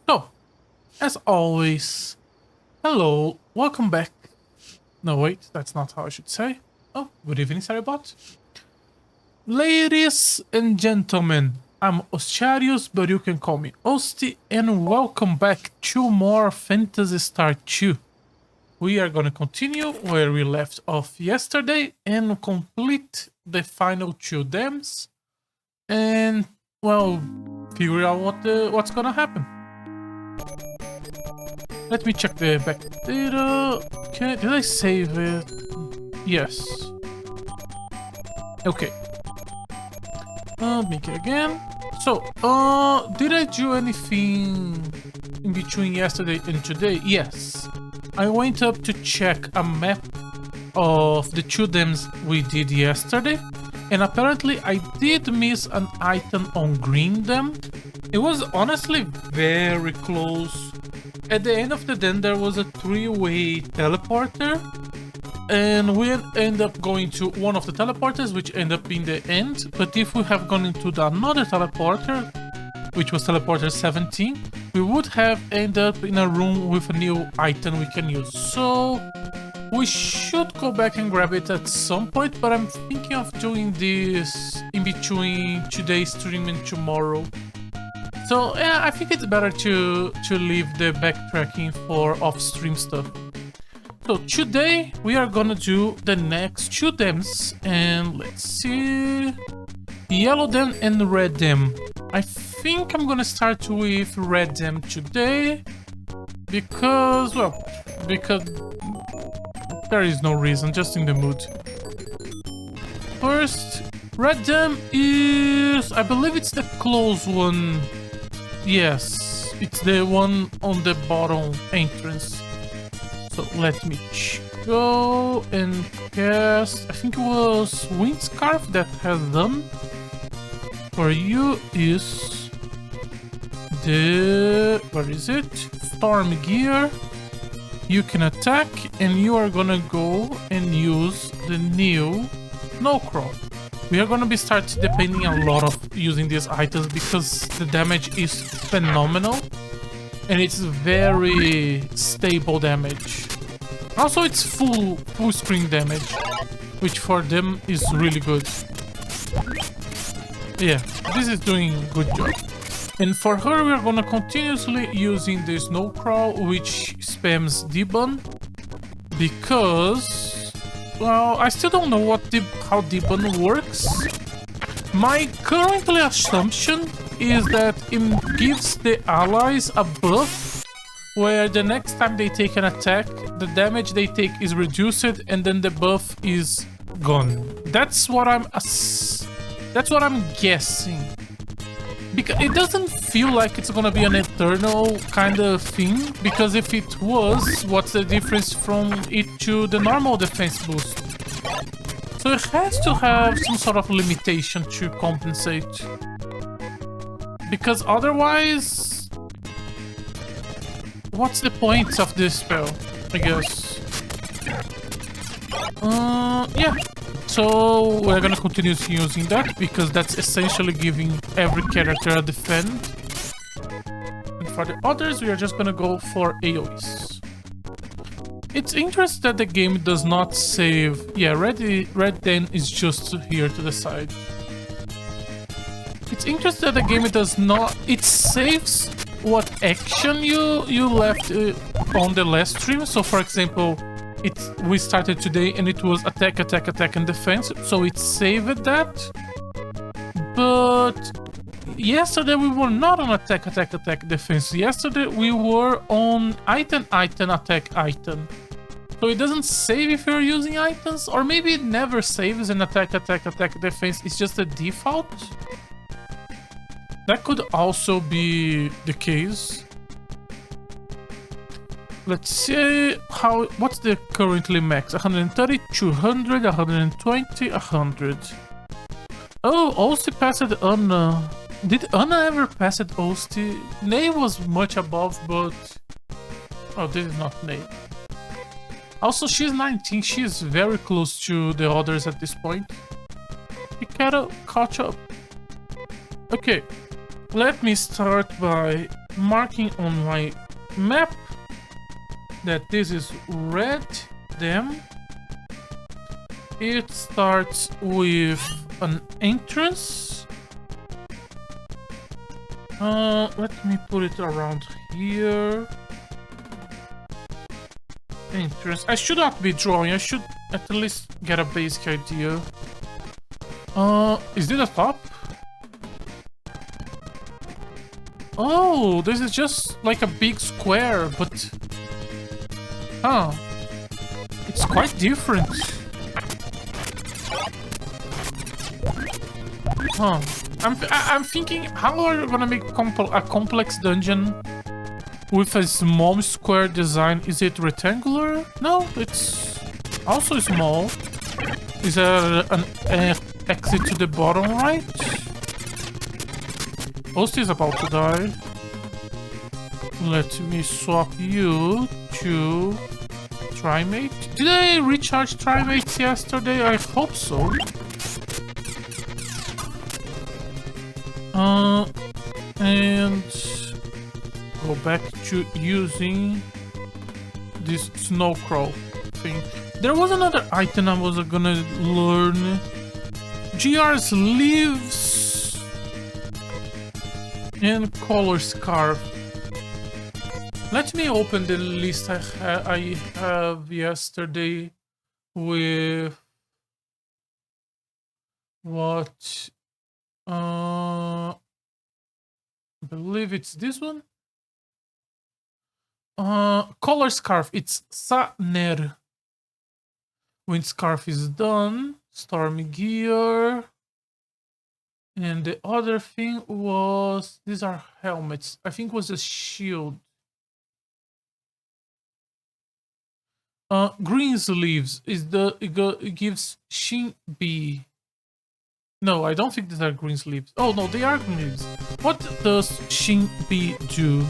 So, as always, hello, welcome back. No, wait, that's not how I should say. Oh, good evening, Saribot. Ladies and gentlemen, I'm Ostiarius, but you can call me Osti, and welcome back to more Phantasy Star 2. We are gonna continue where we left off yesterday and complete the final two dams, and well, figure out what's gonna happen. Let me check the back data. Okay, did I save it? Yes. Okay. Make it again. So, did I do anything in between yesterday and today? Yes. I went up to check a map of the two dams we did yesterday, and apparently I did miss an item on Green Dam. It was honestly very close. At the end of the dam, there was a three-way teleporter, and we end up going to one of the teleporters, which ended up being the end. But if we have gone into another teleporter, which was teleporter 17, we would have ended up in a room with a new item we can use. So we should go back and grab it at some point, but I'm thinking of doing this in between today's stream and tomorrow. So yeah, I think it's better to leave the backtracking for off-stream stuff. So today we are gonna do the next two dams, and let's see, Yellow Dam and Red Dam. I think I'm gonna start with Red Dam today because there is no reason, just in the mood. First, Red Dam is, I believe it's the close one. Yes, it's the one on the bottom entrance. So let me go and cast. I think it was Wind Scarf that has them. For you is the, where is it? Storm Gear. You can attack, and you are gonna go and use the new Snowcrawl. We are gonna be depending a lot of using these items because the damage is phenomenal and it's very stable damage. Also, it's full screen damage, which for them is really good. Yeah, this is doing a good job. And for her, we are gonna continuously using the Snowcrawl, which spams Debun, because, well, I still don't know how Debun works. My currently assumption is that it gives the allies a buff where the next time they take an attack, the damage they take is reduced and then the buff is gone. That's what I'm guessing. Because it doesn't feel like it's gonna be an eternal kind of thing, because if it was, what's the difference from it to the normal defense boost? So it has to have some sort of limitation to compensate. Because otherwise, what's the point of this spell, I guess? Yeah. So we're gonna continue using that because that's essentially giving every character a defend. And for the others, we are just gonna go for AoEs. It's interesting that the game does not save. Yeah, Red Den is just here to the side. It's interesting that the game does not. It saves what action you left on the last stream. So, for example, we started today and it was attack, attack, attack, and defense. So it saved that. But yesterday we were not on attack, attack, attack, defense. Yesterday we were on item, item, attack, item. So it doesn't save if you're using items, or maybe it never saves an attack, attack, attack, defense. It's just a default. That could also be the case. Let's see what's the currently max? 130, 200, 120, 100. Oh, Osti passed Anna. Did Anna ever pass Osti? Nay was much above, but... Oh, this is not Nay. Also, she's 19. She's very close to the others at this point. You gotta catch up. Okay, let me start by marking on my map that this is red. Them. It starts with an entrance. Let me put it around here. Entrance. I should not be drawing. I should at least get a basic idea. Is this the top? Oh, this is just like a big square, but... Huh. It's quite different. Huh. I'm thinking, how are you gonna make a complex dungeon with a small square design? Is it rectangular? No, it's also small. Is there an exit to the bottom right? Host is about to die. Let me swap you to Trimate. Did I recharge Trimate yesterday? I hope so. And go back to using this snow crawl thing. There was another item I was gonna learn. GR's leaves and color scarf. Let me open the list I have yesterday with what I believe it's this one. Color scarf. It's Saner. Wind scarf is done. Stormy gear. And the other thing was, these are helmets. I think it was a shield. Green sleeves is it gives Shin B. No, I don't think these are green sleeves. Oh no, they are green sleeves. What does Shin B do?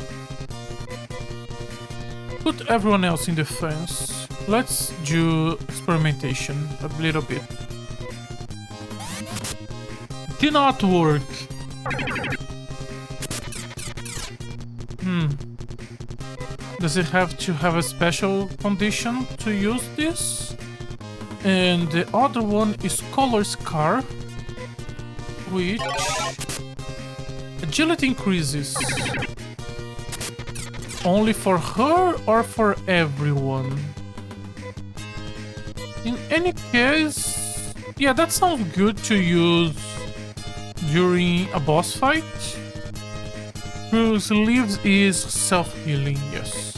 Put everyone else in defense. Let's do experimentation a little bit. Did not work. Does it have to have a special condition to use this? And the other one is color scarf, which agility increases. Only for her or for everyone? In any case, yeah, that sounds good to use during a boss fight. Whose leaves is self-healing, yes.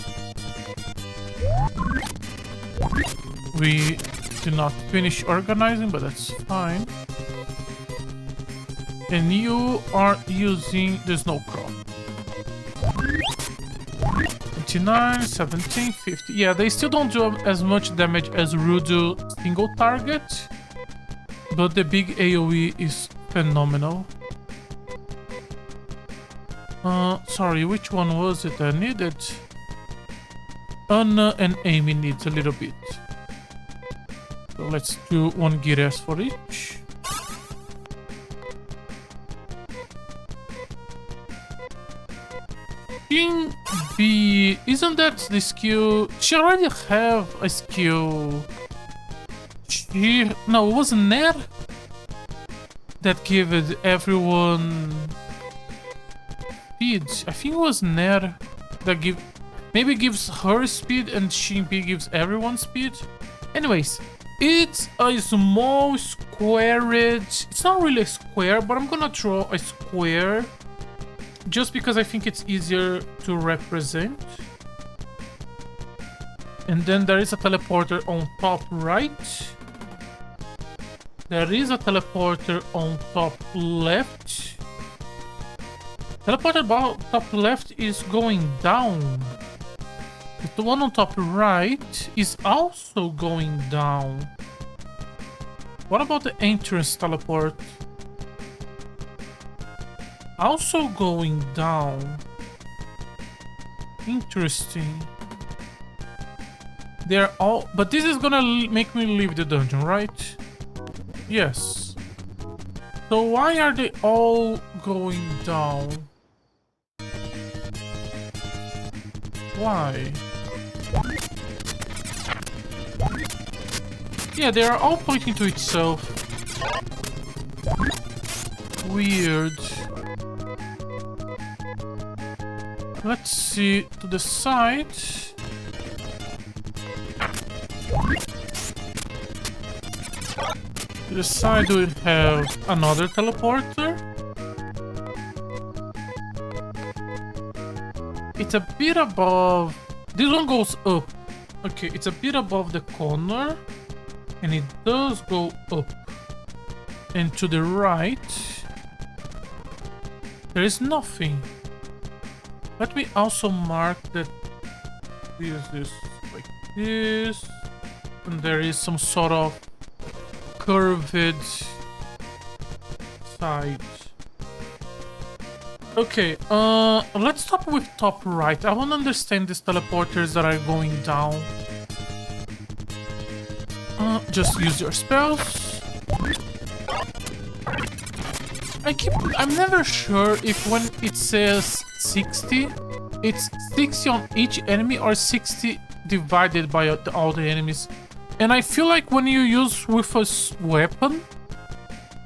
We did not finish organizing, but that's fine. And you are using the snow crawl. 29, 17, 50. Yeah, they still don't do as much damage as Rudo single target, but the big AoE is phenomenal. Sorry, which one was it I needed? Anna and Amy needs a little bit. So let's do one Gires for each. King B, isn't that the skill? She already have a skill. No, it was Nair that gave everyone speed. I think it was Nair that maybe gives her speed and Shinbi gives everyone speed. Anyways, it's a small squared. It's not really a square, but I'm gonna draw a square just because I think it's easier to represent. And then there is a teleporter on top right. There is a teleporter on top left. Teleporter top left is going down. But the one on top right is also going down. What about the entrance teleport? Also going down. Interesting. They're all... But this is gonna make me leave the dungeon, right? Yes. So why are they all going down? Why? Yeah, they are all pointing to itself. Weird. Let's see to the side. To the side we have another teleporter. It's a bit above. This one goes up. Okay, it's a bit above the corner. And it does go up. And to the right, there is nothing. Let me also mark that this is like this. And there is some sort of curved side. Okay, let's start with top right. I want to understand these teleporters that are going down. Just use your spells. I'm never sure if when it says 60, it's 60 on each enemy or 60 divided by all the enemies. And I feel like when you use with a weapon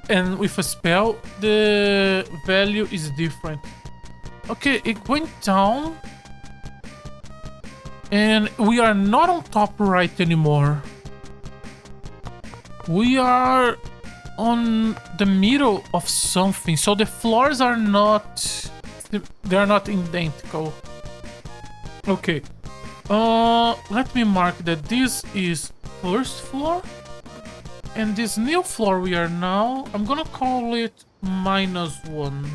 and with a spell, the value is different. Okay, it went down. And we are not on top right anymore. We are on the middle of something. So the floors are not... They're not identical. Okay. Let me mark that this is first floor. And this new floor we are now, I'm gonna call it -1.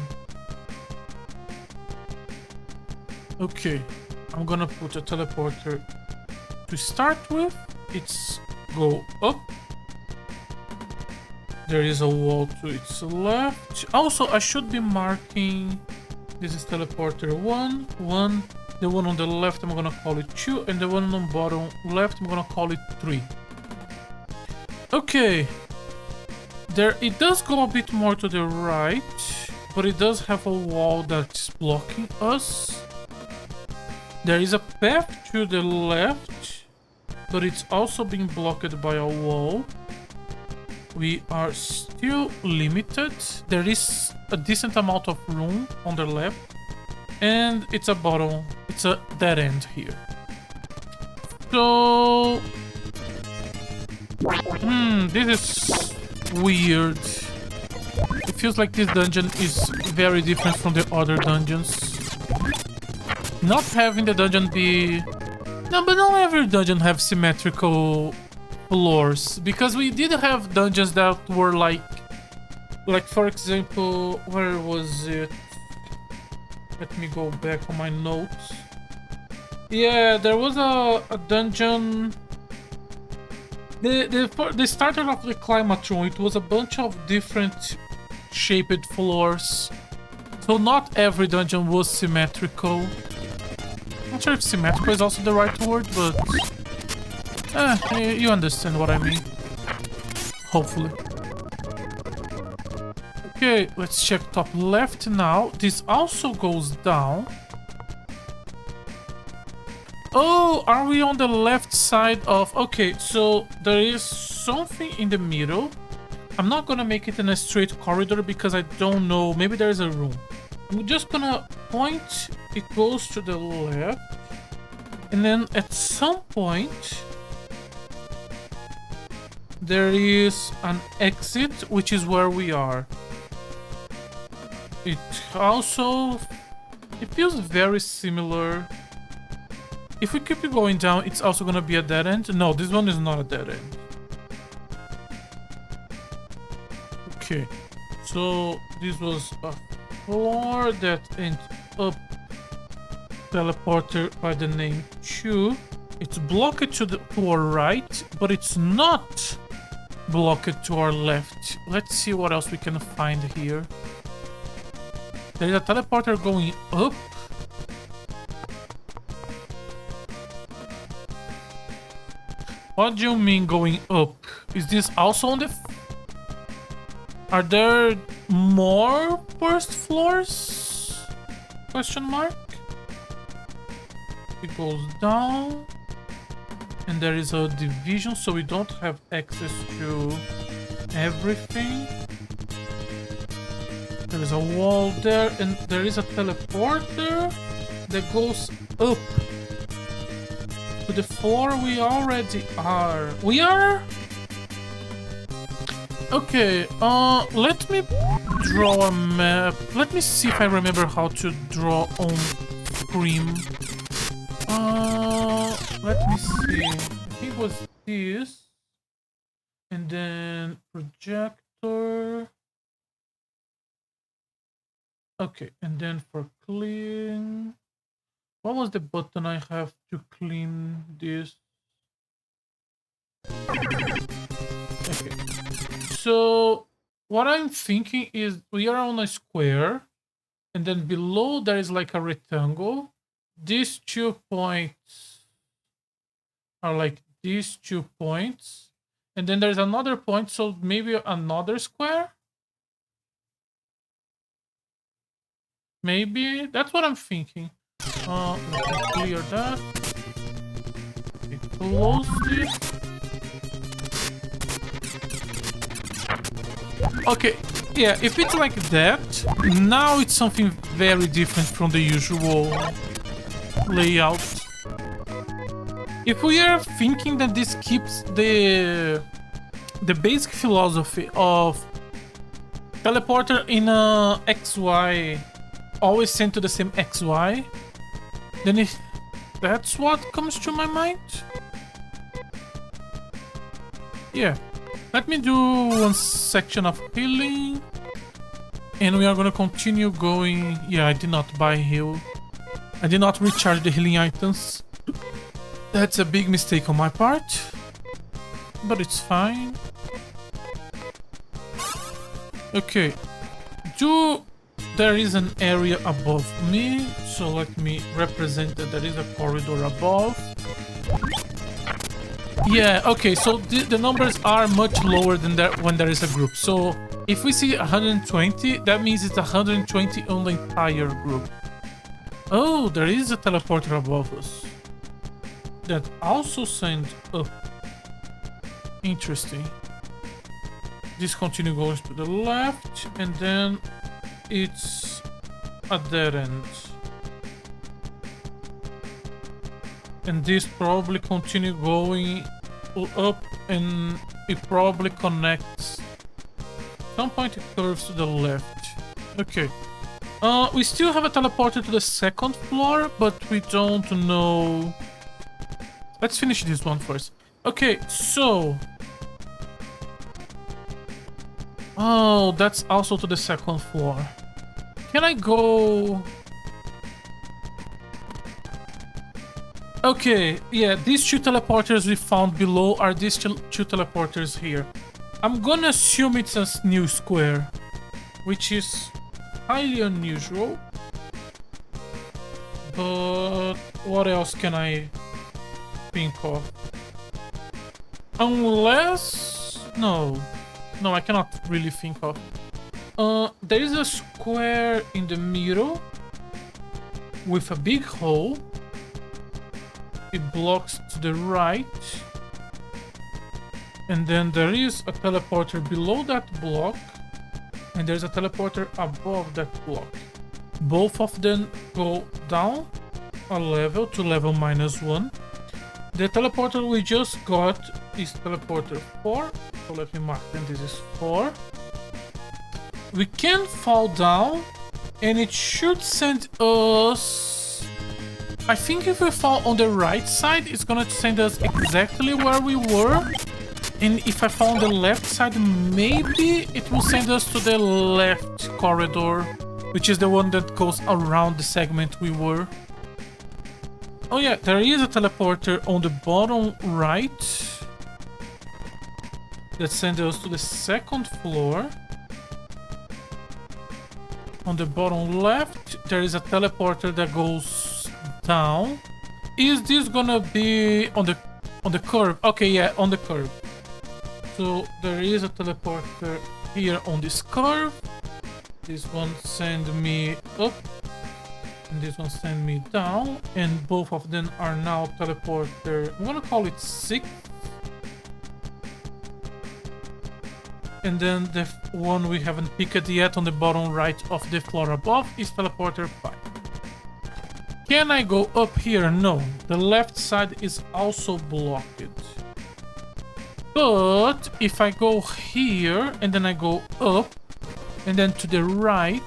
Okay. I'm gonna put a teleporter to start with. It's go up. There is a wall to its left. Also, I should be marking... This is teleporter 1, 1. The one on the left, I'm gonna call it 2. And the one on the bottom left, I'm gonna call it 3. Okay. It does go a bit more to the right. But it does have a wall that's blocking us. There is a path to the left. But it's also being blocked by a wall. We are still limited. There is a decent amount of room on the left. And it's a bottom. It's a dead end here. So... this is weird. It feels like this dungeon is very different from the other dungeons. Not having the dungeon be... No, but not every dungeon have symmetrical floors, because we did have dungeons that were like for example, where was it? Let me go back on my notes. Yeah, there was a dungeon. The starter of the Climatron, it was a bunch of different shaped floors, so not every dungeon was symmetrical. Not sure if symmetrical is also the right word, but you understand what I mean. Hopefully. Okay, let's check top left now. This also goes down. Oh, are we on the left side of... Okay, so there is something in the middle. I'm not gonna make it in a straight corridor because I don't know. Maybe there is a room. I'm just gonna point. It goes to the left. And then at some point... there is an exit, which is where we are. It also... It feels very similar. If we keep it going down, it's also gonna be a dead end. No, this one is not a dead end. Okay. So, this was a floor that ends up teleporter by the name 2. It's blocked to our right, but it's not blocked to our left. Let's see what else we can find here. There is a teleporter going up. What do you mean going up? Is this also on the... Are there more first floors? Question mark? it goes down. And there is a division, so we don't have access to everything. There is a wall there, and there is a teleporter that goes up to the floor we already are. We are? Okay, let me draw a map. Let me see if I remember how to draw on screen. Let me see. I think it was this. And then projector. Okay, and then for clean. What was the button I have to clean this? Okay. So what I'm thinking is we are on a square, and then below there is like a rectangle. These 2 points are like these 2 points, and then there's another point, so maybe another square. Maybe that's what I'm thinking. Let me clear that. Okay, close this. Okay, yeah, if it's like that, now it's something very different from the usual layout. If we are thinking that this keeps the basic philosophy of teleporter in a XY, always sent to the same XY, then if that's what comes to my mind. Yeah. Let me do one section of healing. And we are gonna continue going. Yeah, I did not buy heal. I did not recharge the healing items. That's a big mistake on my part. But it's fine. Okay. There is an area above me. So let me represent that there is a corridor above. Yeah, okay, so the numbers are much lower than that when there is a group. So if we see 120, that means it's 120 on the entire group. Oh, there is a teleporter above us that also sends up. Interesting. This continue goes to the left, and then it's at dead end. And this probably continue going up, and it probably connects. At some point it curves to the left. Okay. We still have a teleporter to the second floor, but we don't know. Let's finish this one first. Okay, so. Oh, that's also to the second floor. Can I go? Okay, yeah, these 2 teleporters we found below are these 2 teleporters here. I'm gonna assume it's a new square, which is highly unusual. But what else can I think of? Unless... No, I cannot really think of. There is a square in the middle with a big hole. It blocks to the right. And then there is a teleporter below that block. And there's a teleporter above that block. Both of them go down a level to level -1. The teleporter we just got is teleporter 4. So let me mark them. This is 4. We can fall down. And it should send us... I think if we fall on the right side, it's gonna send us exactly where we were. And if I fall on the left side, maybe it will send us to the left corridor, which is the one that goes around the segment we were. Oh yeah, there is a teleporter on the bottom right that sends us to the second floor. On the bottom left, there is a teleporter that goes down. Is this gonna be on the curve? Okay, yeah, on the curve. So there is a teleporter here on this curve. This one send me up. And this one send me down, and both of them are now teleporter. I'm gonna call it 6. And then the one we haven't picked yet on the bottom right of the floor above is teleporter 5. Can I go up here? No. The left side is also blocked. But if I go here and then I go up and then to the right,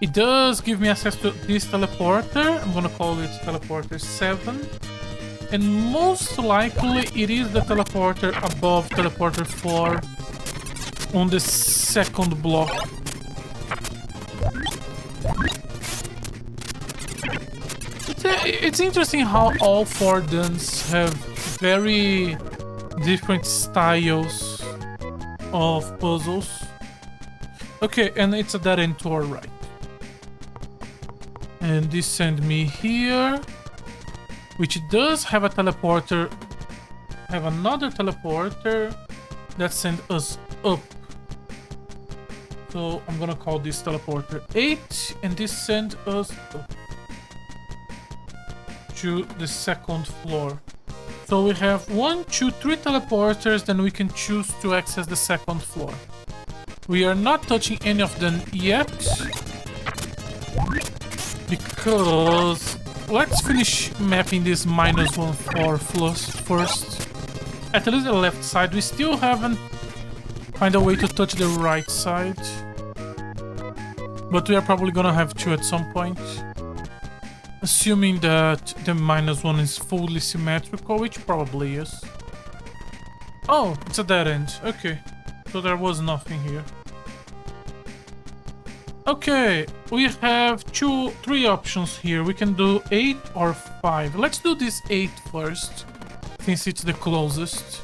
it does give me access to this teleporter. I'm gonna call it teleporter 7. And most likely it is the teleporter above teleporter 4 on the second block. It's interesting how all 4 duns have very different styles of puzzles. Okay, and it's a dead end to our right. And this send me here, which does have a teleporter, have another teleporter that send us up. So I'm gonna call this teleporter 8, and this send us up to the second floor. So we have 1, 2, 3 teleporters, then we can choose to access the second floor. We are not touching any of them yet, because let's finish mapping this -1 floor first. At least the left side. We still haven't find a way to touch the right side, but we are probably gonna have to at some point. Assuming that the -1 is fully symmetrical, which probably is. Oh, it's a dead end. Okay, so there was nothing here. Okay, we have 3 options here. We can do 8 or 5. Let's do this 8 first, since it's the closest.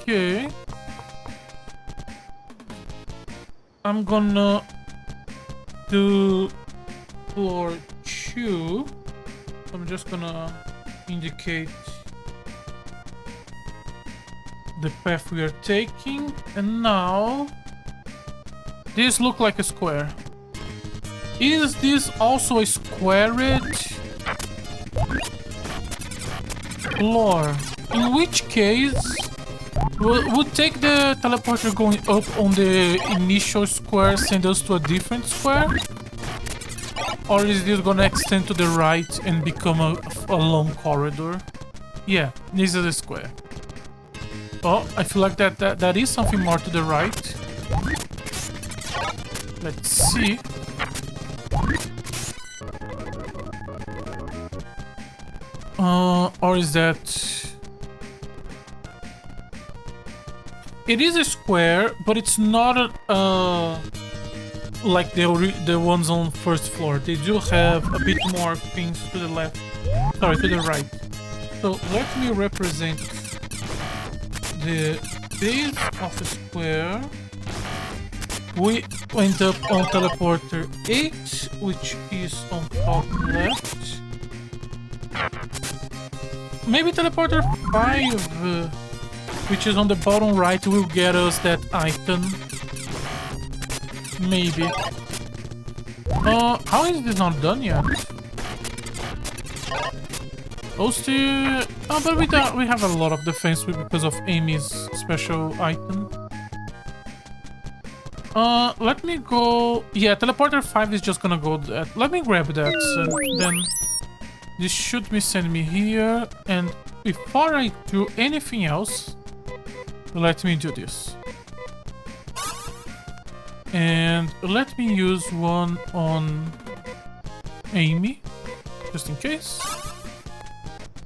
Okay. I'm gonna do floor 2. I'm just gonna indicate the path we are taking, and now this looks like a square. Is this also a squared floor? In which case, we'll take the teleporter going up on the initial square, send us to a different square? Or is this gonna extend to the right and become a long corridor? Yeah, this is a square. Oh, I feel like that is something more to the right. Let's see. Or is that... It is a square, but it's not like the ones on first floor. They do have a bit more things to the left. Sorry, to the right. So let me represent the base of the square. We went up on teleporter 8, which is on top left. Maybe teleporter 5, which is on the bottom right, will get us that item. Maybe. How is this not done yet? Still... Oh, but we have a lot of defense because of Amy's special item. Let me go... Yeah, teleporter 5 is just gonna go that. Let me grab that, and then this should send me here. And before I do anything else, let me do this. And let me use one on Amy, just in case.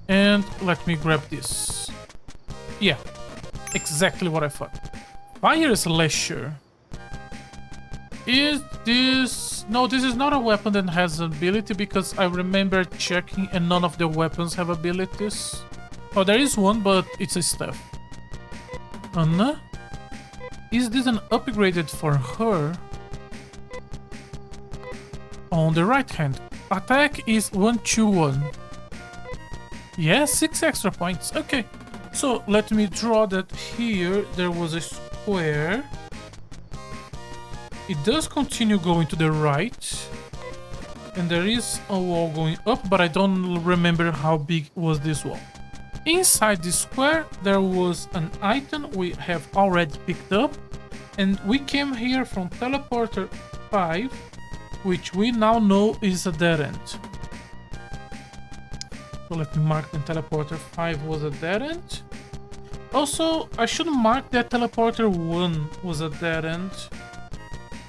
And let me grab this. Yeah, exactly what I thought. Fire Slasher. Is this... No, this is not a weapon that has ability, because I remember checking and none of the weapons have abilities. Oh, there is one, but it's a staff. Anna? Is this an upgraded for her? On the right hand. Attack is 121. Yeah, 6 extra points. Okay. So let me draw that here. There was a square. it does continue going to the right. And there is a wall going up, but I don't remember how big was this wall. Inside this square, there was an item we have already picked up. And we came here from teleporter 5, which we now know is a dead end. So let me mark that teleporter 5 was a dead end. Also, I should mark that teleporter 1 was a dead end.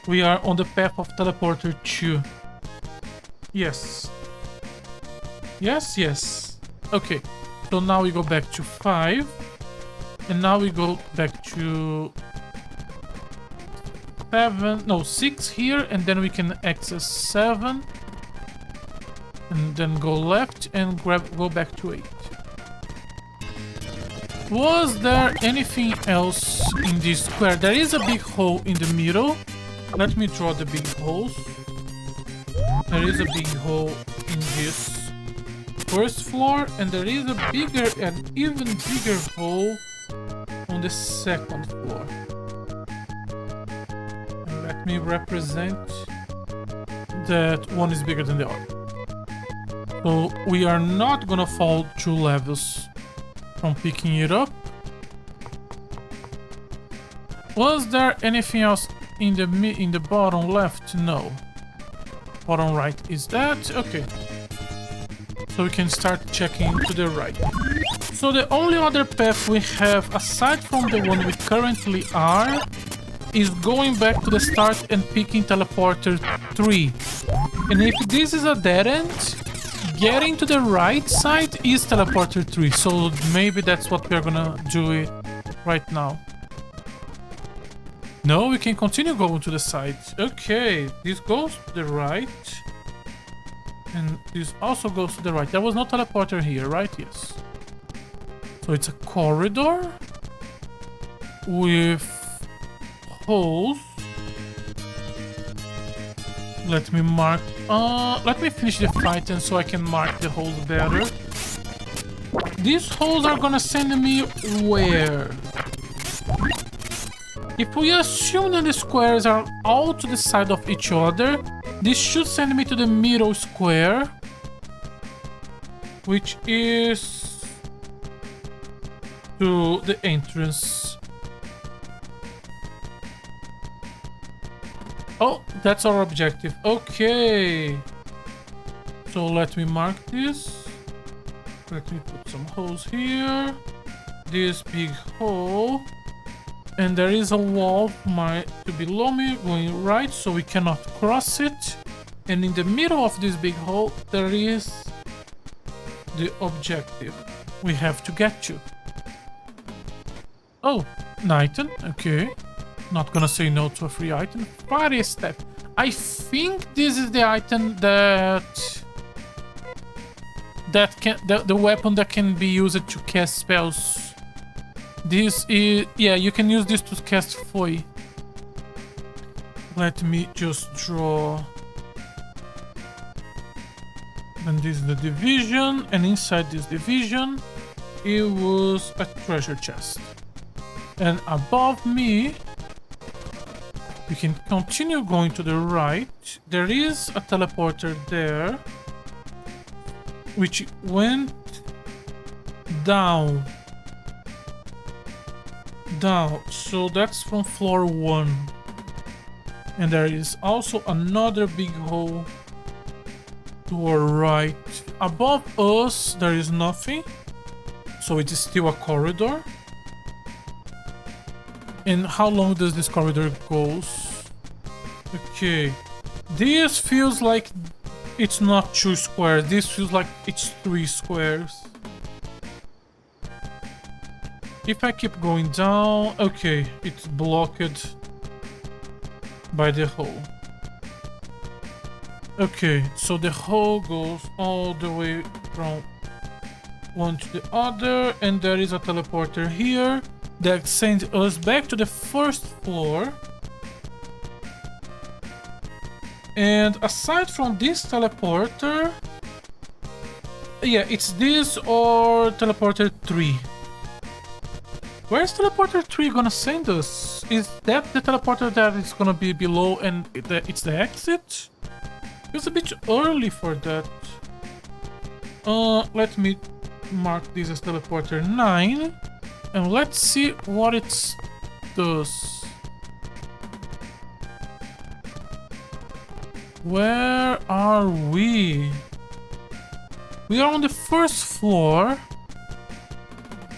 We are on the path of teleporter 2. Yes. Yes. Okay. So now we go back to 5. And now we go back to 6 here, and then we can access 7. And then go left and go back to 8. Was there anything else in this square? There is a big hole in the middle. Let me draw the big holes. There is a big hole in this first floor, and there is a bigger and even bigger hole on the second floor. And let me represent that one is bigger than the other. So we are not gonna fall 2 levels from picking it up. Was there anything else in the bottom left? No. Bottom right is that. Okay. So we can start checking to the right. So the only other path we have, aside from the one we currently are, is going back to the start and picking teleporter 3. And if this is a dead end, getting to the right side is teleporter 3. So maybe that's what we're gonna do it right now. No, we can continue going to the side. Okay, this goes to the right. And this also goes to the right. There was no teleporter here, right? Yes. So it's a corridor with holes. Let me mark. Let me finish the fight and so I can mark the holes better. These holes are gonna send me where? If we assume that the squares are all to the side of each other, this should send me to the middle square, which is to the entrance. Oh, that's our objective. Okay. So let me mark this. Let me put some holes here. This big hole. And there is a wall to below me going right, so we cannot cross it. And in the middle of this big hole, there is the objective we have to get to. Oh, an item. Okay. Not gonna say no to a free item. Party step. I think this is the item that can the weapon that can be used to cast spells. This is, yeah, you can use this to cast Foi. Let me just draw. And this is the division, and inside this division, it was a treasure chest. And above me, we can continue going to the right. There is a teleporter there, which went down. So that's from floor 1. And there is also another big hole to our right. Above us, there is nothing. So it is still a corridor. And how long does this corridor goes? Okay. This feels like it's not 2 squares. This feels like it's 3 squares. If I keep going down, okay, it's blocked by the hole. Okay, so the hole goes all the way from one to the other, and there is a teleporter here that sends us back to the first floor. And aside from this teleporter, yeah, it's this or teleporter 3. Where's teleporter 3 gonna send us? Is that the teleporter that is gonna be below and it's the exit? It's a bit early for that. Let me mark this as teleporter 9. And let's see what it does. Where are we? We are on the first floor.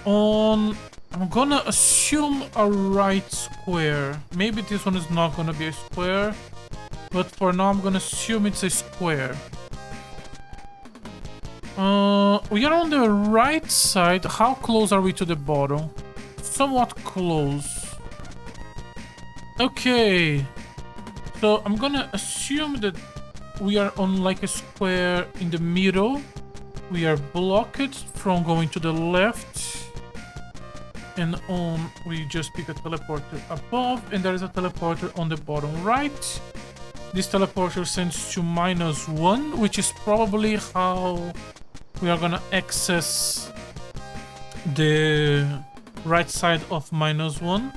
I'm gonna assume a right square. Maybe this one is not gonna be a square. But for now, I'm gonna assume it's a square. We are on the right side. How close are we to the bottom? Somewhat close. Okay. So I'm gonna assume that we are on like a square in the middle. We are blocked from going to the left. And we just pick a teleporter above. And there is a teleporter on the bottom right. This teleporter sends to -1, which is probably how we are gonna access the right side of -1.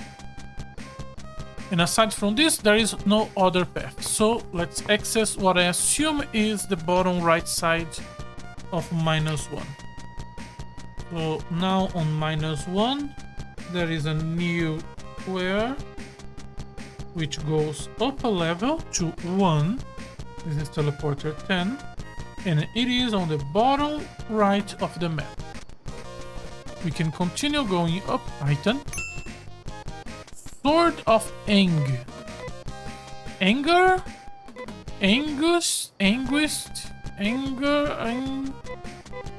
And aside from this, there is no other path. So let's access what I assume is the bottom right side of -1. So now on -1, there is a new square which goes up a level to 1. This is teleporter 10. And it is on the bottom right of the map. We can continue going up. Item. Sword of Anger?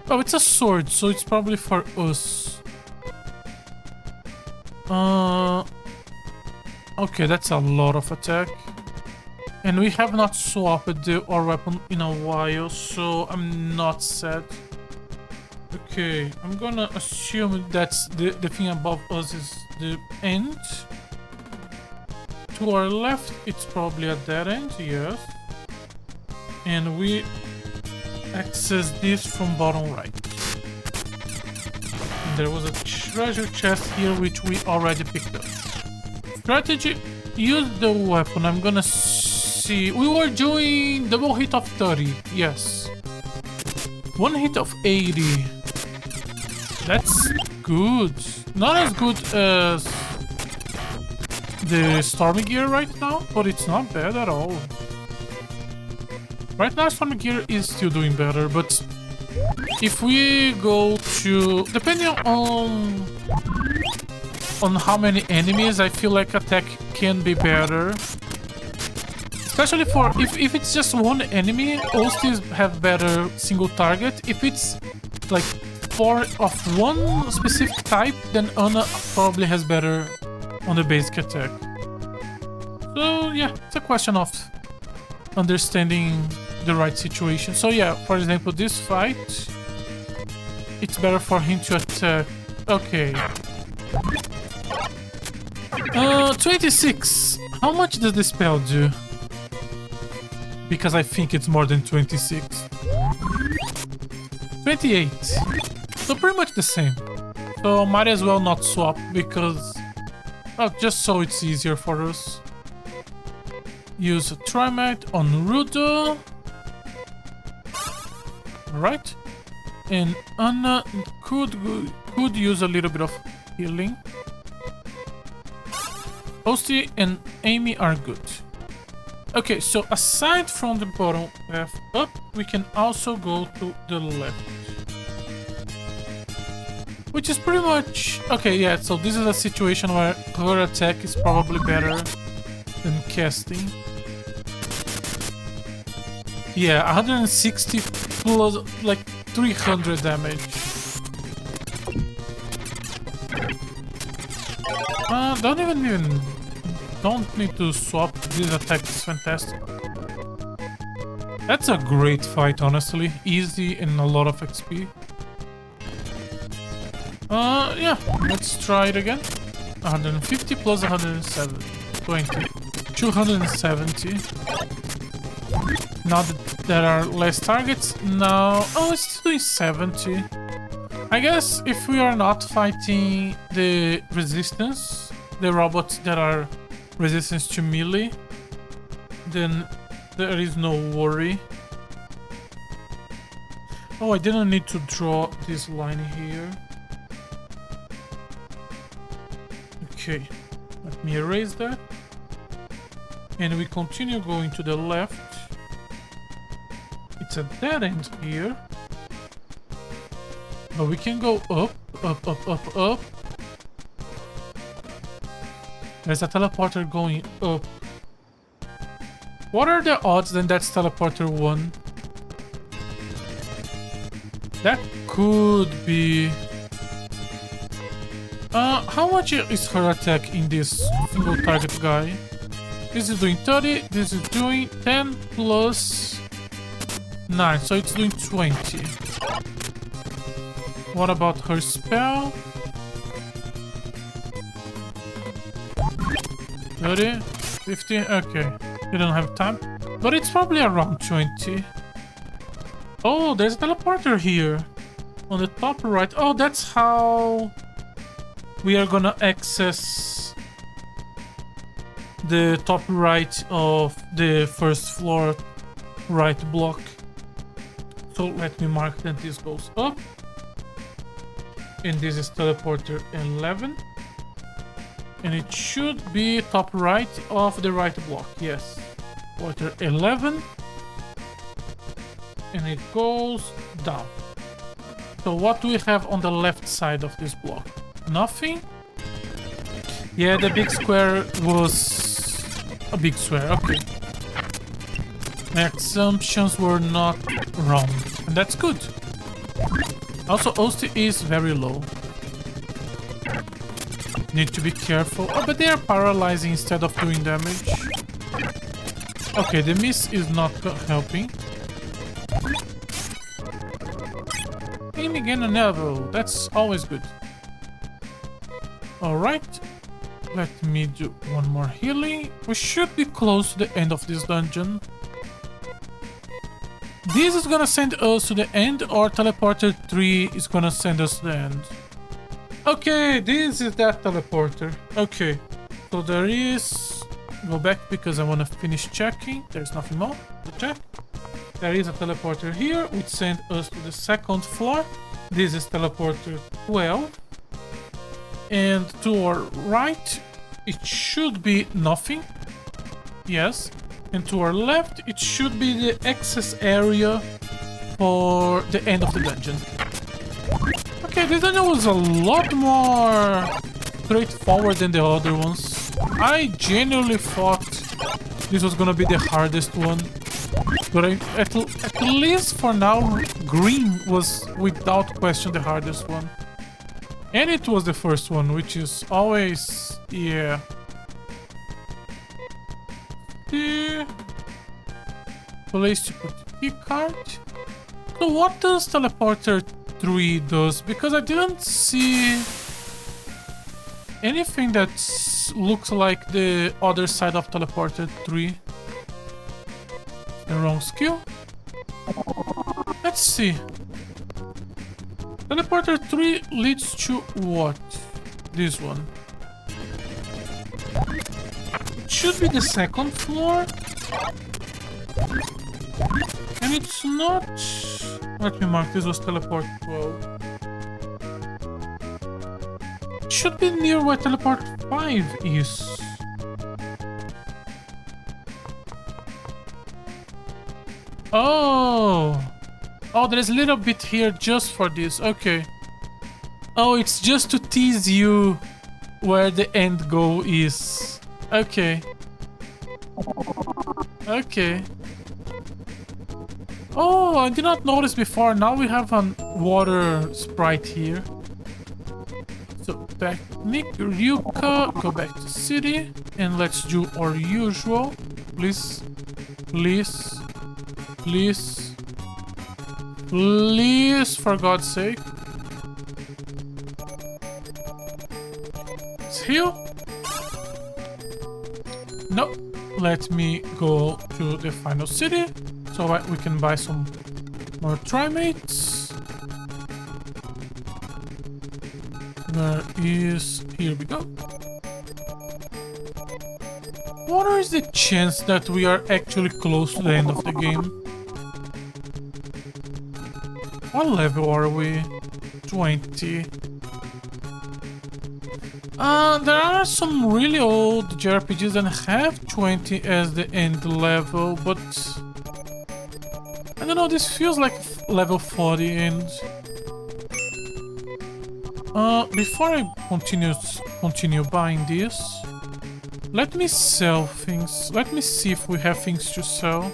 Oh, it's a sword, so it's probably for us. Okay, that's a lot of attack. And we have not swapped our weapon in a while, so I'm not sad. Okay, I'm gonna assume that's the thing above us is the end. To our left, it's probably a dead end, yes. And we access this from bottom right. And there was a treasure chest here, which we already picked up. Strategy, use the weapon. I'm gonna see. We were doing double hit of 30, yes. One hit of 80. That's good. Not as good as the Stormy Gear right now, but it's not bad at all. Right now, Stormy Gear is still doing better, but if we go to... Depending on how many enemies, I feel like attack can be better. Especially for... If it's just one enemy, Ostis have better single target. If it's like 4 of one specific type, then Ana probably has better on the basic attack. So yeah, it's a question of understanding the right situation. So yeah, for example, this fight, it's better for him to attack. Okay. 26. How much does this spell do? Because I think it's more than 26. 28. So pretty much the same. So might as well not swap because... Oh, just so it's easier for us. Use a Trimite on Rudo. Right. And Ana could use a little bit of healing. Osti and Amy are good. Okay, so aside from the bottom path up, we can also go to the left. Which is pretty much... Okay, yeah, so this is a situation where her attack is probably better than casting. Yeah, 160 plus like 300 damage. Don't need to swap. This attack is fantastic. That's a great fight, honestly. Easy and a lot of XP. Yeah, let's try it again. 150 plus 107. 20. 270. Now that there are less targets, now... Oh, it's still doing 70. I guess if we are not fighting the resistance, the robots that are resistant to melee, then there is no worry. Oh, I didn't need to draw this line here. Okay, let me erase that. And we continue going to the left. It's a dead end here. But we can go up, up, up, up, up. There's a teleporter going up. What are the odds that that's teleporter 1? That could be... how much is her attack in this single target guy? This is doing 30, this is doing 10 plus 9, so it's doing 20. What about her spell? 30, 15, okay. Didn't have time. But it's probably around 20. Oh, there's a teleporter here. On the top right. Oh, that's how we are gonna access the top right of the first floor right block. So let me mark that this goes up. And this is teleporter 11. And it should be top right of the right block. Yes. Teleporter 11. And it goes down. So what do we have on the left side of this block? Nothing? Yeah, the big square was a big square. Okay. My assumptions were not wrong. And that's good. Also, OST is very low. Need to be careful. Oh, but they are paralyzing instead of doing damage. Okay, the miss is not helping. Aim again an arrow. That's always good. Alright. Let me do one more healing. We should be close to the end of this dungeon. This is gonna send us to the end, or teleporter 3 is gonna send us to the end. Okay, this is that teleporter. Okay, so there is... Go back because I want to finish checking. There's nothing more to check. There is a teleporter here, which sent us to the second floor. This is teleporter 12. And to our right, it should be nothing. Yes. And to our left, it should be the access area for the end of the dungeon. Okay, this dungeon was a lot more straightforward than the other ones. I genuinely thought this was gonna be the hardest one. But at least for now, green was without question the hardest one. And it was the first one, which is always... yeah. The place to put the key card. So what does teleporter 3 does? Because I didn't see anything that looks like the other side of teleporter 3. The wrong skill. Let's see. Teleporter 3 leads to what? This one. It should be the second floor. And it's not... Let me mark, this was teleport 12. It should be near where teleport 5 is. Oh! Oh, there's a little bit here just for this. Okay. Oh, it's just to tease you where the end goal is. Okay. Okay. Oh, I did not notice before. Now we have a water sprite here. So, Technique, Ryuka, go back to city. And let's do our usual. Please. Please. Please. Please, for God's sake. Let's heal. No. Let me go to the final city so that we can buy some more trimates. Where is... Here we go. What is the chance that we are actually close to the end of the game? What level are we? 20. There are some really old JRPGs that have 20 as the end level, but I don't know, this feels like level 40 end. Before I continue buying this, let me sell things. Let me see if we have things to sell.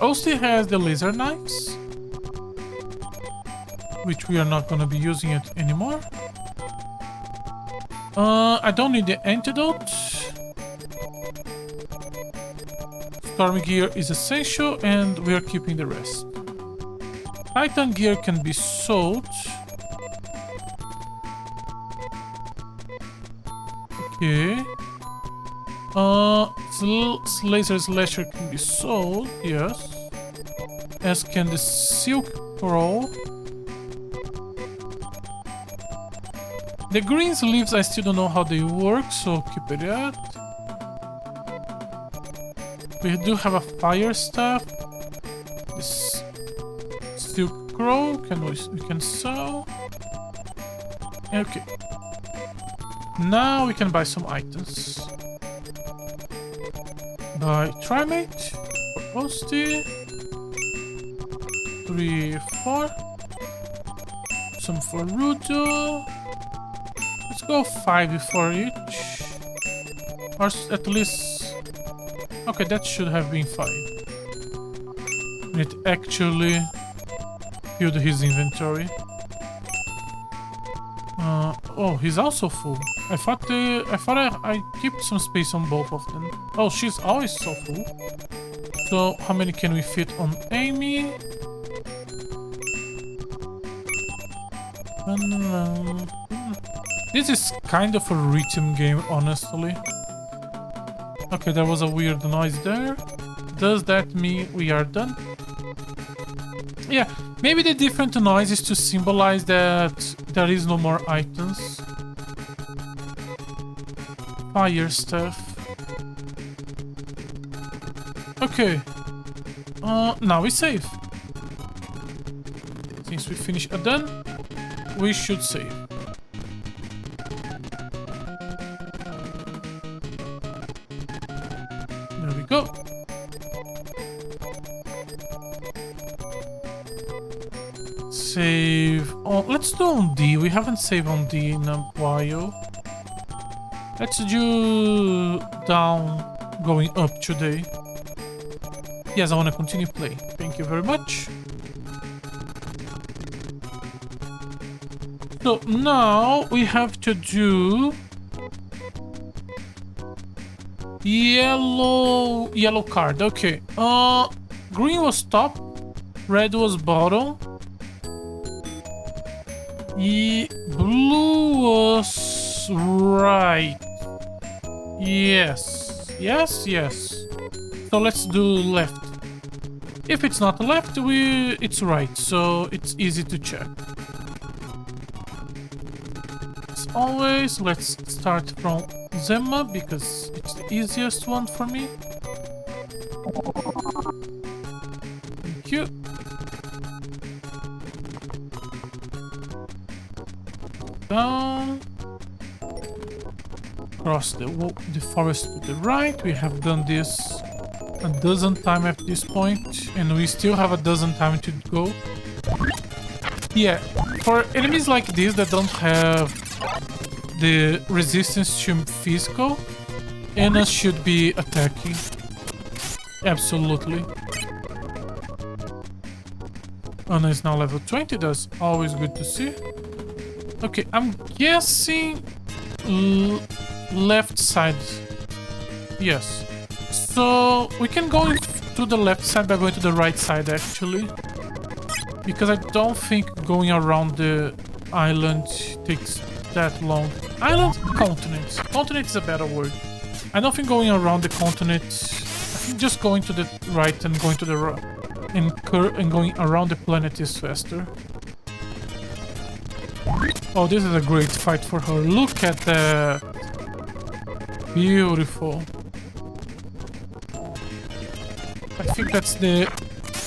Osti has the laser knives, which we are not gonna be using it anymore. I don't need the antidote. Storm gear is essential, and we are keeping the rest. Titan gear can be sold. Okay. Laser slasher can be sold, yes. As can the silk roll. The green sleeves, I still don't know how they work, so keep it at. We do have a fire staff. This silk crow we can sell. Okay. Now we can buy some items. Buy Trimate, Posty, 3, 4. Some for Rudo. Let's go 5 for each. Or at least... Okay, that should have been 5. It actually filled his inventory. Oh, he's also full. I thought I kept some space on both of them. Oh, she's always so full. So how many can we fit on Amy? This is kind of a rhythm game, honestly. Okay, there was a weird noise there. Does that mean we are done? Yeah, maybe the different noise is to symbolize that there is no more items. Fire stuff. Okay. Now we save. Since we finished a done, we should save. There we go. Save. Oh, let's do on D. We haven't saved on D in a while. Let's do down, going up today. Yes, I want to continue playing. Thank you very much. So now we have to do yellow card. Okay. Green was top, red was bottom. Blue was right. Yes. So let's do left. If it's not left, it's right. So it's easy to check. As always, let's start from Zemma because it's the easiest one for me. Thank you. Down. Across the forest to the right. We have done this a dozen times at this point, and we still have a dozen times to go. Yeah, for enemies like this that don't have the resistance to physical, Anna should be attacking. Absolutely. Anna is now level 20, that's always good to see. Okay, I'm guessing left side. Yes. So we can go to the left side by going to the right side actually. Because I don't think going around the island takes that long. Island? Continent. Continent is a better word. I don't think going around the continent... I think just going to the right and going to the right and going around the planet is faster. Oh, this is a great fight for her. Look at that. Beautiful. I think that's the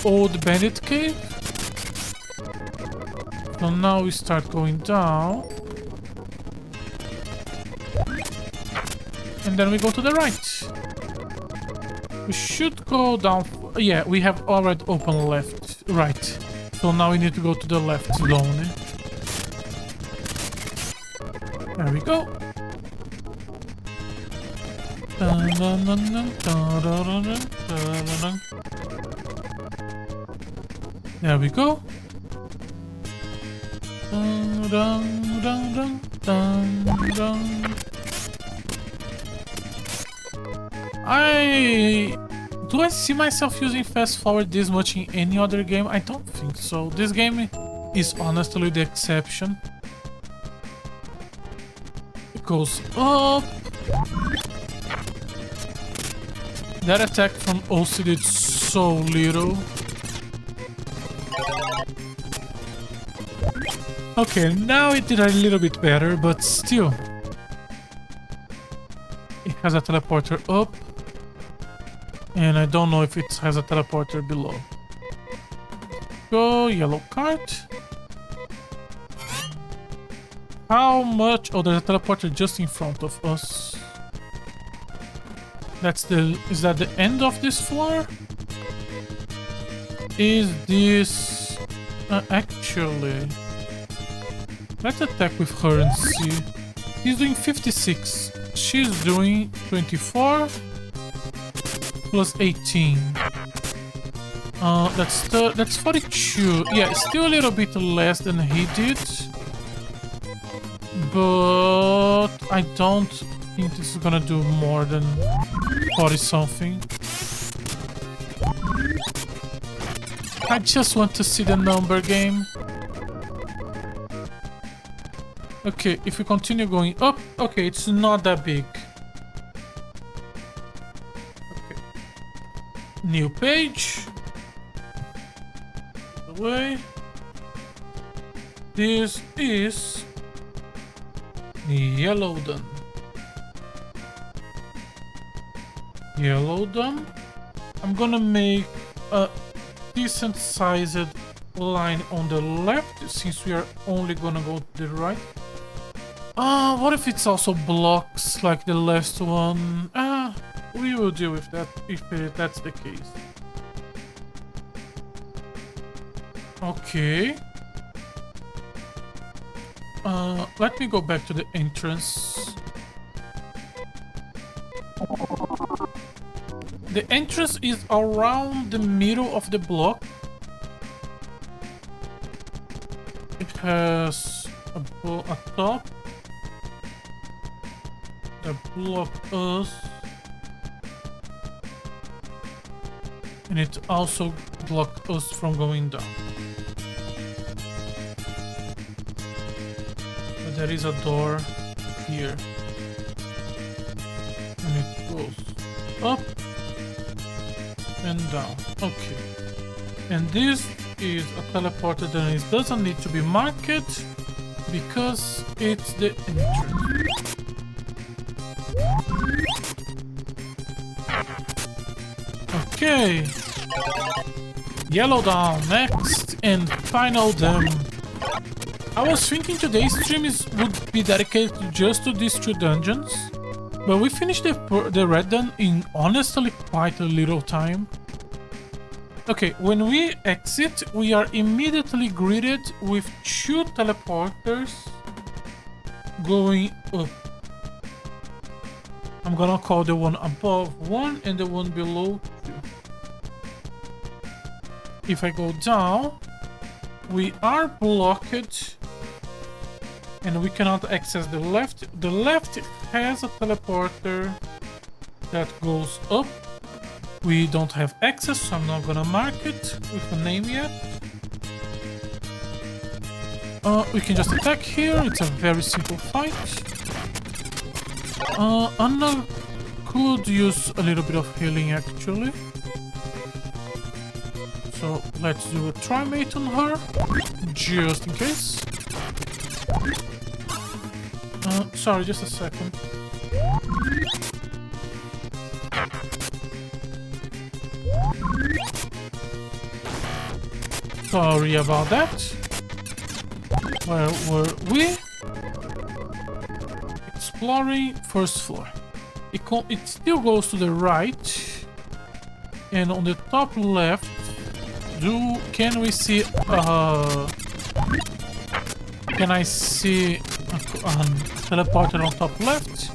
old bandit cave. So now we start going down. And then we go to the right. We should go down. Yeah, we have already open left. Right. So now we need to go to the left zone. There we go. There we go. Do I see myself using fast forward this much in any other game? I don't think so. This game is honestly the exception. It goes up. That attack from OC did so little. Okay, now it did a little bit better, but still. It has a teleporter up. And I don't know if it has a teleporter below. Go, yellow card. How much? Oh, there's a teleporter just in front of us. Is that the end of this floor? Is this... actually... Let's attack with her and see. He's doing 56. She's doing 24. Plus 18. That's 42. Yeah, still a little bit less than he did. But I don't think this is gonna do more than 40 something. I just want to see the number game. Okay, if we continue going up, okay, it's not that big. Okay. New page. Away. This is Yellowdon. Yellowdon. I'm gonna make a decent sized line on the left since we are only gonna go to the right. What if it's also blocks like the last one? We will deal with that if that's the case. Okay. Let me go back to the entrance. The entrance is around the middle of the block. It has a top that block us, and it also blocks us from going down. But there is a door here, and it goes up and down. Okay, and this is a teleporter that it doesn't need to be marked because it's the entrance. Okay, Yellowdon next and final them. I was thinking today's stream would be dedicated just to these two dungeons, but we finished the red dun in honestly quite a little time. Okay, when we exit, we are immediately greeted with two teleporters going up. I'm gonna call the one above 1 and the one below 2. If I go down, we are blocked and we cannot access the left. The left has a teleporter that goes up. We don't have access, so I'm not gonna mark it with a name yet. We can just attack here. It's a very simple fight. Anna could use a little bit of healing actually. So let's do a trimate on her, just in case. Sorry, just a second. Sorry about that. Where were we? Exploring first floor. It still goes to the right. And on the top left, can we see can I see a teleporter on top left?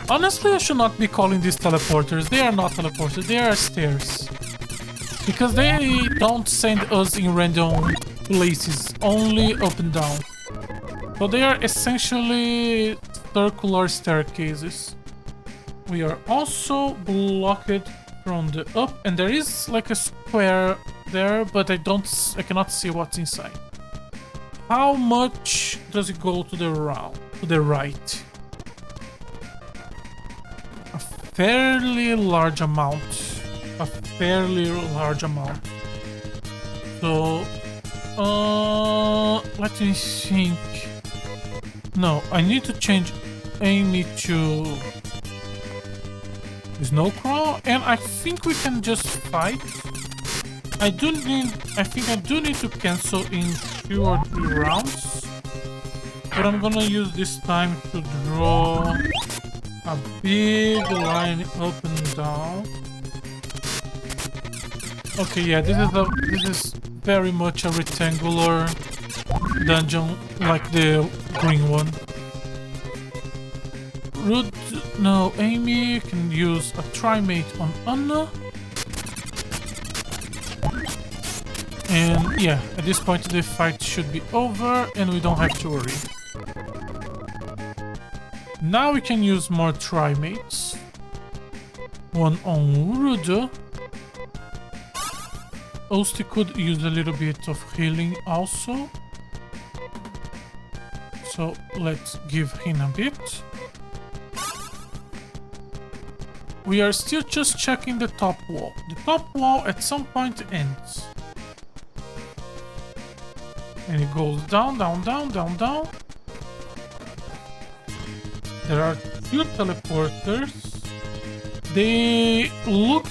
Honestly, I should not be calling these teleporters. They are not teleporters, they are stairs. Because they don't send us in random places, only up and down. So they are essentially circular staircases. We are also blocked from the up, and there is like a square there, but I cannot see what's inside. How much does it go to the right? A fairly large amount. So, let me think. No, I need to change Amy to Snow Crawl, and I think we can just fight. I think I do need to cancel in 2 or 3 rounds, but I'm gonna use this time to draw a big line up and down. Okay, yeah, this is very much a rectangular dungeon like the green one. No, Amy can use a Trimate on Anna. And yeah, at this point the fight should be over and we don't have to worry. Now we can use more Trimates. One on Rudo. Osti could use a little bit of healing also. So let's give him a bit. We are still just checking the top wall. The top wall at some point ends. And it goes down, down, down, down, down. There are 2 teleporters. They look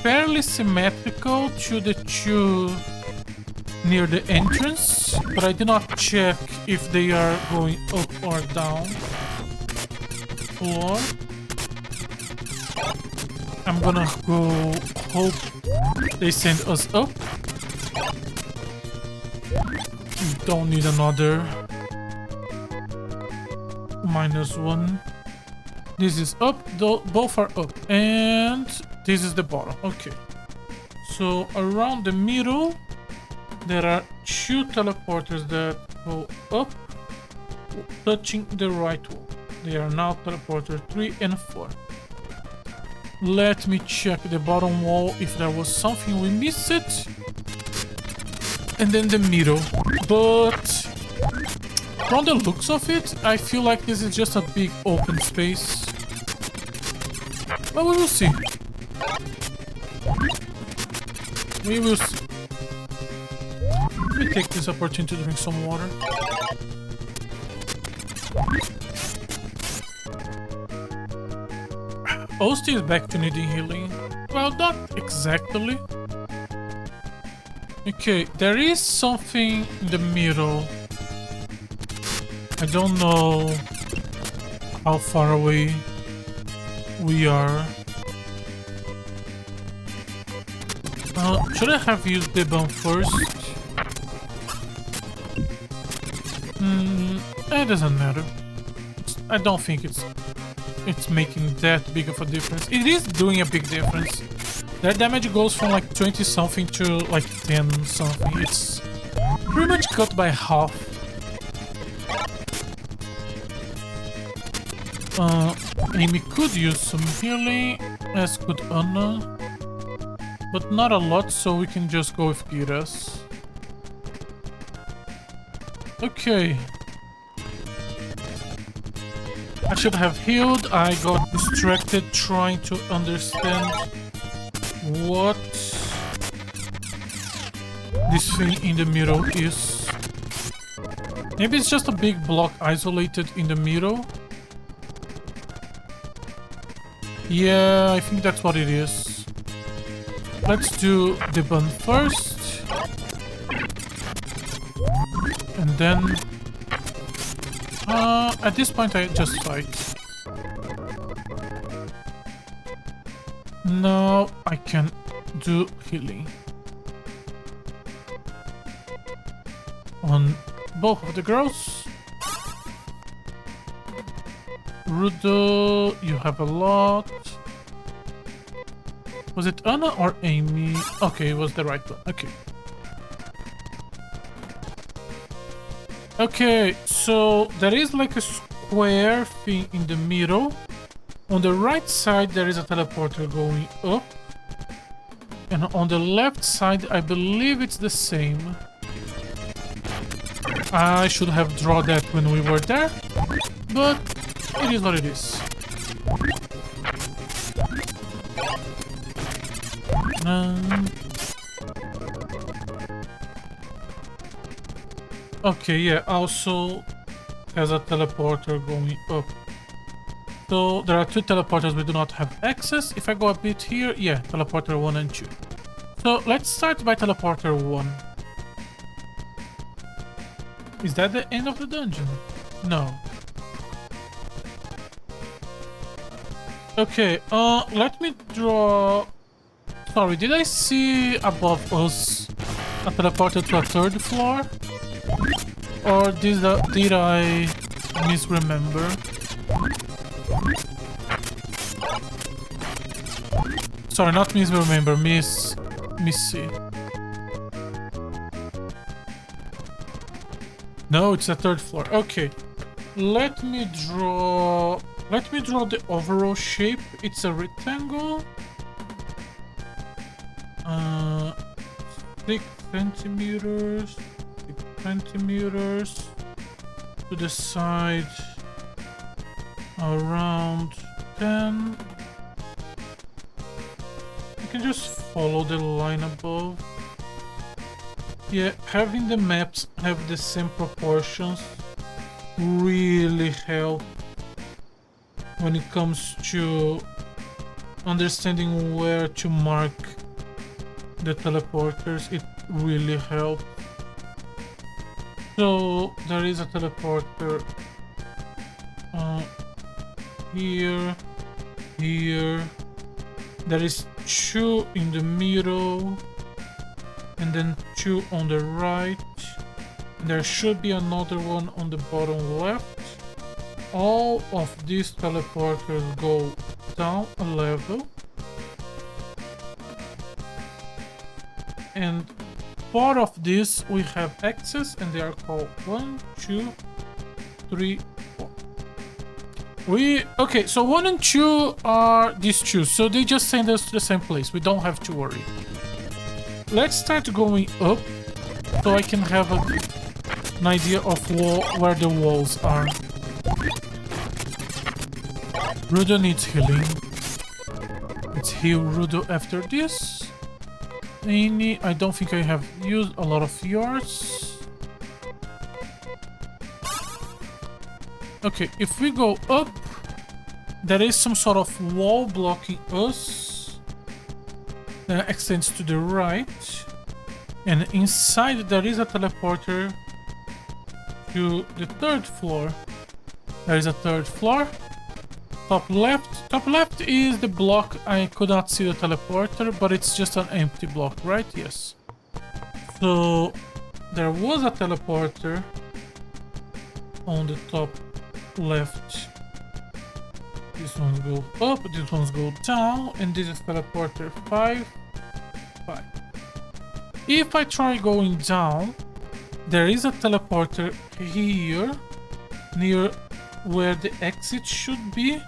fairly symmetrical to the 2 near the entrance, but I did not check if they are going up or down. Or I'm gonna go hope they send us up. We don't need another -1. This is up, both are up, and this is the bottom. Okay, so around the middle there are 2 teleporters that go up, touching the right wall. They are now teleporter 3 and 4. Let me check the bottom wall if there was something we missed. And then the middle. But from the looks of it, I feel like this is just a big open space. But we will see. We will see. Let me take this opportunity to drink some water. Osti is back to needing healing. Well, not exactly. Okay, there is something in the middle. I don't know how far away we are. Should I have used the bomb first? It doesn't matter. I don't think it's making that big of a difference. It is doing a big difference. Their damage goes from like 20 something to like 10 something. It's pretty much cut by half. Amy could use some healing, as could Anna. But not a lot, so we can just go with Giras. Okay. I should have healed. I got distracted trying to understand what this thing in the middle is. Maybe it's just a big block isolated in the middle. Yeah, I think that's what it is. Let's do the bun first. And then... at this point I just fight. Now I can do healing. On both of the girls. Rudo, you have a lot. Was it Anna or Amy? Okay, it was the right one. Okay. Okay, so there is like a square thing in the middle. On the right side, there is a teleporter going up. And on the left side, I believe it's the same. I should have drawn that when we were there. But it is what it is. Okay, yeah, also has a teleporter going up. So there are two teleporters we do not have access. If I go a bit here, yeah, teleporter 1 and 2. So let's start by teleporter 1. Is that the end of the dungeon? No. Okay, let me draw... Sorry, did I see above us a teleporter to a third floor? Or did I misremember? Sorry, not misremember, miss see. No, it's a third floor. Okay. Let me draw the overall shape. It's a rectangle. 6 centimeters. 6 centimeters. To the side. Around 10. You can just follow the line above. Yeah, having the maps have the same proportions really help when it comes to understanding where to mark the teleporters. It really helps. So there is a teleporter here, here. There is 2 in the middle, and then 2 on the right. There should be another one on the bottom left. All of these teleporters go down a level. And part of this we have access, and they are called 1, 2, 3, 4. Okay, so 1 and 2 are these 2, so they just send us to the same place. We don't have to worry. Let's start going up so I can have an idea of where the walls are. Rudo needs healing. Let's heal Rudo after this. Amy, I don't think I have used a lot of yours. Okay, if we go up, there is some sort of wall blocking us. That extends to the right. And inside there is a teleporter to the 3rd floor. There is a 3rd floor. Top left. Top left is the block. I could not see the teleporter, but it's just an empty block, right? Yes. So there was a teleporter on the top left. These ones go up, these ones go down, and this is teleporter 5, 5. If I try going down, there is a teleporter here, near where the exit should be,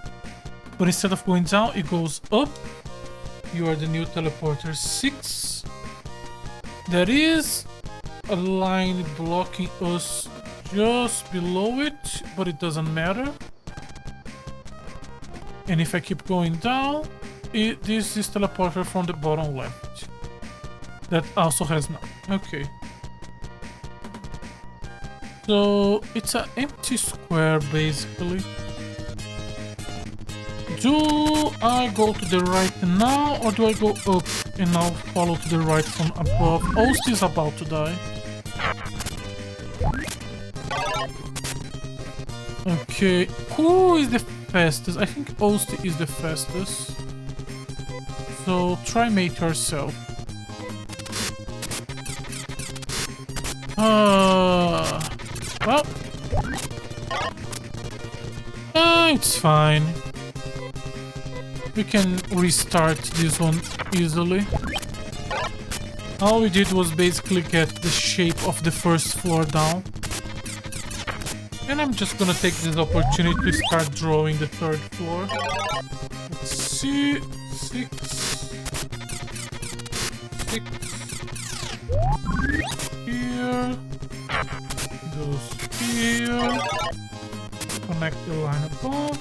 but instead of going down, it goes up. You are the new teleporter 6. There is a line blocking us just below it, but it doesn't matter. And if I keep going down, this is teleporter from the bottom left. That also has none. Okay. So it's an empty square basically. Do I go to the right now, or do I go up and now follow to the right from above? Ost is about to die. Okay, who is the fastest? I think Osti is the fastest. So try mate yourself. Well, it's fine. We can restart this one easily. All we did was basically get the shape of the first floor down. And I'm just gonna take this opportunity to start drawing the third floor. Let's see. 6. Here. Goes here. Connect the line above.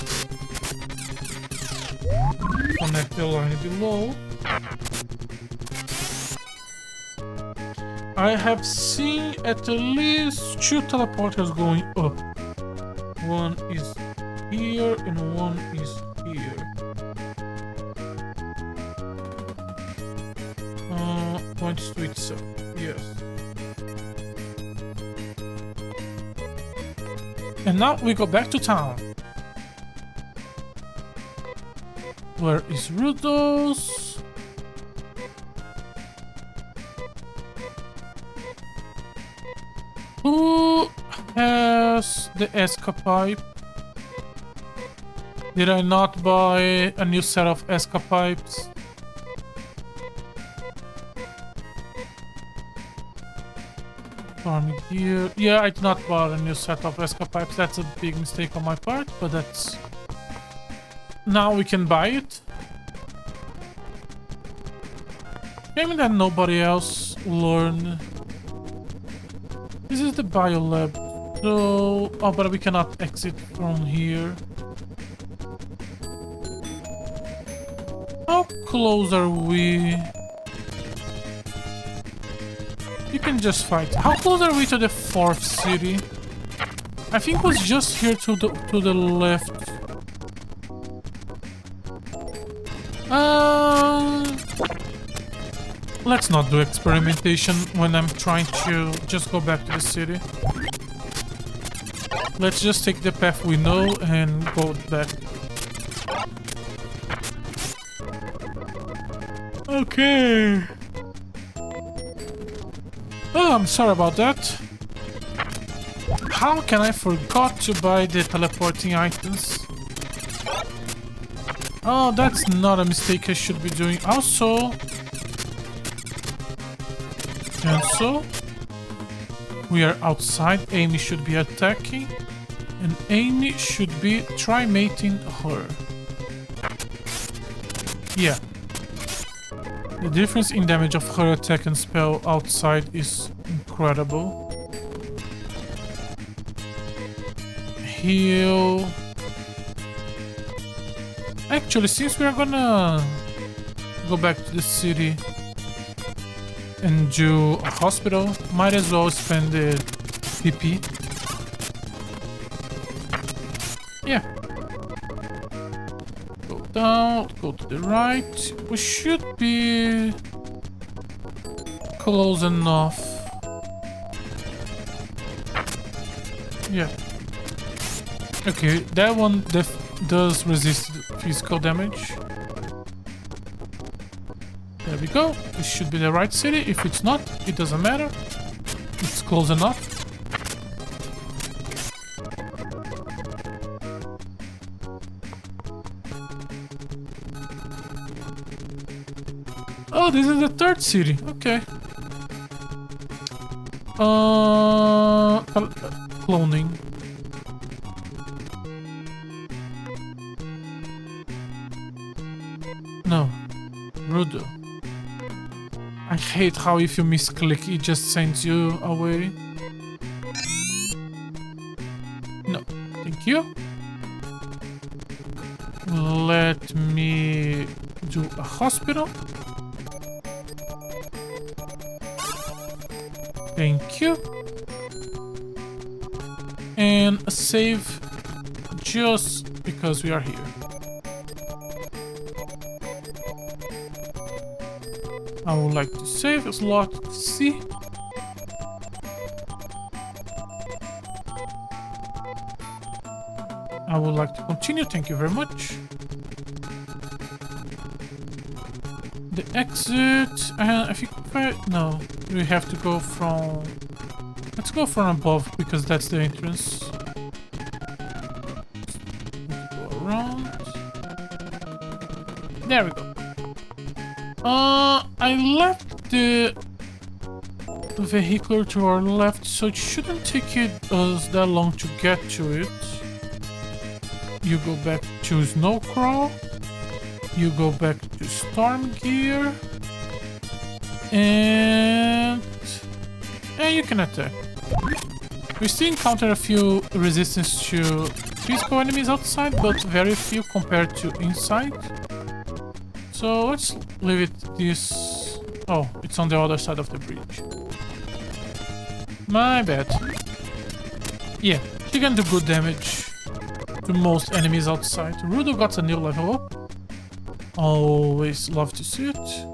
Connect the line below. I have seen at least 2 teleporters going up. One is here and one is here. Points to itself. Yes. And now we go back to town. Where is Rudos? Who has the escapipe? Did I not buy a new set of escapipes? Farming gear. Yeah, I did not buy a new set of escapipes. That's a big mistake on my part, but that's... Now we can buy it. Maybe that nobody else learned. This is the biolab. So... Oh, but we cannot exit from here. How close are we? You can just fight. How close are we to the 4th city? I think it was just here to the left. Let's not do experimentation when I'm trying to just go back to the city. Let's just take the path we know and go back. Okay. Oh, I'm sorry about that. How can I forgot to buy the teleporting items? Oh, that's not a mistake I should be doing. Also, cancel. We are outside. Amy should be attacking. And Amy should be try mating her. Yeah. The difference in damage of her attack and spell outside is incredible. Heal. Actually, since we are gonna go back to the city and do a hospital, might as well spend the PP. Yeah. Go down, go to the right. We should be close enough. Yeah. Okay, that one does resist physical damage. There we go. This should be the right city. If it's not, it doesn't matter. It's close enough. Oh, this is the 3rd city. Okay. Cloning. No. Rudo. I hate how if you misclick, it just sends you away. No. Thank you. Let me do a hospital. Thank you. And a save just because we are here. I would like to save a slot C. I would like to continue. Thank you very much. The exit. I think no, we have to go from. Let's go from above because that's the entrance. Go around. There we go. I left the vehicle to our left, so it shouldn't take us that long to get to it. You go back to snow crawl. You go back to storm gear. And you can attack. We still encounter a few resistance to physical enemies outside, but very few compared to inside. So let's leave it this... Oh, it's on the other side of the bridge. My bad. Yeah, she can do good damage to most enemies outside. Rudo got a new level up. Always love to see it.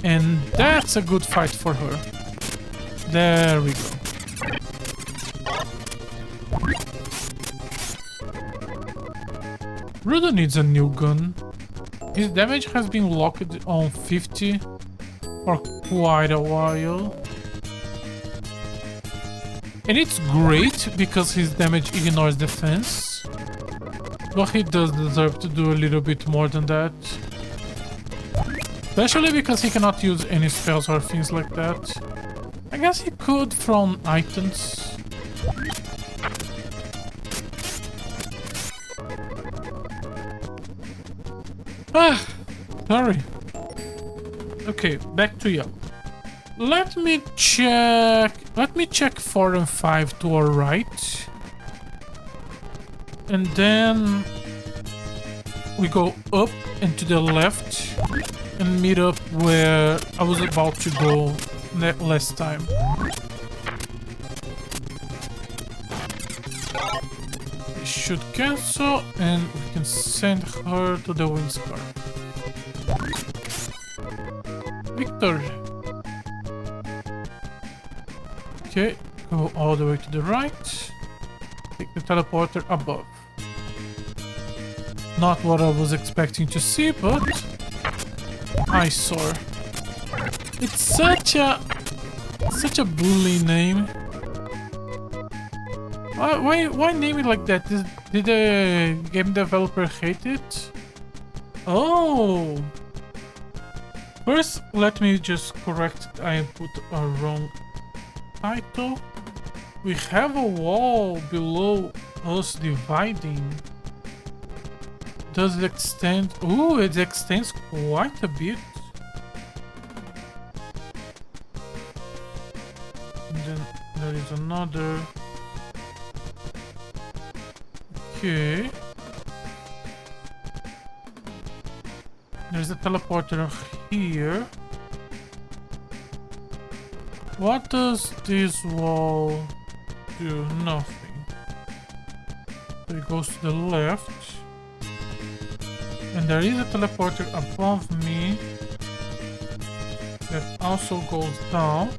And that's a good fight for her. There we go. Rudo needs a new gun. His damage has been locked on 50 for quite a while. And it's great because his damage ignores defense. But he does deserve to do a little bit more than that. Especially because he cannot use any spells or things like that. I guess he could from items. Sorry. Okay, back to yellow. Let me check 4 and 5 to our right. And then we go up and to the left and meet up where I was about to go last time. We should cancel and we can send her to the wind scar. Victor. Okay, go all the way to the right. Take the teleporter above. Not what I was expecting to see, but eyesore. It's such a bully name. Why name it like that? Did the game developer hate it? Oh. First, let me just correct. I put a wrong title. We have a wall below us dividing. Does it extend? Ooh, it extends quite a bit. And then there is another. Okay. There's a teleporter here. What does this wall do? Nothing. So it goes to the left. And there is a teleporter above me that also goes down.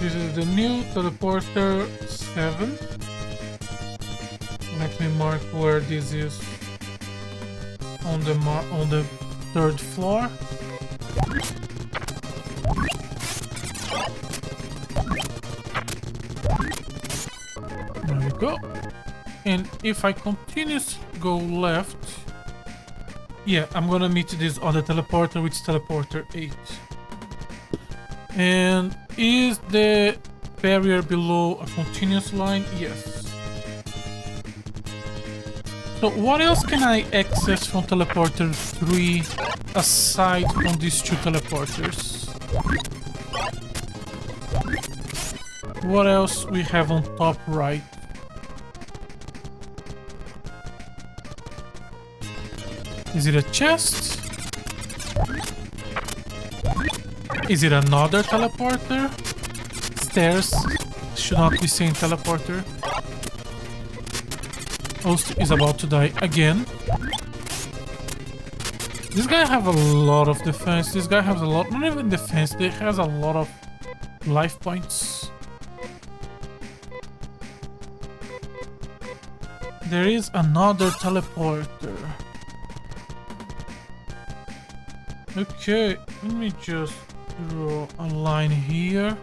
This is the new teleporter 7. Let me mark where this is on the 3rd floor. There we go. And if I continue to go left, yeah, I'm gonna meet this other teleporter, which is teleporter 8. And is the barrier below a continuous line? Yes. So what else can I access from teleporter 3 aside from these 2 teleporters? What else we have on top right? Is it a chest? Is it another teleporter? Stairs should not be saying teleporter. Host is about to die again. This guy have a lot of defense. This guy has a lot, not even defense, he has a lot of life points. There is another teleporter. Okay, let me just draw a line here.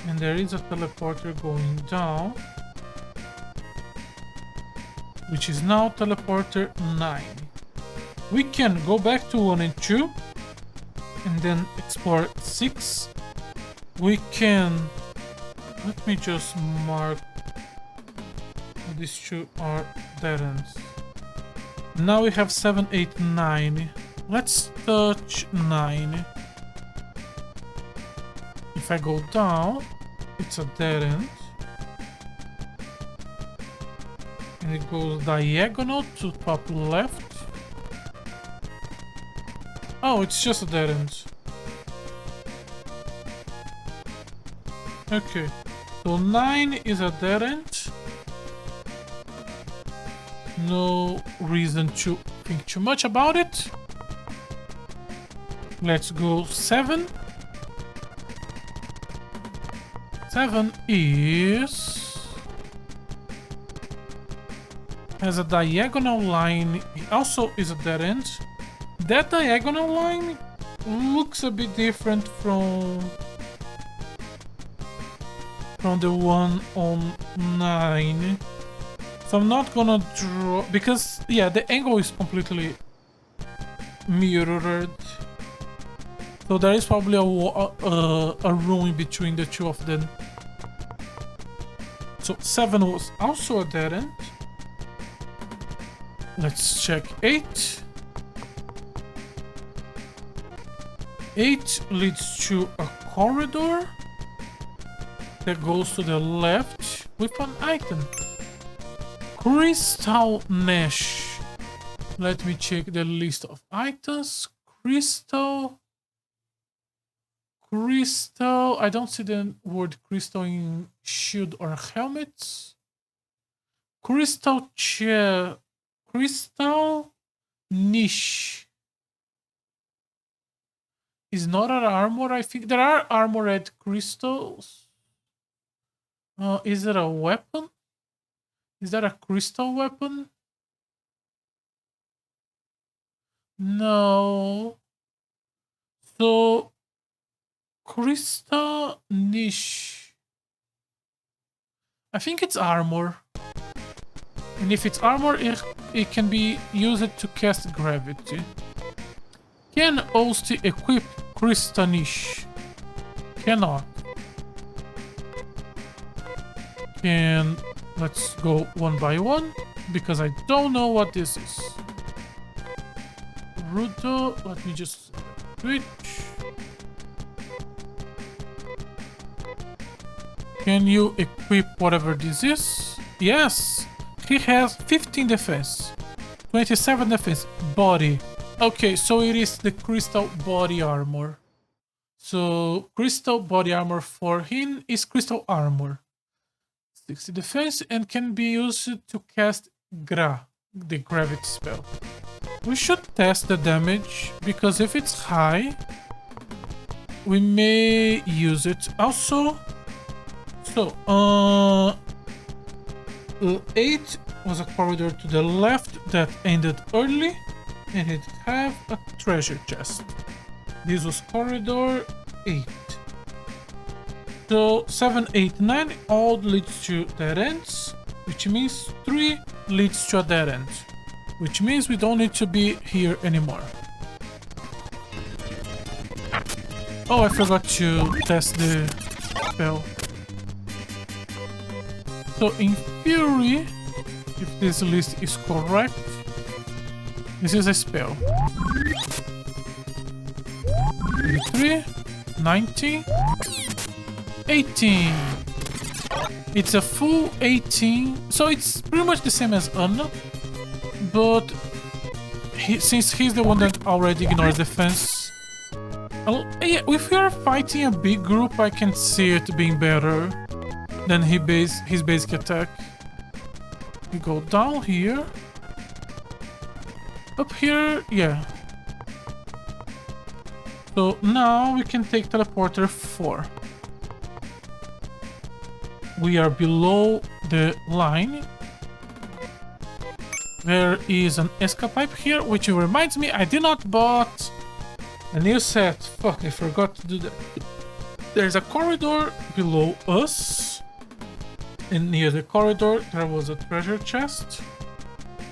And there is a teleporter going down, which is now teleporter 9. We can go back to 1 and 2 and then explore 6. We can... Let me just mark these two are dead ends. Now we have 7, 8, 9. Let's touch 9. If I go down, it's a dead end. And it goes diagonal to top left. Oh, it's just a dead end. Okay. So 9 is a dead end. No reason to think too much about it. Let's go 7. 7 has a diagonal line. It also is a dead end. That diagonal line looks a bit different from the one on 9. So I'm not gonna draw because yeah, the angle is completely mirrored. So there is probably a room in between the two of them. So 7 was also a dead end. Let's check 8. 8 leads to a corridor that goes to the left with an item. Crystal Nash. Let me check the list of items. Crystal. I don't see the word crystal in shield or helmets. Crystal chair. Crystal niche. Is not an armor. I think there are armored crystals. Is it a weapon? Is that a crystal weapon? No. So, crystal niche. I think it's armor. And if it's armor, it can be used to cast gravity. Can Osti equip crystal niche? Cannot. And let's go one by one because I don't know what this is. Rudo, let me just switch. Can you equip whatever this is? Yes, he has 15 defense, 27 defense, body. Okay, so it is the crystal body armor. So crystal body armor for him is crystal armor. 60 defense and can be used to cast the gravity spell. We should test the damage because if it's high, we may use it. Also, so 8 was a corridor to the left that ended early and it have a treasure chest. This was corridor 8. So 7, 8, 9 all leads to dead ends, which means 3 leads to a dead end, which means we don't need to be here anymore. Oh, I forgot to test the spell. So in theory, if this list is correct, this is a spell. 3, 19, 18. It's a full 18, so it's pretty much the same as Anna, but since he's the one that already ignores defense, yeah, if we are fighting a big group, I can see it being better than his basic attack. We go down here. Up here, yeah. So now we can take teleporter 4. We are below the line. There is an escape pipe here, which reminds me I did not bought a new set. Fuck, I forgot to do that. There's a corridor below us. And near the corridor, there was a treasure chest.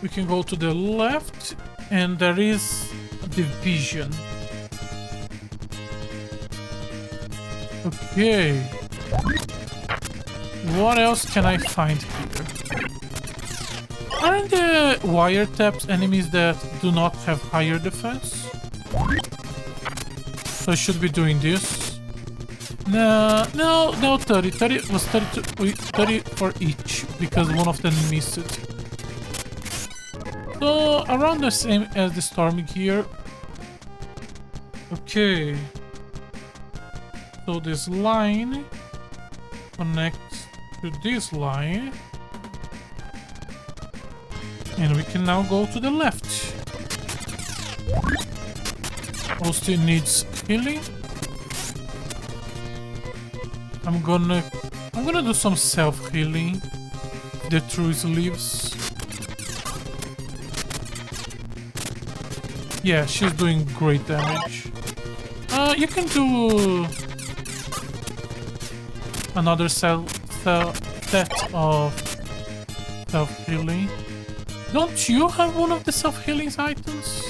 We can go to the left, and there is a division. Okay. What else can I find here? Aren't the wiretaps enemies that do not have higher defense? So I should be doing this. No, 30. 30 was 30 for each, because one of them missed it. So, around the same as the storm gear. Okay. So this line connects to this line. And we can now go to the left. Austin needs healing. I'm gonna do some self-healing. The truth leaves. Yeah, she's doing great damage. You can do another set of self-healing. Don't you have one of the self-healing items?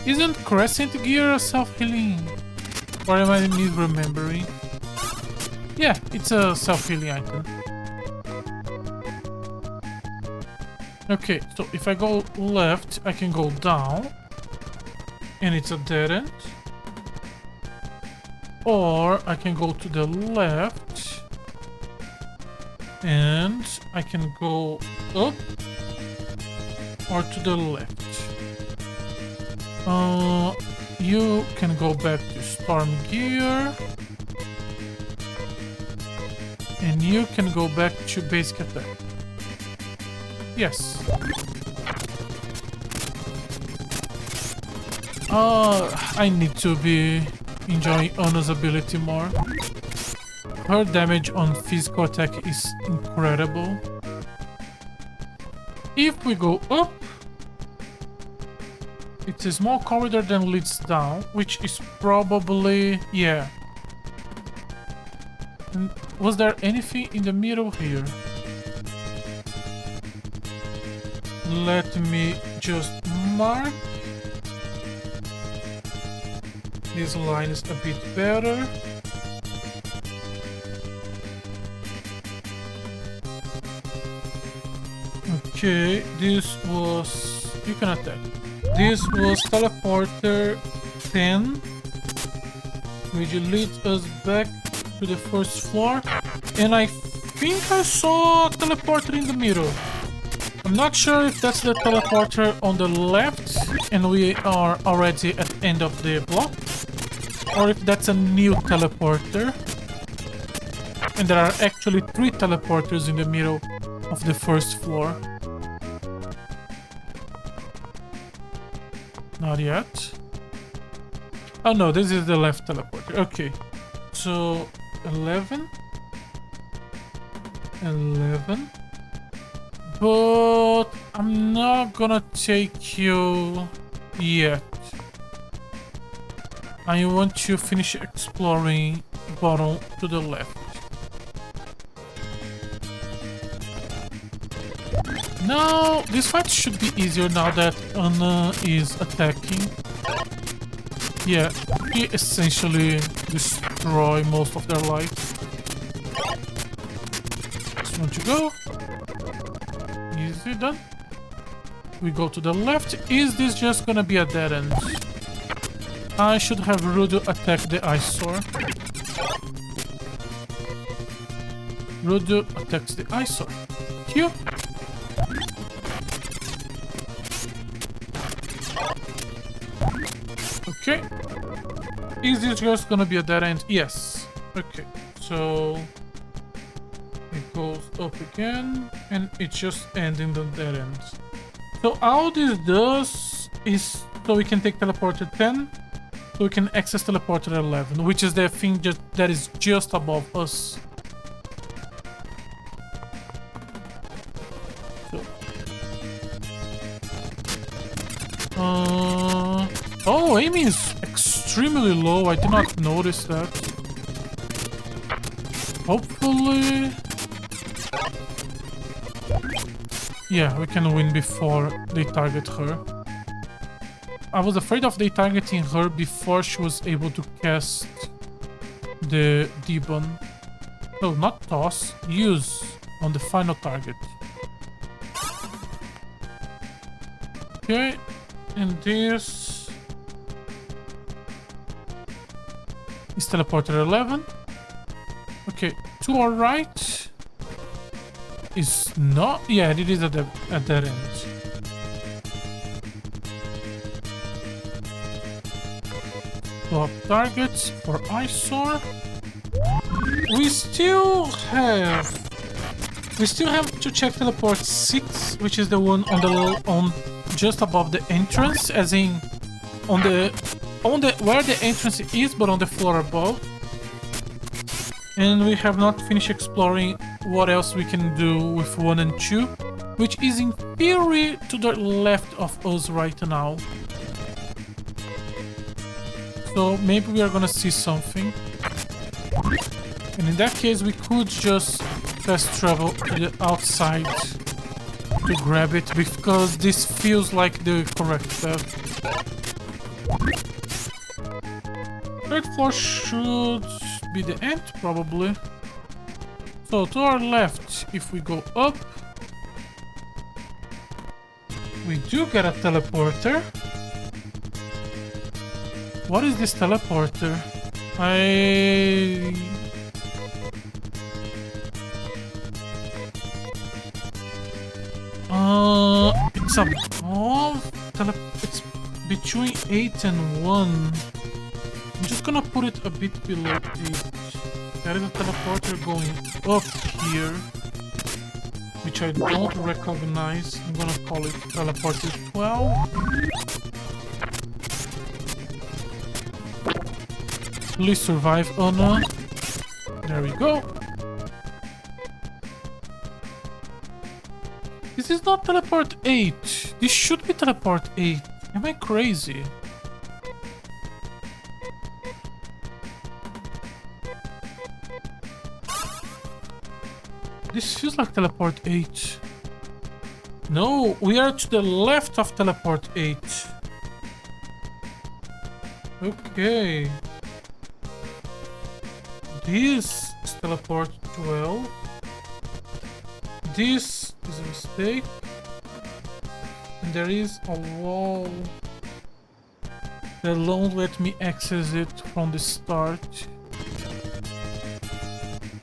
Isn't Crescent Gear a self-healing? Or am I misremembering? Yeah, it's a self-healing item. Okay, so if I go left, I can go down. And it's a dead end. Or I can go to the left. And I can go up. Or to the left. You can go back to Storm Gear. And you can go back to basic attack. Yes. I need to be enjoying Anna's ability more. Her damage on physical attack is incredible. If we go up, it's a small corridor that leads down, which is probably... yeah. And was there anything in the middle here? Let me just mark. This line is a bit better. Okay, this was... you can attack. This was teleporter 10, which leads us back to the first floor. And I think I saw a teleporter in the middle. I'm not sure if that's the teleporter on the left and we are already at the end of the block, or if that's a new teleporter and there are actually 3 teleporters in the middle of the first floor. Not yet. Oh no, this is the left teleporter. Okay, so 11. But I'm not gonna take you yet. I want to finish exploring bottom to the left. Now, this fight should be easier now that Anna is attacking. Yeah, he essentially destroy most of their life. Just want to go. Easy done. We go to the left. Is this just gonna be a dead end? I should have Rudu attack the eyesore. Rudu attacks the eyesore. Q. Okay. Is this just gonna be a dead end? Yes. Okay. So it goes up again and it's just ending the dead end. So all this does is so we can take teleporter 10, so we can access teleporter 11, which is the thing that is just above us. So Oh, aiming is extremely low. I did not notice that. Hopefully... Yeah, we can win before they target her. I was afraid of they targeting her before she was able to cast the Demon. No, not toss. Use on the final target. Okay, and this is teleporter 11. Okay, to our right is not. Yeah, it is at that end. Swap targets for eyesore. We still have to check teleport 6, which is the one on just above the entrance, as in on the where the entrance is, but on the floor above. And we have not finished exploring what else we can do with 1 and 2, which is in theory to the left of us right now. So maybe we are gonna see something. And in that case, we could just fast travel to the outside to grab it, because this feels like the correct path. Third floor should be the end, probably. So to our left, if we go up, we do get a teleporter. What is this teleporter? It's above it's between 8 and 1. I'm just gonna put it a bit below 8. There is a teleporter going up here, which I don't recognize. I'm gonna call it teleporter 12. Please survive, Anna. There we go. This is not teleport 8. This should be teleport 8. Am I crazy? This feels like teleport 8. No, we are to the left of teleport 8. Okay. This is teleport 12. This is a mistake. And there is a wall that won't let me access it from the start.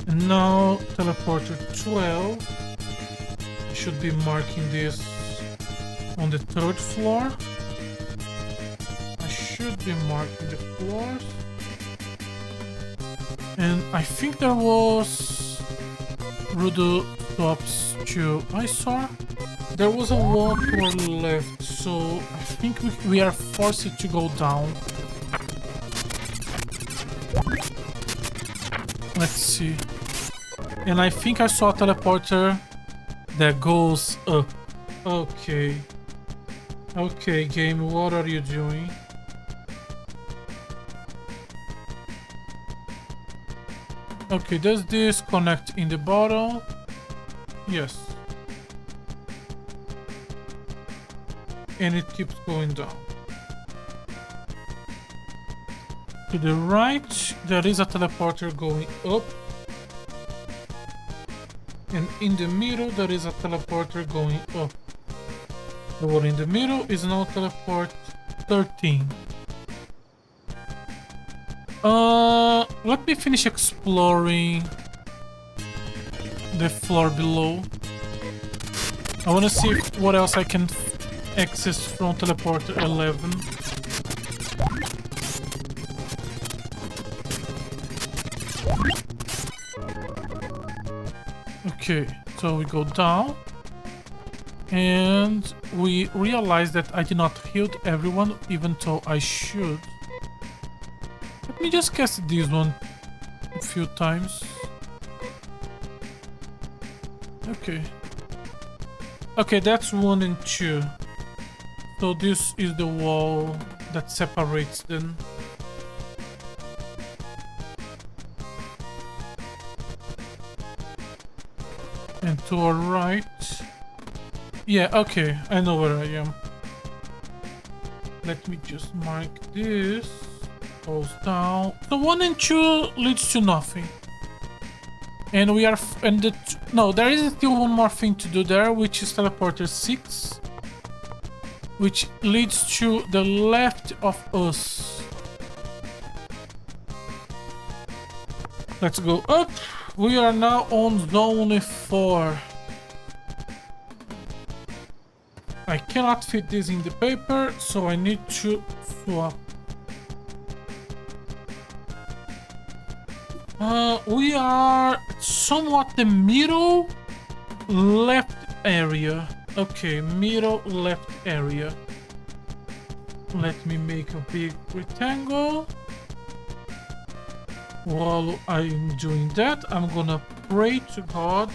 And now teleporter 12. I should be marking this on the 3rd floor. I should be marking the floors. And I think there was Rudo swaps to eyesore. There was a wall to our left, so I think we are forced to go down. Let's see. And I think I saw a teleporter that goes up. Okay. Okay, game, what are you doing? Okay, does this connect in the bottle? Yes. And it keeps going down. To the right, there is a teleporter going up. And in the middle, there is a teleporter going up. The one in the middle is now teleport 13. Let me finish exploring the floor below. I want to see what else I can access from teleporter 11. Okay, so we go down. And we realize that I did not heal everyone, even though I should. Let me just cast this one a few times. Okay. Okay, that's 1 and 2. So this is the wall that separates them. And to our right... Yeah, okay, I know where I am. Let me just mark this. Goes down. So 1 and 2 leads to nothing. And we are... no, there is still one more thing to do there, which is teleporter 6. Which leads to the left of us. Let's go up. We are now on zone 4. I cannot fit this in the paper, so I need to swap. We are somewhat the middle left area. Okay, middle left area. Let me make a big rectangle. While I'm doing that, I'm gonna pray to God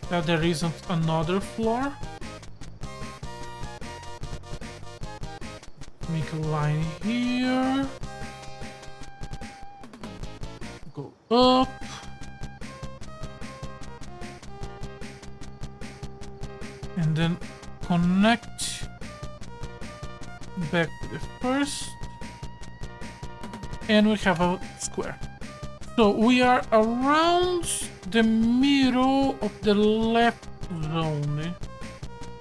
that there isn't another floor. Make a line here. Go up. And then connect back to the first. And we have a square. So we are around the middle of the left zone.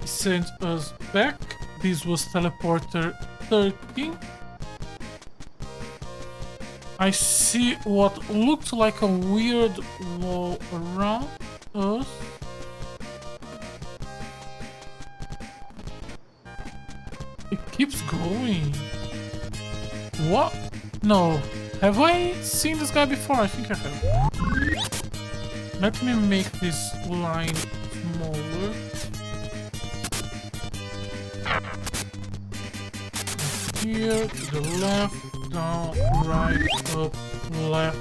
It sends us back. This was teleporter 13. I see what looks like a weird wall around us. It keeps going. What? No. Have I seen this guy before? I think I have. Let me make this line smaller. Here, to the left, down, right, up, left.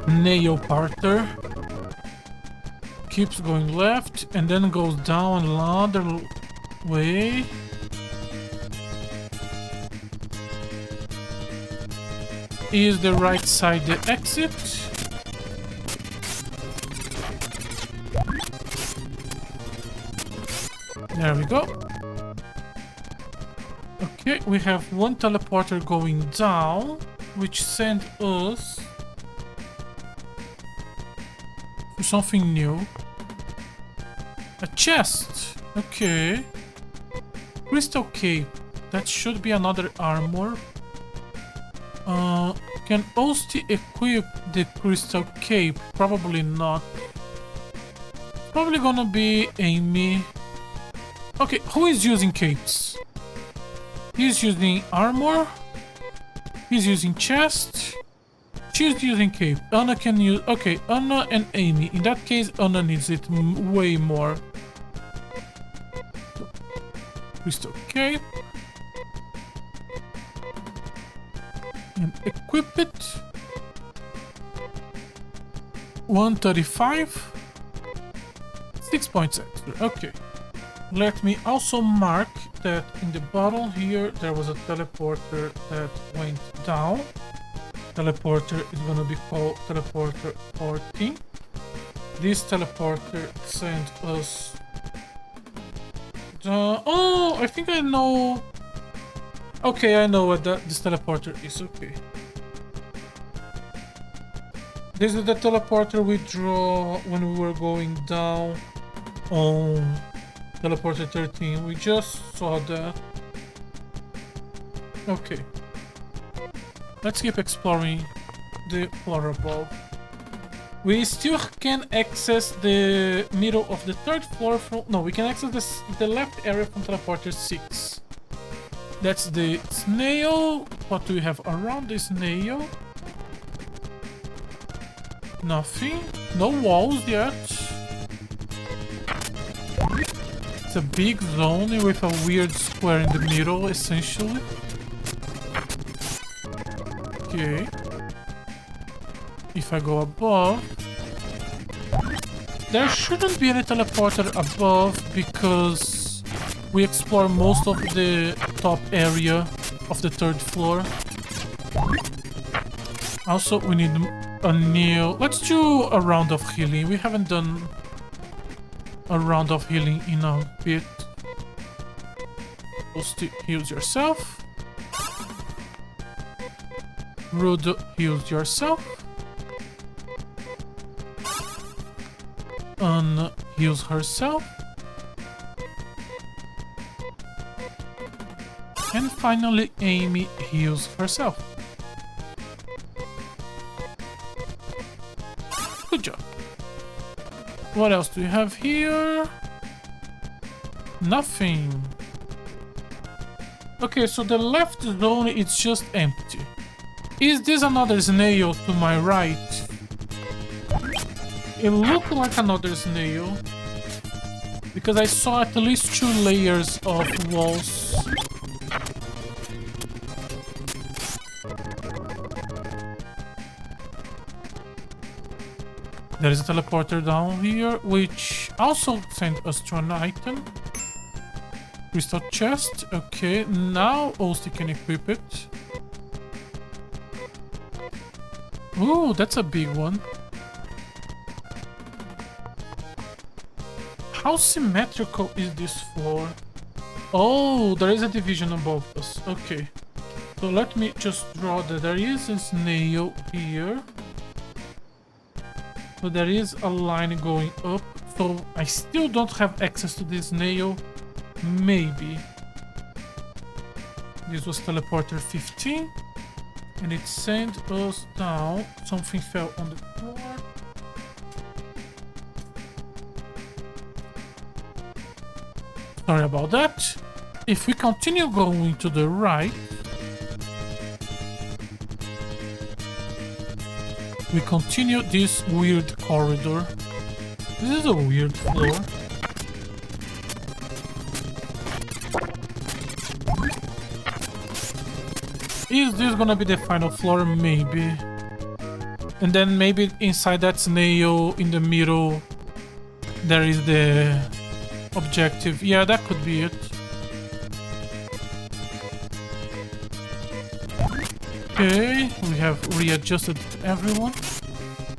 Nail parter. Keeps going left and then goes down another way. Is the right side the exit? There we go. Okay, we have one teleporter going down, which sent us to something new. A chest. Okay. Crystal cape. That should be another armor. Can Osti equip the crystal cape? Probably not. Probably gonna be Amy. Okay, who is using capes? He's using armor. He's using chest. She's using cape. Anna can use... Okay, Anna and Amy. In that case, Anna needs it way more. Crystal cape. And equip it. 135. 6 points extra. Okay. Let me also mark that in the bottle here there was a teleporter that went down. Teleporter is gonna be called teleporter 14. This teleporter sent us the... Oh, I think I know. Okay, I know what this teleporter is. Okay. This is the teleporter we draw when we were going down on teleporter 13. We just saw that. Okay. Let's keep exploring the floor above. We still can access the middle of the third floor from... No, we can access the left area from teleporter 6. That's the snail. What do we have around the snail? Nothing. No walls yet. It's a big zone with a weird square in the middle, essentially. Okay. If I go above... There shouldn't be any teleporter above because we explore most of the top area of the 3rd floor. Also, we need a new... Let's do a round of healing. We haven't done a round of healing in a bit. Heals yourself. Rude heals yourself. Heals herself. And finally, Amy heals herself. Good job. What else do we have here? Nothing. Okay, so the left zone is just empty. Is this another snail to my right? It looked like another snail, because I saw at least 2 layers of walls. There is a teleporter down here, which also sent us to an item. Crystal chest. Okay, now Osti can equip it. Ooh, that's a big one. How symmetrical is this floor? Oh, there is a division above us. Okay. So let me just draw that there is a snail here. So there is a line going up. So I still don't have access to this snail. Maybe. This was teleporter 15. And it sent us down. Something fell on the floor. Sorry about that. If we continue going to the right, we continue this weird corridor. This is a weird floor. Is this gonna be the final floor? Maybe. And then maybe inside that snail in the middle, there is the objective. Yeah, that could be it. Okay, we have readjusted everyone.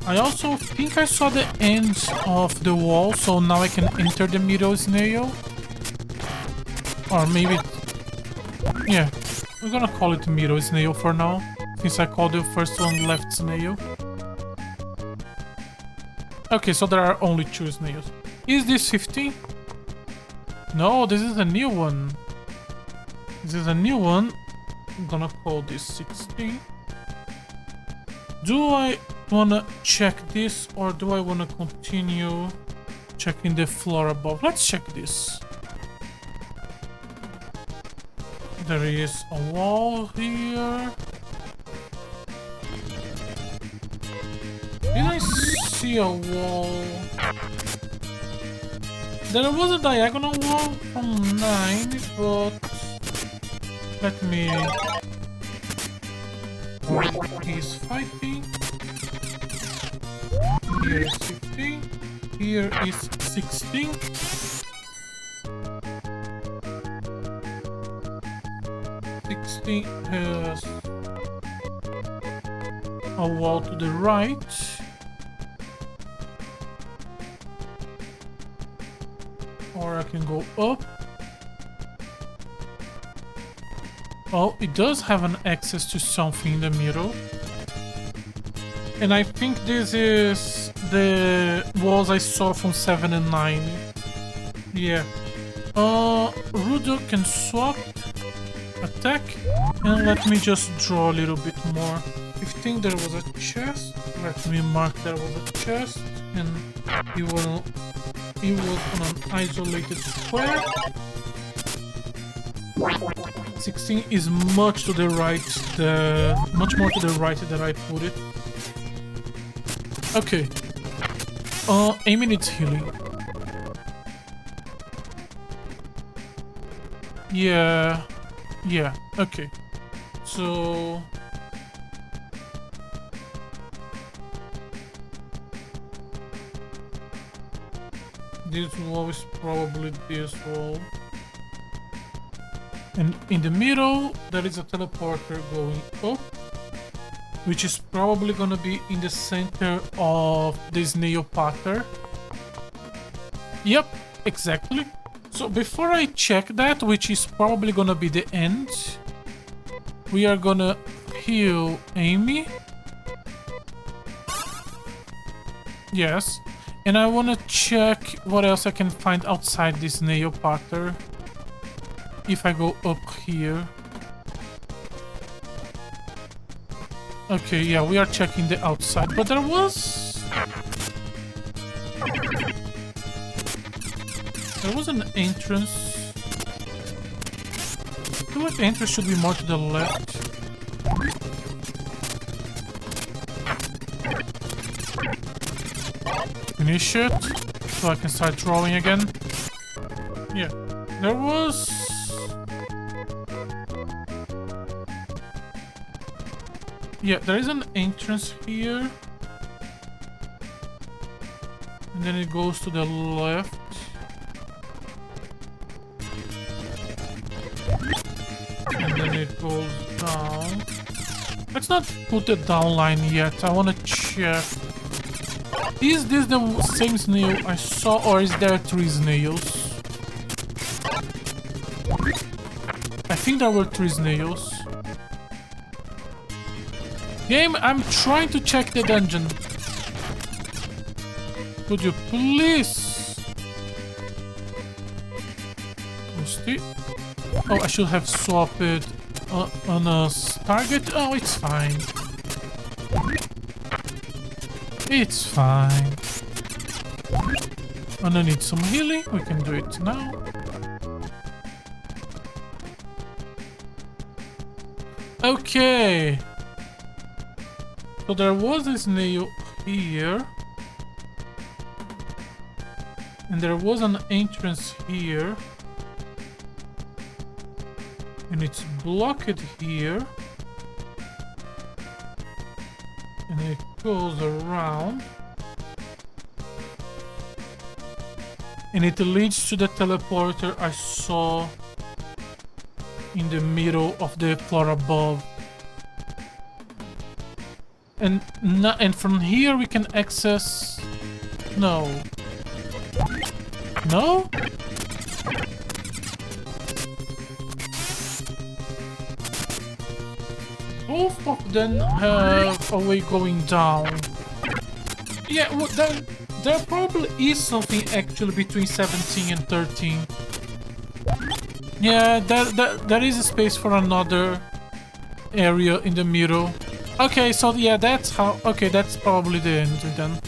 I also think I saw the ends of the wall, so now I can enter the middle snail. Or maybe... yeah, we're gonna call it middle snail for now, since I called the first one left snail. Okay, so there are only 2 snails. Is this 15? No, this is a new one. This is a new one. I'm gonna call this 16. Do I wanna check this, or do I wanna continue checking the floor above? Let's check this. There is a wall here. Did I see a wall? There was a diagonal wall from 9, but let me... He's fighting. Here is 15. Here is 16. Has a wall to the right. Or I can go up. Oh, it does have an access to something in the middle. And I think this is the walls I saw from 7 and 9. Yeah. Rudo can swap. Attack, and let me just draw a little bit more. 15, there was a chest. Let me mark there was a chest, and it was on an isolated square. 16 is much to the right, much more to the right than I put it. Okay. Amy needs healing. Yeah. Yeah, okay. So... this wall is probably this wall. And in the middle, there is a teleporter going up, which is probably gonna be in the center of the snail pattern. Yep, exactly. So before I check that, which is probably gonna be the end, we are gonna heal Amy. Yes. And I wanna check what else I can find outside this snail pattern. If I go up here. Okay, yeah, we are checking the outside, but there was an entrance. I feel like the entrance should be more to the left. Finish it, so I can start drawing again. Yeah, there was... Yeah, there is an entrance here. And then it goes to the left. And then it goes down. Let's not put the down line yet. I want to check. Is this the same snail I saw, or is there 3 snails? I think there were 3 snails. Game, I'm trying to check the dungeon. Could you please? Oh, I should have swapped it on a target. Oh, it's fine. It's fine. And I need some healing. We can do it now. Okay. So there was a snail here. And there was an entrance here. And it's blocked here. And it goes around. And it leads to the teleporter I saw in the middle of the floor above. And from here we can access... No. No? Both of them have a way going down. Yeah, well, there probably is something actually between 17 and 13. Yeah, there is a space for another area in the middle. Okay, so yeah, that's how... Okay, that's probably the end then.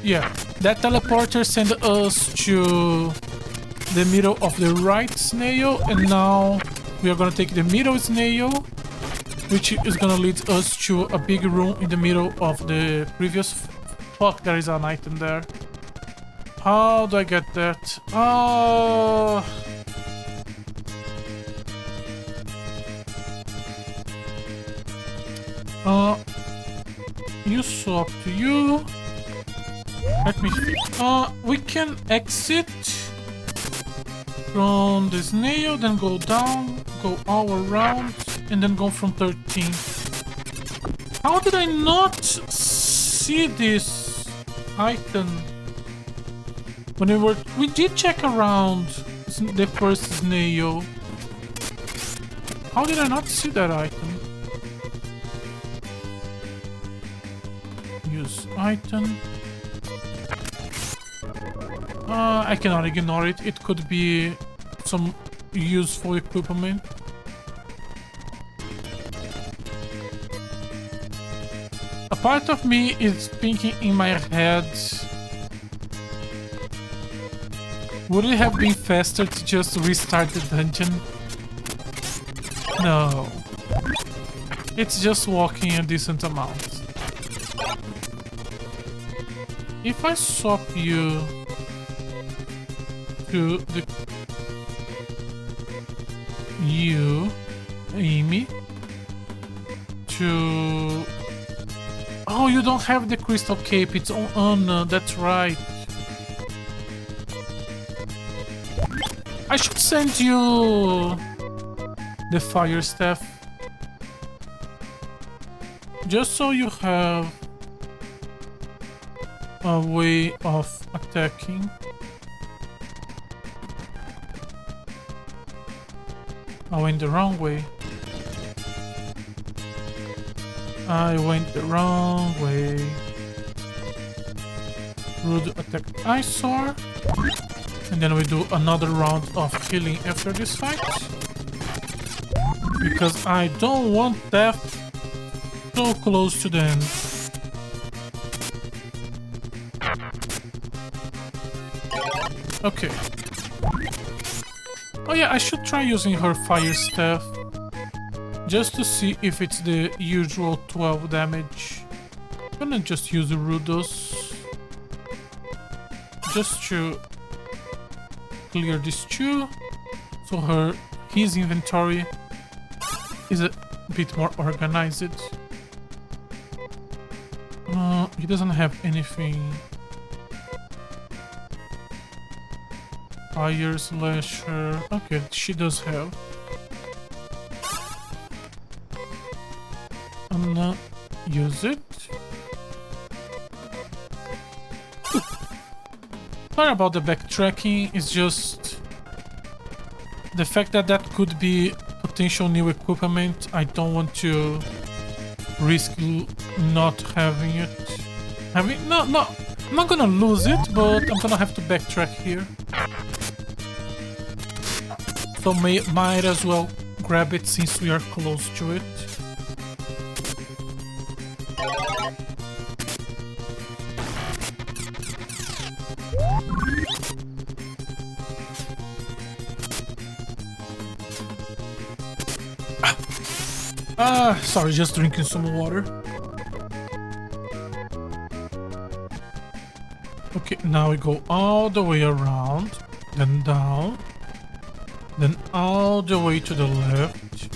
Yeah, that teleporter sent us to the middle of the right snail, and now we are gonna take the middle snail, which is gonna lead us to a big room in the middle of the previous... Fuck, there is an item there. How do I get that? You swap to you. Let me... we can exit from the snail, then go down, go all around, and then go from 13. How did I not see this item? When we did check around the first snail. How did I not see that item? Use item. I cannot ignore it. It could be some useful equipment. A part of me is thinking in my head, would it have been faster to just restart the dungeon? No. It's just walking a decent amount. If I swap you to the... You, Amy, to... Oh, you don't have the crystal cape, it's on... that's right. I should send you the fire staff. Just so you have a way of attacking. I went the wrong way. I went the wrong way. Rude attack eyesore. And then we do another round of healing after this fight. Because I don't want death so close to the end. Okay. Oh yeah, I should try using her fire staff. Just to see if it's the usual 12 damage. I'm gonna just use the Rudos. Just to clear this too. So his inventory is a bit more organized. He doesn't have anything. Fire slasher. Okay, she does have. I'm gonna use it. Sorry about the backtracking. It's just the fact that that could be potential new equipment. I don't want to risk not having it. No, I'm not gonna lose it, but I'm gonna have to backtrack here. So might as well grab it since we are close to it. Sorry, just drinking some water. Okay, now we go all the way around, then down, then all the way to the left.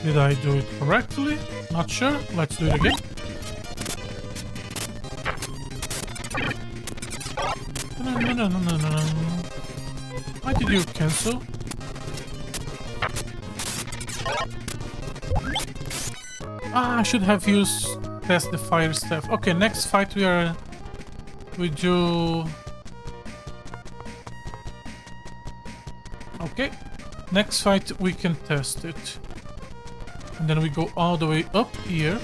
Did I do it correctly? Not sure. Let's do it again. No. Why did you cancel? I should have used test the fire staff. Okay, next fight we do. Okay, next fight we can test it, and then we go all the way up here.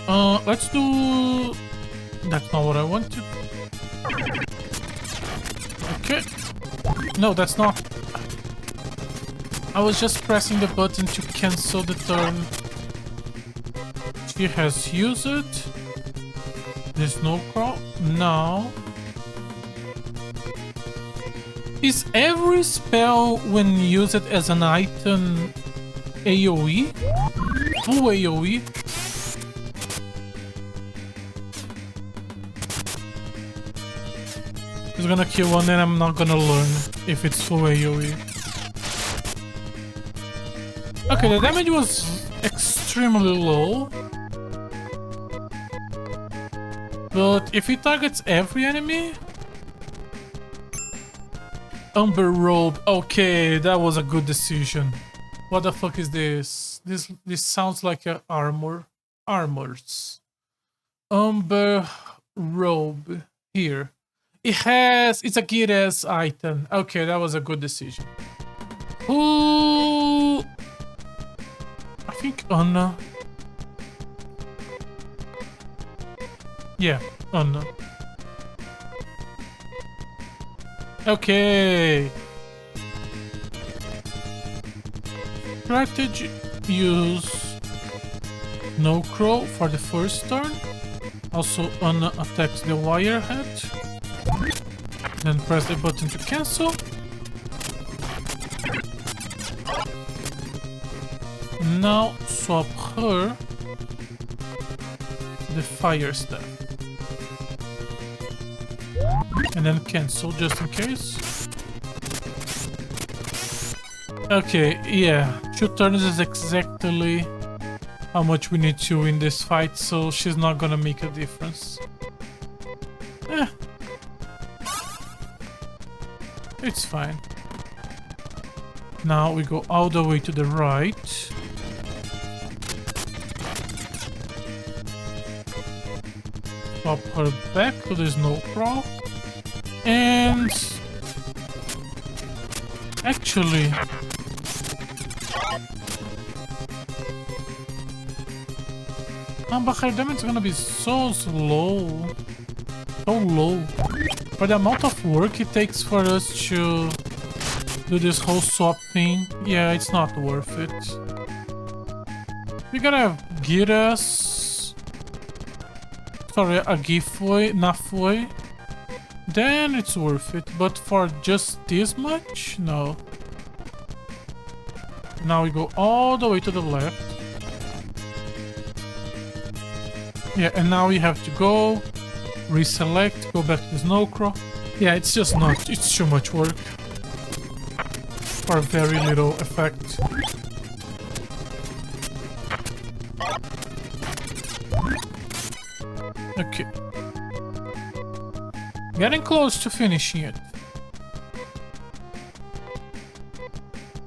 Let's do. That's not what I wanted. Okay, no, that's not. I was just pressing the button to cancel the turn. She has used it. There's no crawl. Now. Is every spell when used as an item AoE? Full AoE? It's gonna kill one and I'm not gonna learn if it's full AoE. Okay, the damage was extremely low. But if it targets every enemy... Umber robe. Okay, that was a good decision. What the fuck is this? This sounds like a armors. Umber robe. Here. It's a gear-ass item. Okay, that was a good decision. Who... I think Anna. Yeah, Anna. Okay. Strategy. Use No Crow for the first turn. Also, Anna attacks the wire head. Then press the button to cancel. Now swap her the fire staff. And then cancel just in case. Okay, yeah. 2 turns is exactly how much we need to win this fight, so she's not gonna make a difference. Eh. It's fine. Now we go all the way to the right. Pop her back to the snow crawl. And actually, but her damage is gonna be so slow. So low. For the amount of work it takes for us to do this whole swap thing, yeah, it's not worth it. We gotta get us... Sorry, a giveaway, halfway. Then it's worth it, but for just this much? No. Now we go all the way to the left. Yeah, and now we have to go, reselect, go back to the snow crawl. Yeah, it's just not, it's too much work. For very little effect. Okay. Getting close to finishing it.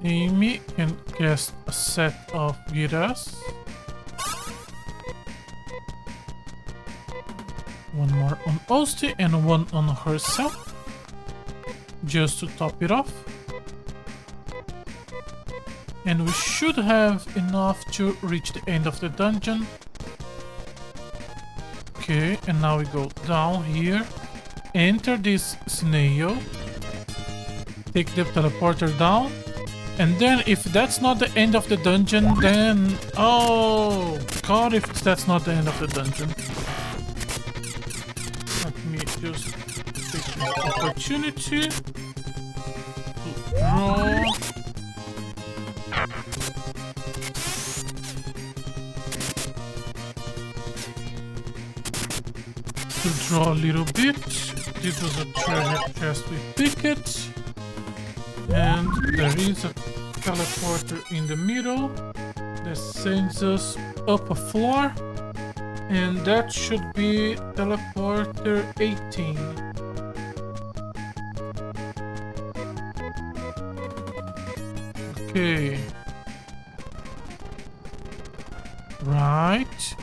Amy can cast a set of Giras. One more on Osti and one on herself. Just to top it off. And we should have enough to reach the end of the dungeon. Okay, and now we go down here. Enter this snail. Take the teleporter down. And then if that's not the end of the dungeon, then... Oh, God, if that's not the end of the dungeon. Let me just take this opportunity to draw... To draw a little bit. This was a treasure chest with tickets. And there is a teleporter in the middle that sends us up a floor. And that should be teleporter 18. Okay. Right,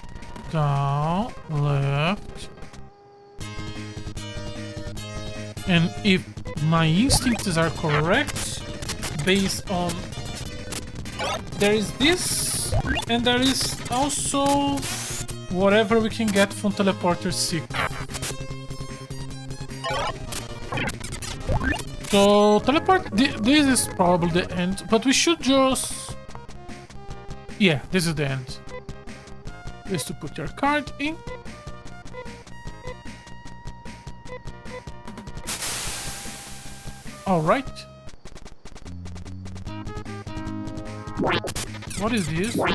down, left. And if my instincts are correct, based on... There is this, and there is also whatever we can get from Teleporter 6. So, this is probably the end, but we should just... Yeah, this is the end. Is to put your card in. All right. What is this? Wait.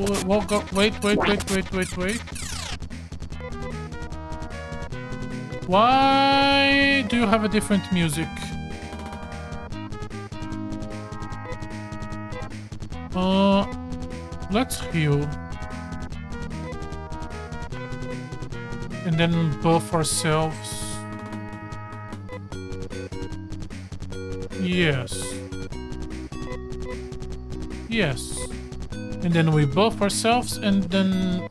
Why do you have a different music? Let's heal. And then buff ourselves. Yes. Yes. And then we buff ourselves and then...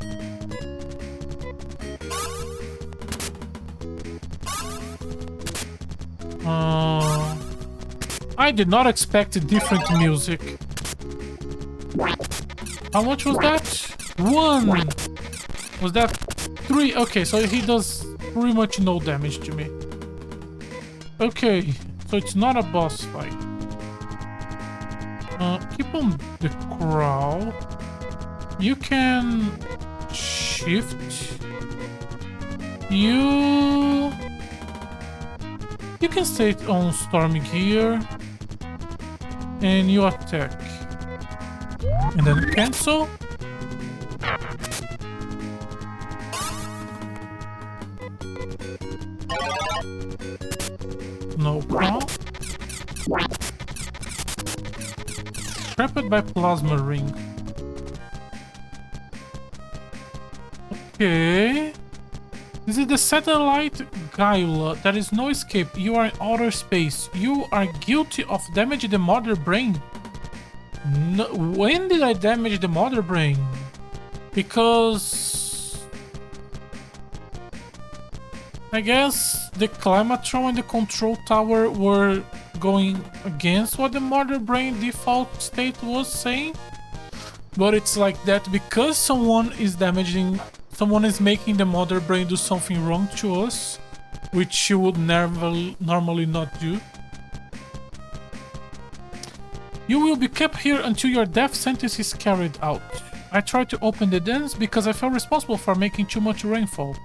I did not expect a different music. How much was that? 1! Was that 3? Okay, so he does pretty much no damage to me. Okay, so it's not a boss fight. Keep on the crawl. You can shift. You can stay on Stormy Gear. And you attack. And then cancel. No crawl. Trapped by Plasma Ring. Okay. This is the satellite Gaia. There is no escape. You are in outer space. You are guilty of damaging the mother brain. No, when did I damage the mother brain? Because I guess the climatron and the control tower were going against what the mother brain default state was saying. But it's like that because someone is making the mother brain do something wrong to us, which she would never normally not do. You will be kept here until your death sentence is carried out. I tried to open the dens because I felt responsible for making too much rainfall.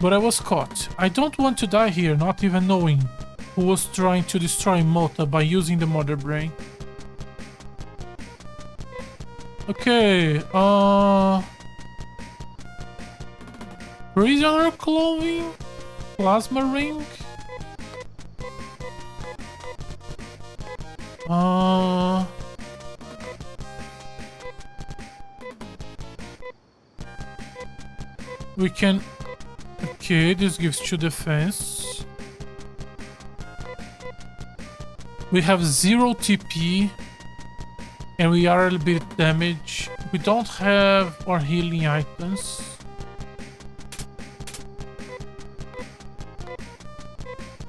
But I was caught. I don't want to die here, not even knowing who was trying to destroy Mota by using the mother brain. Okay, prisoner clothing? Plasma ring? We can... Okay, this gives 2 defense. We have 0 TP. And we are a little bit damaged. We don't have our healing items.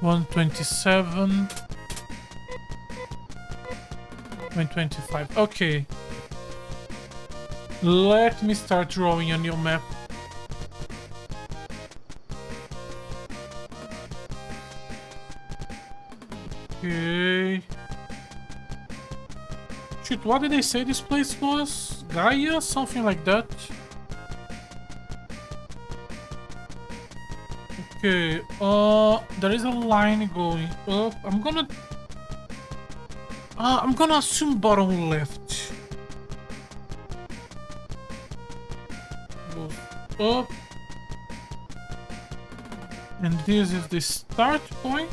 $127. $125. Okay. Let me start drawing a new map. Okay. Shoot, what did they say this place was? Gaia? Something like that. Okay, there is a line going up. I'm gonna assume bottom left. Goes up. And this is the start point.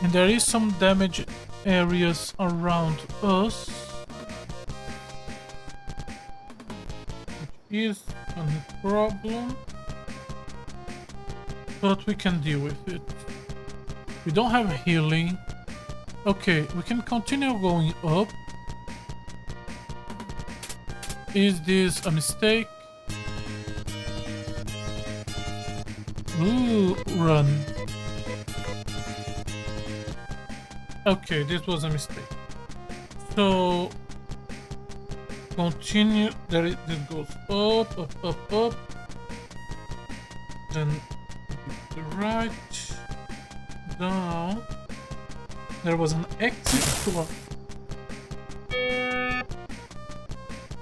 And there is some damage areas around us, which is a problem, but we can deal with it. We don't have healing. Okay, we can continue going up. Is this a mistake? Ooh, run. Okay, this was a mistake. So continue. This goes up, up, up, up. Then to the right, down. There was an exit door.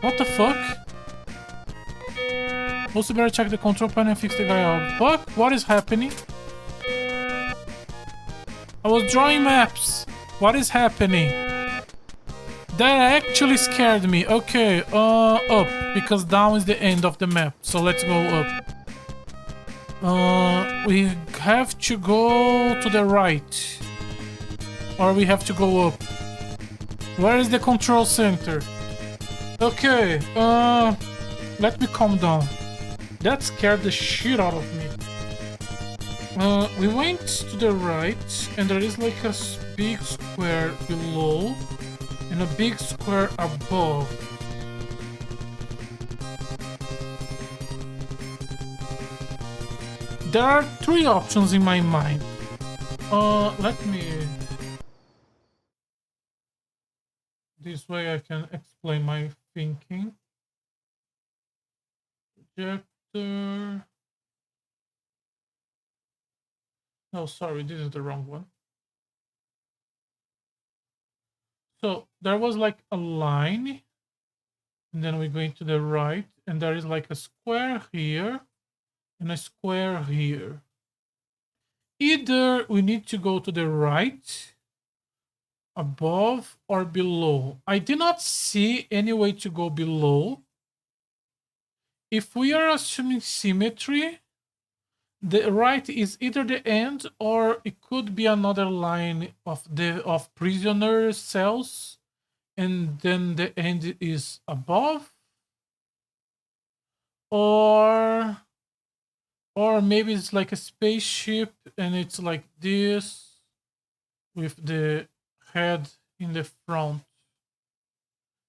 What the fuck? Also better check the control panel and fix the guy out. Fuck? What is happening? I was drawing maps. What is happening? That actually scared me. Okay, up. Because down is the end of the map. So let's go up. We have to go to the right. Or we have to go up. Where is the control center? Okay, let me calm down. That scared the shit out of me. We went to the right, and there is like a big square below and a big square above. There are 3 options in my mind. Let me... This way I can explain my thinking. Projector... Oh, sorry, this is the wrong one. So there was like a line, and then we're going to the right, and there is like a square here and a square here. Either we need to go to the right, above, or below. I did not see any way to go below. If we are assuming symmetry, the right is either the end, or it could be another line of prisoner cells, and then the end is above. Or maybe it's like a spaceship and it's like this with the head in the front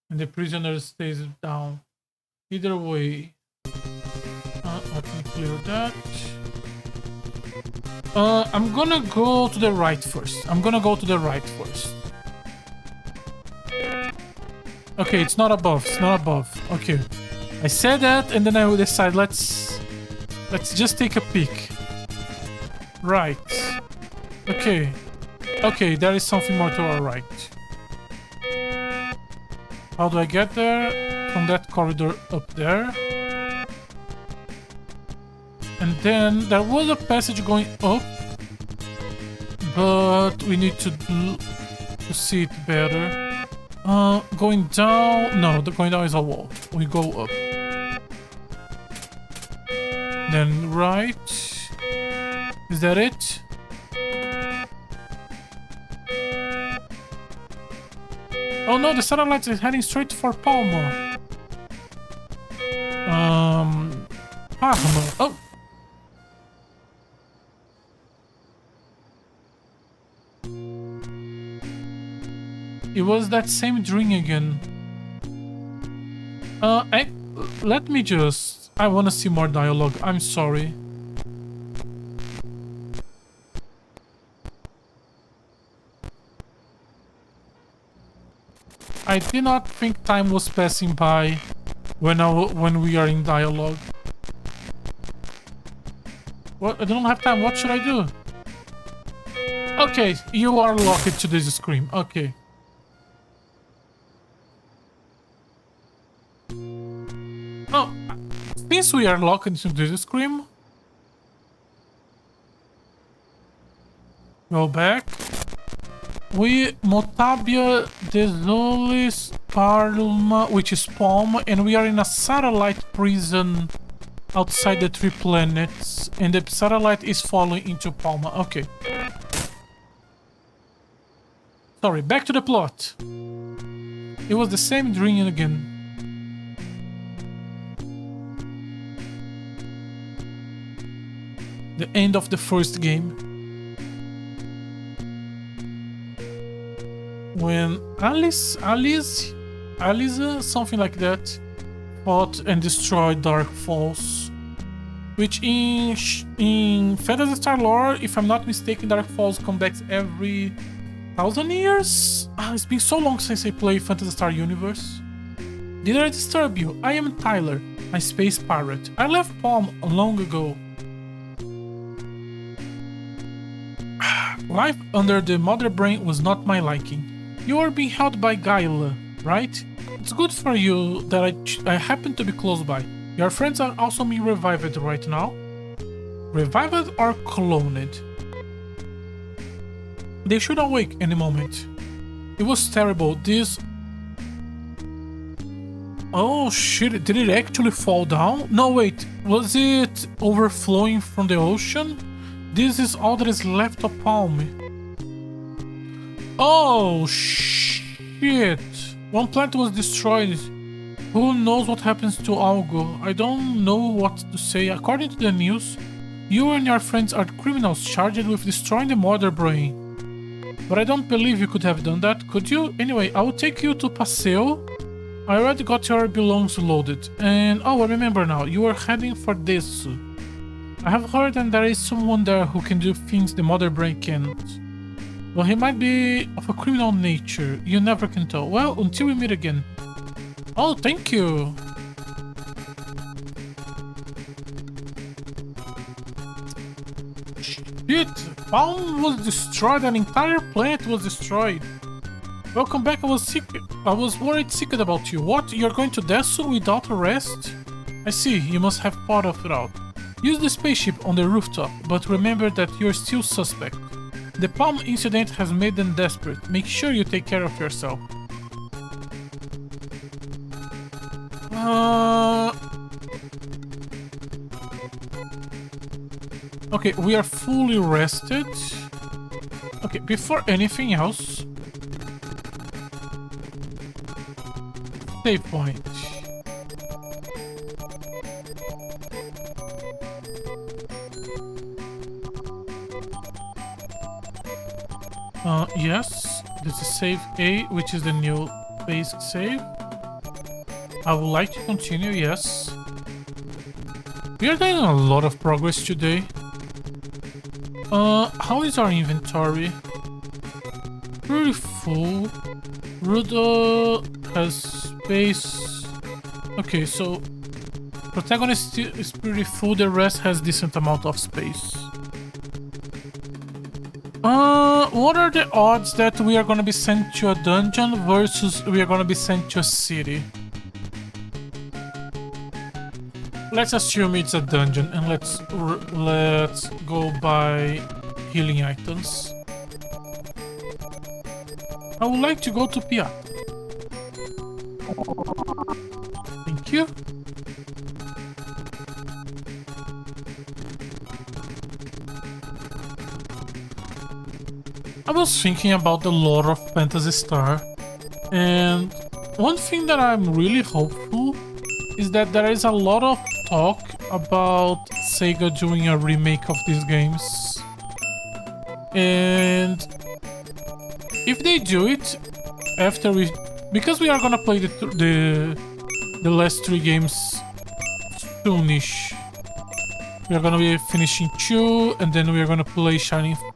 and the prisoner stays down. Either way, let me clear that. I'm gonna go to the right first. Okay, it's not above. Okay. I said that and then I will decide let's just take a peek. Right. Okay. Okay, there is something more to our right. How do I get there? From that corridor up there. And then there was a passage going up, but we need to see it better. Going down... No, the going down is a wall. We go up. Then right. Is that it? Oh no, the satellite is heading straight for Palma. Palma. Oh! It was that same dream again. Let me just... I want to see more dialogue. I'm sorry. I did not think time was passing by when we are in dialogue. What? I don't have time. What should I do? Okay, you are locked to this screen. Okay. Oh, since we are locked into this screen, go back. We Motabia Desolis Palma, which is Palma, and we are in a satellite prison outside the 3 planets, and the satellite is falling into Palma. Okay. Sorry, back to the plot. It was the same dream again. The end of the first game. When Alice, something like that, fought and destroyed Dark Falls. Which in Phantasy Star lore, if I'm not mistaken, Dark Falls comes back every 1,000 years? It's been so long since I played Phantasy Star Universe. Did I disturb you? I am Tyler, a space pirate. I left Palm long ago. Life under the Mother Brain was not my liking. You are being held by Gaila, right? It's good for you that I happen to be close by. Your friends are also being revived right now. Revived or cloned? They should awake any moment. It was terrible. This... Oh shit, did it actually fall down? No, wait. Was it overflowing from the ocean? This is all that is left of Palm. Oh shit. One planet was destroyed. Who knows what happens to Algo? I don't know what to say. According to the news, you and your friends are criminals charged with destroying the Mother Brain. But I don't believe you could have done that, could you? Anyway, I will take you to Paseo. I already got your belongings loaded. And oh, I remember now, you are heading for this. I have heard that there is someone there who can do things the Mother Brain can't. Well, he might be of a criminal nature. You never can tell. Well, until we meet again. Oh, thank you. Shit, Palm was destroyed. An entire planet was destroyed. Welcome back. I was worried sick about you. What? You're going to Desu without a rest? I see. You must have thought of it out. Use the spaceship on the rooftop, but remember that you're still suspect. The Palm incident has made them desperate. Make sure you take care of yourself. Okay, we are fully rested. Okay, before anything else... Save point. Yes. This is save A, which is the new basic save. I would like to continue, yes. We are doing a lot of progress today. How is our inventory? Pretty full. Rudo has space. Okay, so protagonist is pretty full, the rest has decent amount of space. What are the odds that we are gonna be sent to a dungeon versus we are gonna be sent to a city? Let's assume it's a dungeon and let's go by healing items. I would like to go to Piata. Thank you. I was thinking about the lore of Phantasy Star, and one thing that I'm really hopeful is that there is a lot of talk about Sega doing a remake of these games. And if they do it after because we are gonna play the last 3 games soonish. We are gonna be finishing 2, and then we are gonna play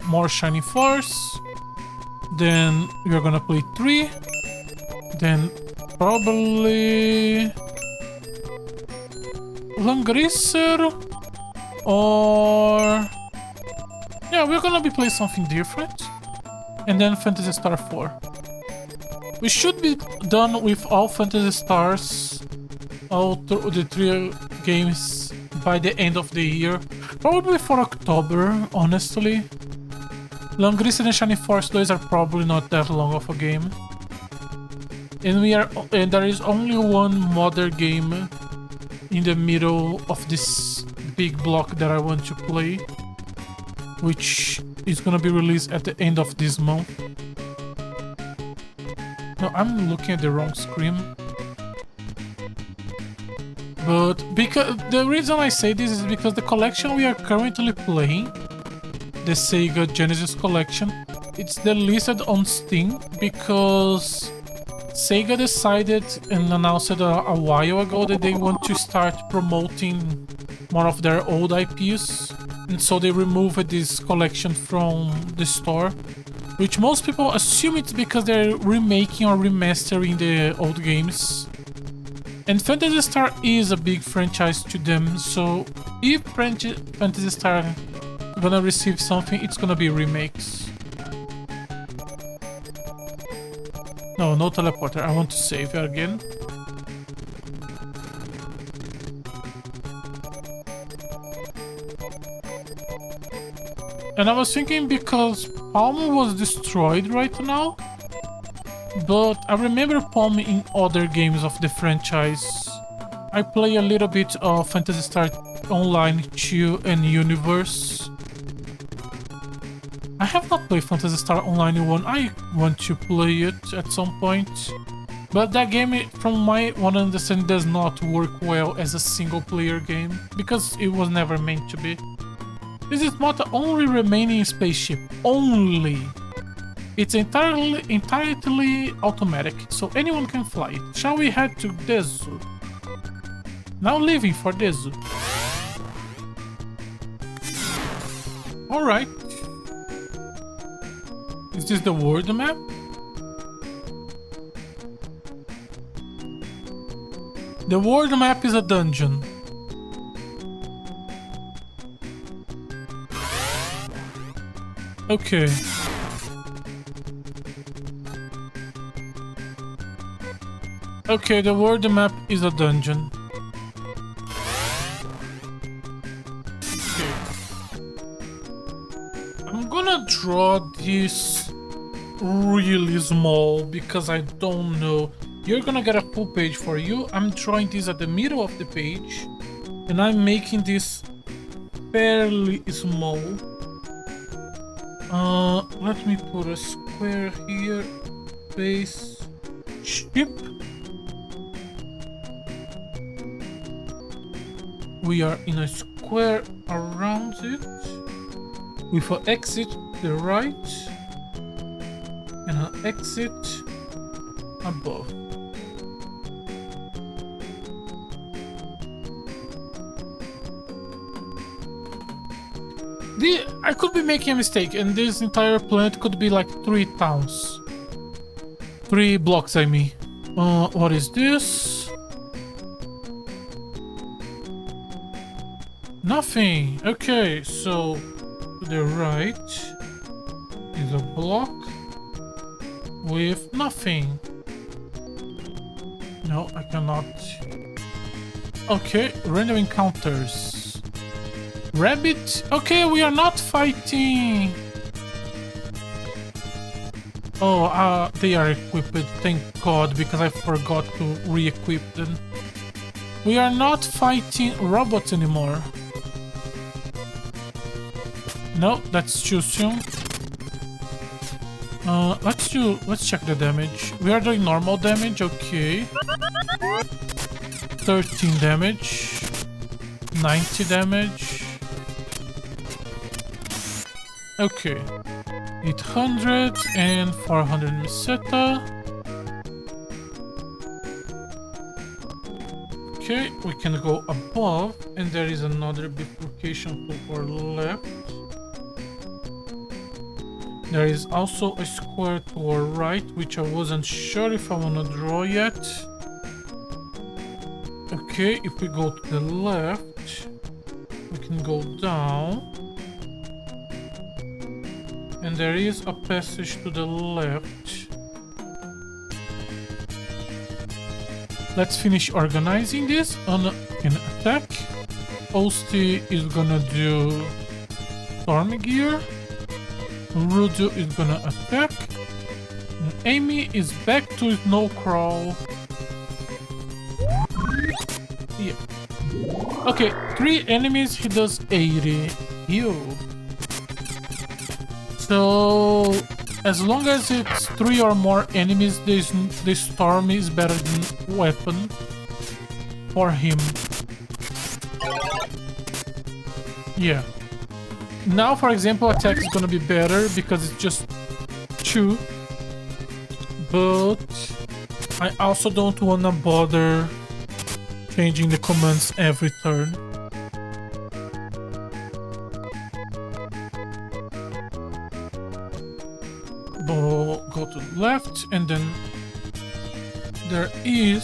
more Shining Force. Then we are gonna play 3. Then probably Langrisser, or yeah, we're gonna be playing something different. And then Phantasy Star 4. We should be done with all Phantasy Stars, all the 3 games by the end of the year. Probably for October, honestly. Langrisser and Shining Force, those are probably not that long of a game. And there is only one modern game in the middle of this big block that I want to play, which is gonna be released at the end of this month. No, I'm looking at the wrong screen. But because the reason I say this is because the collection we are currently playing, the Sega Genesis collection, it's delisted on Steam because Sega decided and announced a while ago that they want to start promoting more of their old IPs, and so they removed this collection from the store, which most people assume it's because they're remaking or remastering the old games. And Phantasy Star is a big franchise to them, so if Phantasy Star gonna receive something, it's gonna be remakes. No, no teleporter. I want to save again. And I was thinking because Palm was destroyed right now, but I remember Palm in other games of the franchise. I play a little bit of Phantasy Star Online 2 and Universe. I have not played Phantasy Star Online 1. I want to play it at some point. But that game, from my one understanding, does not work well as a single player game, because it was never meant to be. This is not the only remaining spaceship. Only. It's entirely automatic, so anyone can fly it. Shall we head to Dezu? Now leaving for Dezu. Alright. Is this the world map? The world map is a dungeon. Okay. Okay, the world map is a dungeon. Okay. I'm gonna draw this really small because I don't know. You're gonna get a full page for you. I'm drawing this at the middle of the page, and I'm making this fairly small. Let me put a square here. Base ship. We are in a square around it with an exit to the right. And an exit above. I could be making a mistake, and this entire planet could be like 3 towns. 3 blocks, I mean. What is this? Nothing. Okay, so to the right is a block with nothing. No, I cannot. Okay, random encounters. Rabbit? Okay, we are not fighting. Oh, they are equipped, thank God, because I forgot to re-equip them. We are not fighting robots anymore. No, that's too soon. Let's check the damage. We are doing normal damage, okay. 13 damage. 90 damage. Okay. 800 and 400 meseta. Okay, we can go above, and there is another bifurcation to our left. There is also a square to our right, which I wasn't sure if I want to draw yet. Okay, if we go to the left, we can go down. And there is a passage to the left. Let's finish organizing this. Anna can attack. Osti is gonna do Storm Gear. Rudu is gonna attack. And Amy is back to Snow Crawl. Yeah. Okay, 3 enemies, he does 80. Ew. So, as long as it's 3 or more enemies, the storm is better than weapon for him. Yeah. Now, for example, attack is gonna be better because it's just 2. But I also don't wanna bother changing the commands every turn. Go to the left, and then there is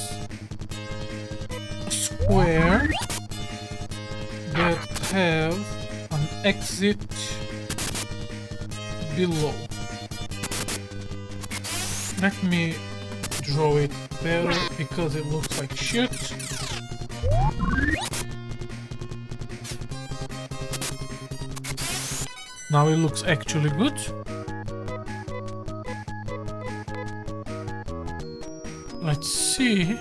a square that have an exit below. Let me draw it better because it looks like shit. Now it looks actually good. Let's see.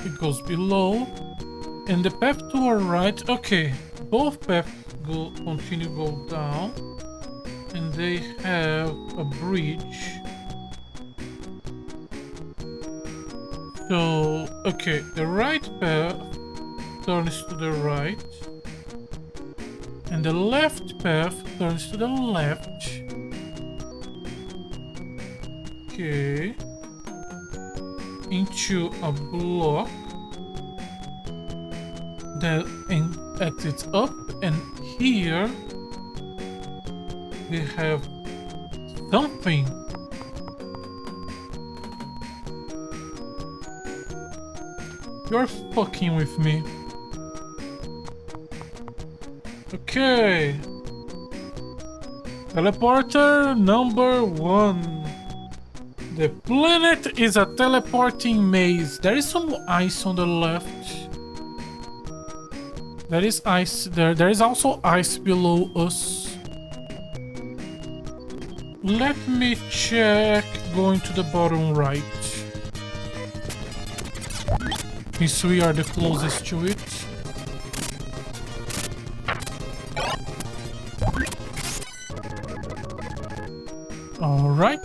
It goes below. And the path to our right. Okay. Both paths go down. And they have a bridge. So, okay. The right path turns to the right. And the left path turns to the left. Okay. Into a block that exits up, and here we have something. You're fucking with me. Okay. Teleporter number 1. The planet is a teleporting maze. There is some ice on the left. There is ice there. There is also ice below us. Let me check going to the bottom right. Since we are the closest to it. Alright.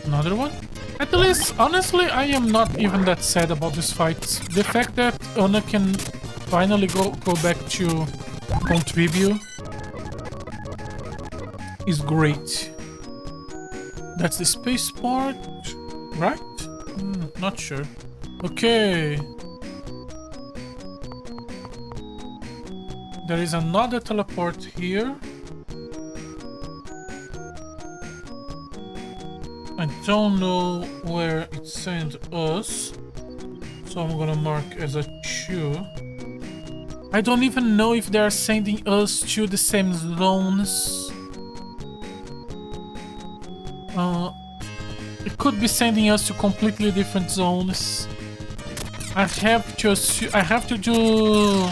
Another one? At least, honestly, I am not even that sad about this fight. The fact that Anna can finally go back to contribute is great. That's the space part, right? Not sure. Okay. There is another teleport here. I don't know where it sent us, so I'm gonna mark as a 2. I don't even know if they're sending us to the same zones. It could be sending us to completely different zones. I have to do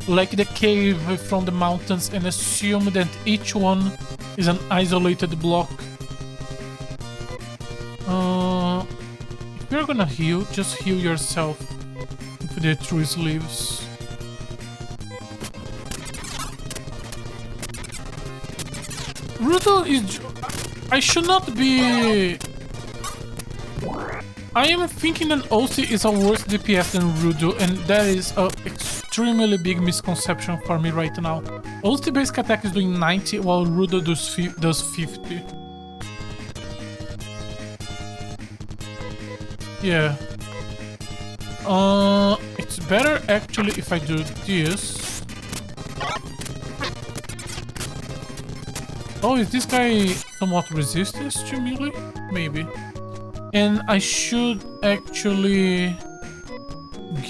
like the cave from the mountains and assume that each one is an isolated block. If you're gonna heal, just heal yourself with the tree leaves. Rudo is... I should not be... I am thinking that Osi is a worse DPS than Rudo, and that is an extremely big misconception for me right now. Osi basic attack is doing 90 while Rudo does 50. Yeah. It's better actually if I do this. Oh, is this guy somewhat resistant to melee? Maybe. And I should actually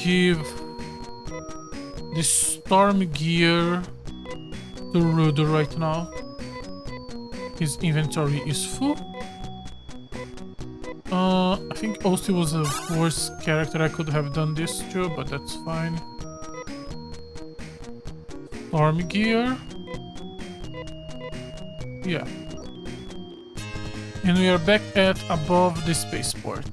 give the storm gear to Rudo right now. His inventory is full. I think Osti was the worst character I could have done this to, but that's fine. Storm gear. Yeah. And we are back at above the spaceport.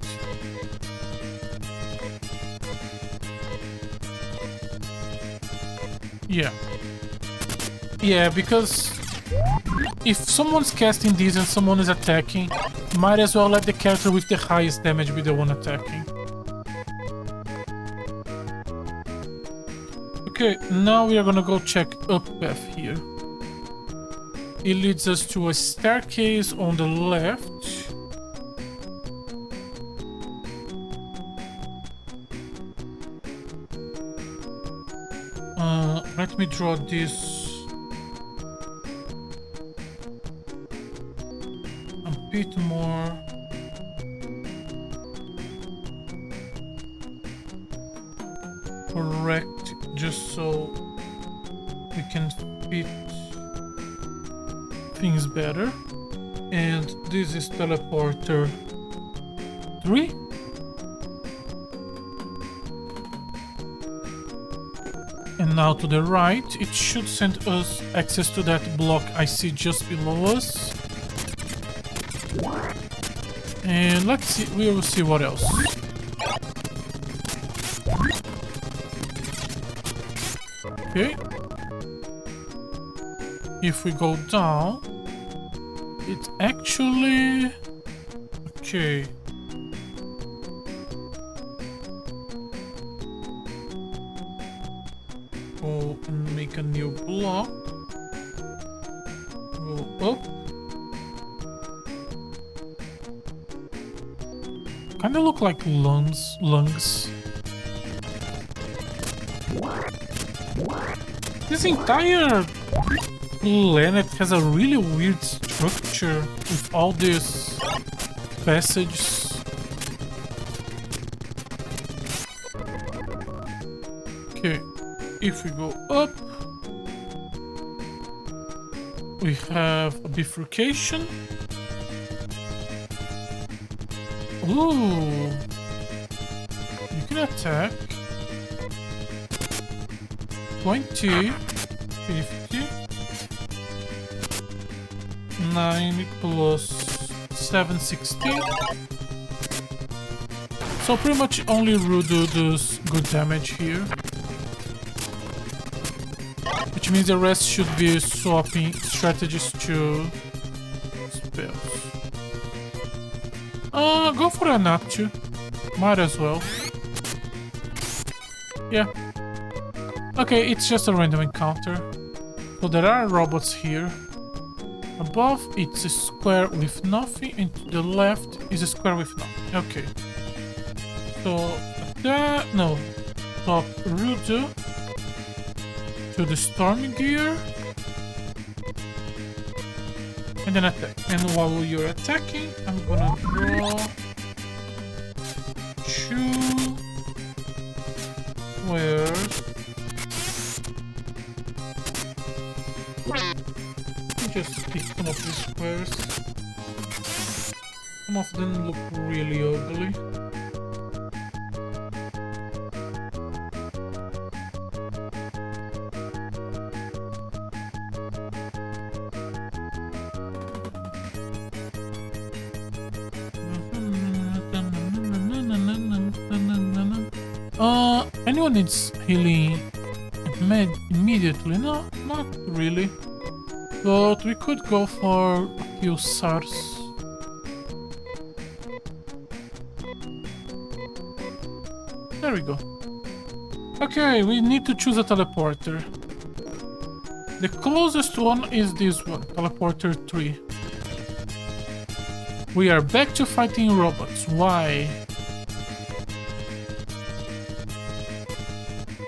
Yeah. Yeah, because if someone's casting these and someone is attacking, might as well let the character with the highest damage be the one attacking. Okay, now we are gonna go check up path here. It leads us to a staircase on the left. Let me draw this a bit more. Correct, just so we can fit things better. And this is teleporter 3. And now to the right, it should send us access to that block I see just below us. And let's see, we will see what else. Okay. If we go down, it's actually... Okay. Go and make a new block. Go up. Kinda look like lungs. This entire planet has a really weird structure with all these passages. Okay, if we go up, we have a bifurcation. Ooh, you can attack 20, 50, 9 plus 7, 16. So pretty much only Rudo does good damage here. Which means the rest should be swapping strategies to spells. Go for a Natsu. Might as well. Yeah. Okay, it's just a random encounter. So there are robots here. Above, it's a square with nothing, and to the left is a square with nothing. Okay. So, that... no. Top Rudo to the Storm Gear. And then attack. And while you're attacking, I'm gonna draw 2 squares. Just pick some of these squares. Some of them look really ugly. Anyone needs healing immediately? No, not really. But we could go for a few SARS. There we go. Okay, we need to choose a teleporter. The closest one is this one, Teleporter 3. We are back to fighting robots. Why?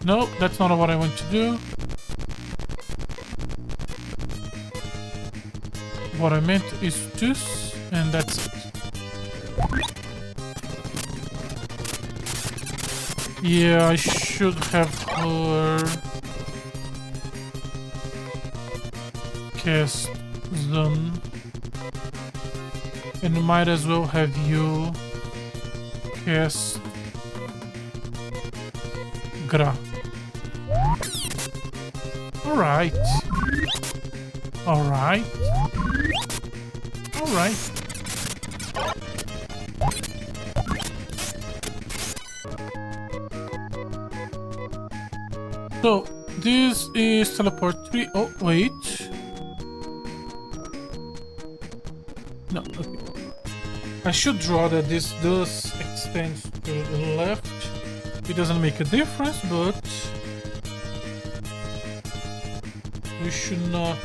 No, that's not what I want to do. What I meant is this, and that's it. Yeah, I should have her cast them. And might as well have you cast Gra. Alright. Alright. Alright. So, this is teleport 3. Oh, wait. No, okay. I should draw that this does extend to the left. It doesn't make a difference, but we should not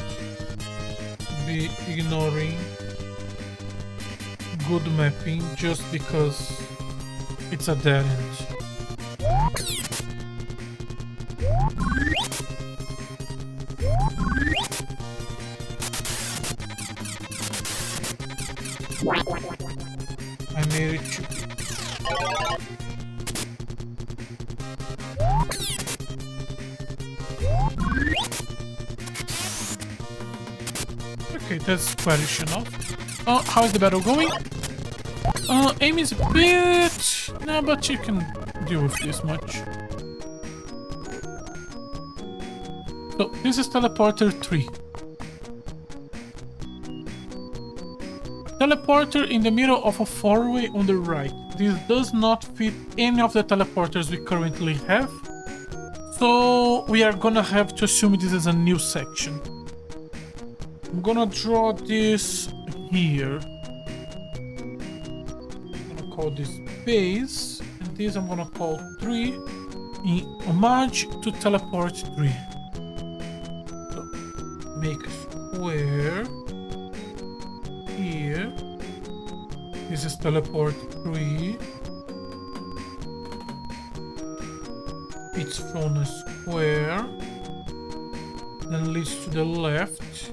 be ignoring good mapping just because it's a dead end. I made it. Okay, that's squarish enough. How is the battle going? Aim is a bit... No, but you can deal with this much. So, this is Teleporter 3. Teleporter in the middle of a four-way on the right. This does not fit any of the teleporters we currently have. So, we are gonna have to assume this is a new section. I'm gonna draw this here. I'm gonna call this base, and this I'm gonna call 3 in homage to teleport 3. So, make a square here. This is teleport 3. It's from a square, then leads to the left.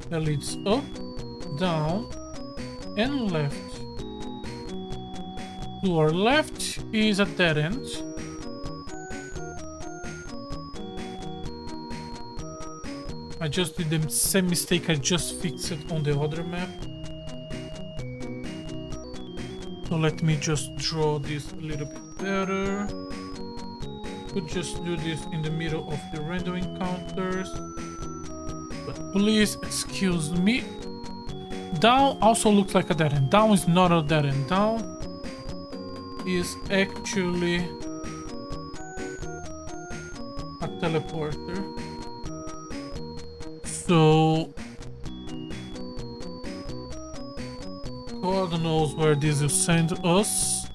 That leads up, down, and left. To our left is a dead end. I just did the same mistake I just fixed it on the other map. So let me just draw this a little bit better. Could just do this in the middle of the random encounters. But please excuse me. Down also looks like a dead end. Down is not a dead end. Down is actually a teleporter. So God knows where this will send us.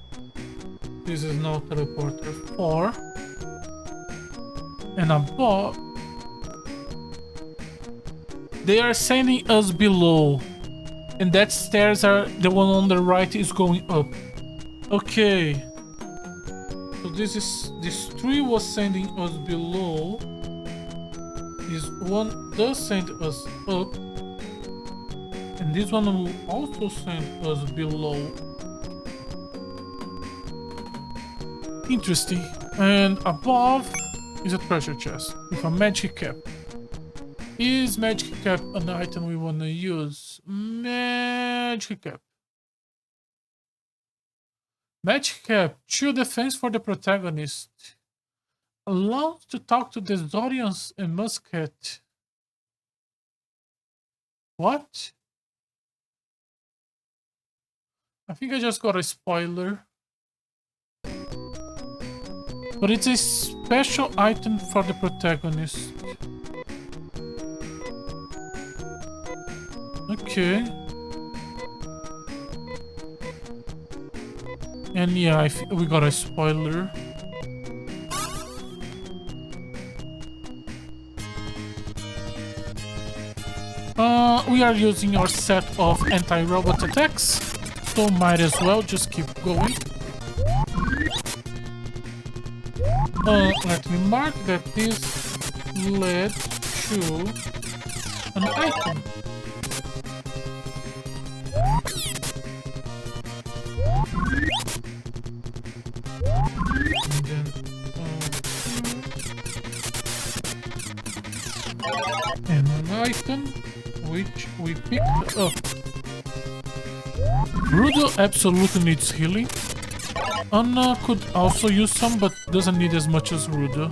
This is now teleporter 4. And above They are sending us below. And that stairs are the one on the right is going up. Okay. So this tree was sending us below. This one does send us up. And this one will also send us below. Interesting. And above is a treasure chest with a magic cap. Is magic cap an item we want to use? Magic cap. Magic cap. 2 defense for the protagonist. Allows to talk to the Zorians and Musket. What? I think I just got a spoiler. But it's a special item for the protagonist. Okay. And yeah, we got a spoiler. We are using our set of anti-robot attacks, so might as well just keep going. Let me mark that this led to an item. And an item which we picked up. Rudo absolutely needs healing. Anna could also use some, but doesn't need as much as Rudo.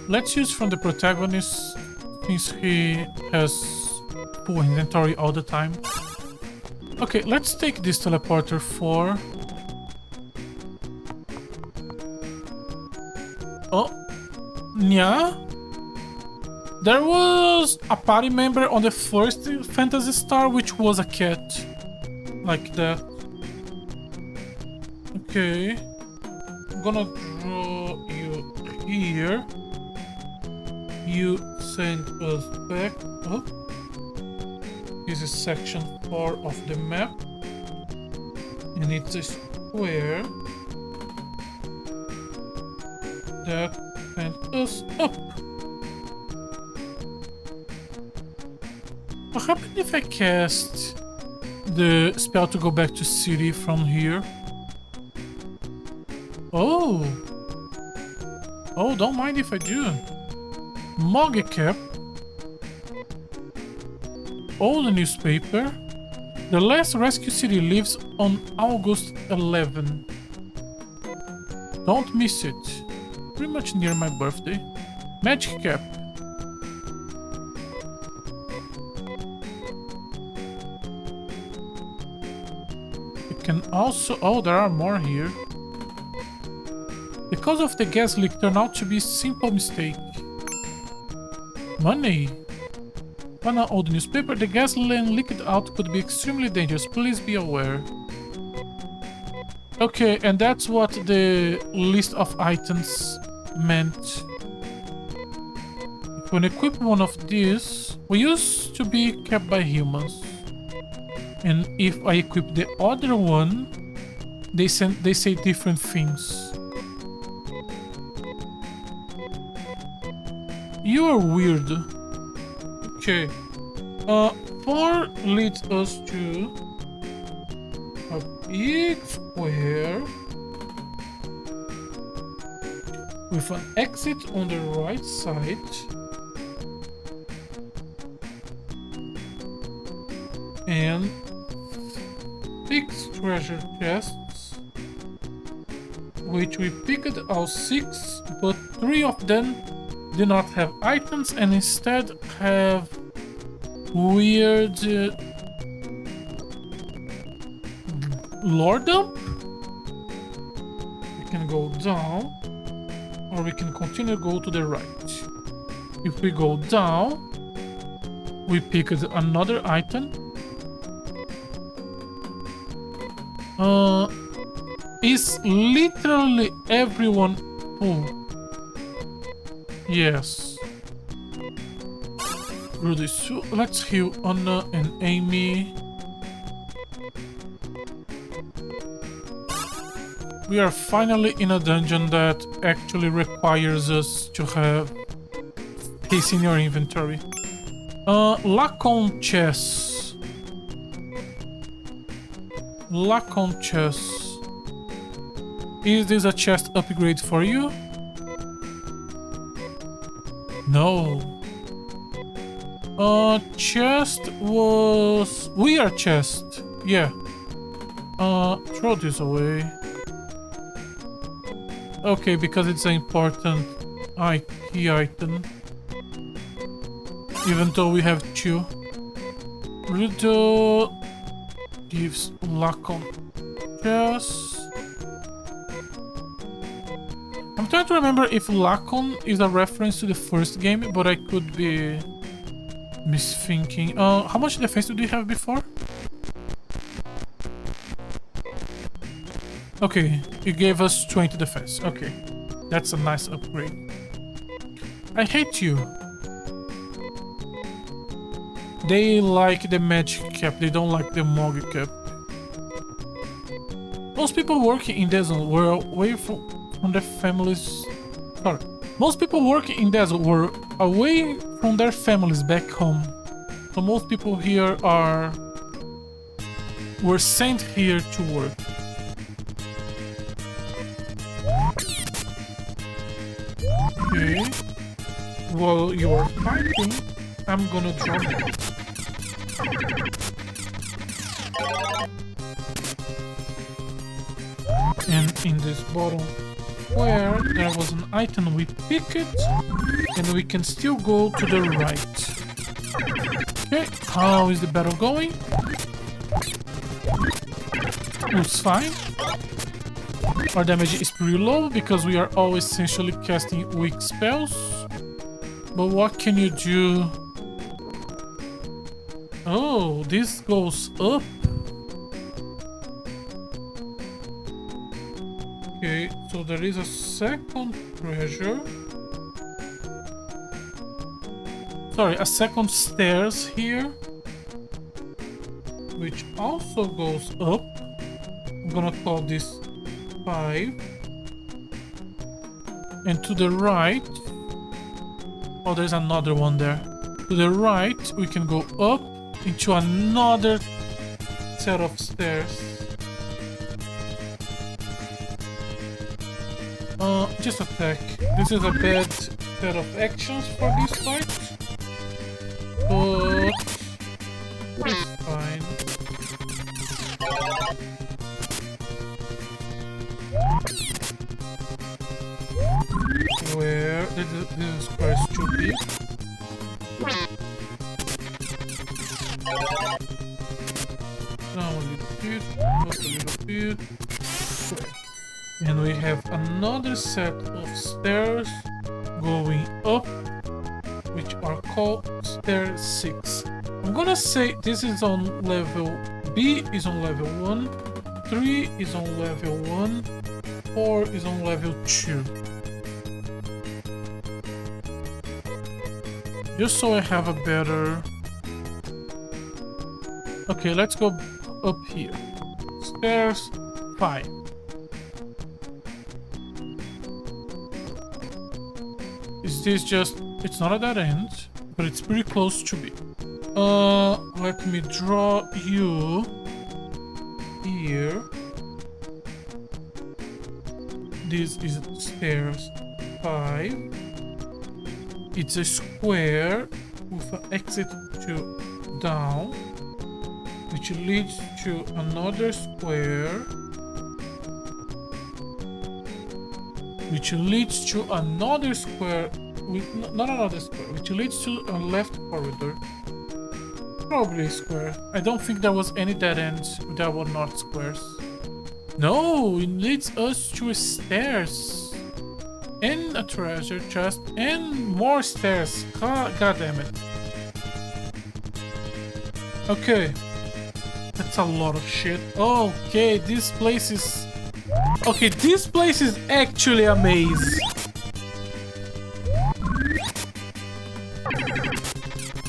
Let's use from the protagonist, since he has full inventory all the time. Okay, let's take this teleporter for... Oh, yeah. There was a party member on the first Phantasy Star, which was a cat. Like that. Okay. I'm gonna draw you here. You send us back up. This is section 4 of the map. And it's a square that sends us up. What happened if I cast the spell to go back to city from here? Oh! Oh, don't mind if I do. Moggy cap. Old newspaper. The last rescue city lives on August 11. Don't miss it. Pretty much near my birthday. Magic cap. Can also... Oh, there are more here. The cause of the gas leak turned out to be a simple mistake. Money. On an old newspaper, the gasoline leaked out could be extremely dangerous. Please be aware. Okay, and that's what the list of items meant. When equip one of these, we used to be kept by humans. And if I equip the other one, they say different things. You are weird. Okay. 4 leads us to a big square with an exit on the right side. And 6 treasure chests, which we picked out 6, but 3 of them do not have items and instead have weird lore dump. We can go down, or we can continue to go to the right. If we go down, we picked another item. Is literally everyone full? Yes. Rudy, so let's heal Anna and Amy. We are finally in a dungeon that actually requires us to have space in your inventory. Lacon chess. Lacon chess. Is this a chest upgrade for you? No. Chest was... weird chest. Yeah. Throw this away. Okay, because it's an important key item. Even though we have two. Riddle gives luck on chess. I'm trying to remember if Lacon is a reference to the first game, but I could be misthinking. How much defense did we have before? Okay, it gave us 20 defense. Okay, that's a nice upgrade. I hate you. They like the magic cap, they don't like the mog cap. Most people working in desert were away from their families. Sorry. Most people working in desert were away from their families back home. So most people here were sent here to work. Okay. While you are fighting, I'm gonna drop you. And in this bottom square, there was an item. We pick it, and we can still go to the right. Okay, how is the battle going? Looks fine. Our damage is pretty low because we are always essentially casting weak spells. But what can you do? Oh, this goes up. Okay, so there is a second treasure. Sorry, a second stairs here, which also goes up. I'm gonna call this 5. And to the right, oh, there's another one there. To the right, we can go up into another set of stairs. Just attack. This is a bad set of actions for this fight, but it's fine. Where this square is too big. Down a little bit, up a little bit. And we have another set of stairs going up, which are called stair 6. I'm gonna say this is on level B is on level 1, 3 is on level 1, 4 is on level 2. Just so I have a better... Okay, let's go up here. Stairs 5. Is this just... It's not a dead end, but it's pretty close to be. Let me draw you here. This is stairs 5. It's a square with an exit to down, which leads to another square, which leads to another square, not another square, which leads to a left corridor. Probably a square. I don't think there was any dead ends that were not squares. No, it leads us to stairs. And a treasure chest and more stairs. God damn it. Okay. That's a lot of shit. Okay, this place is... Okay, this place is actually a maze.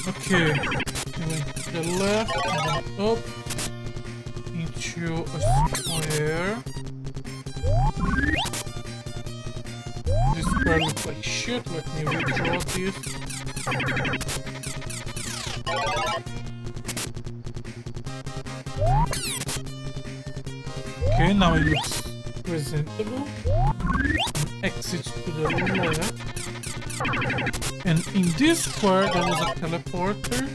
Okay. Went to the left, and then up into a square. This square looks like shit. Let me redraw this. Okay, now it looks presentable. Exit to the left. And in this square there was a teleporter,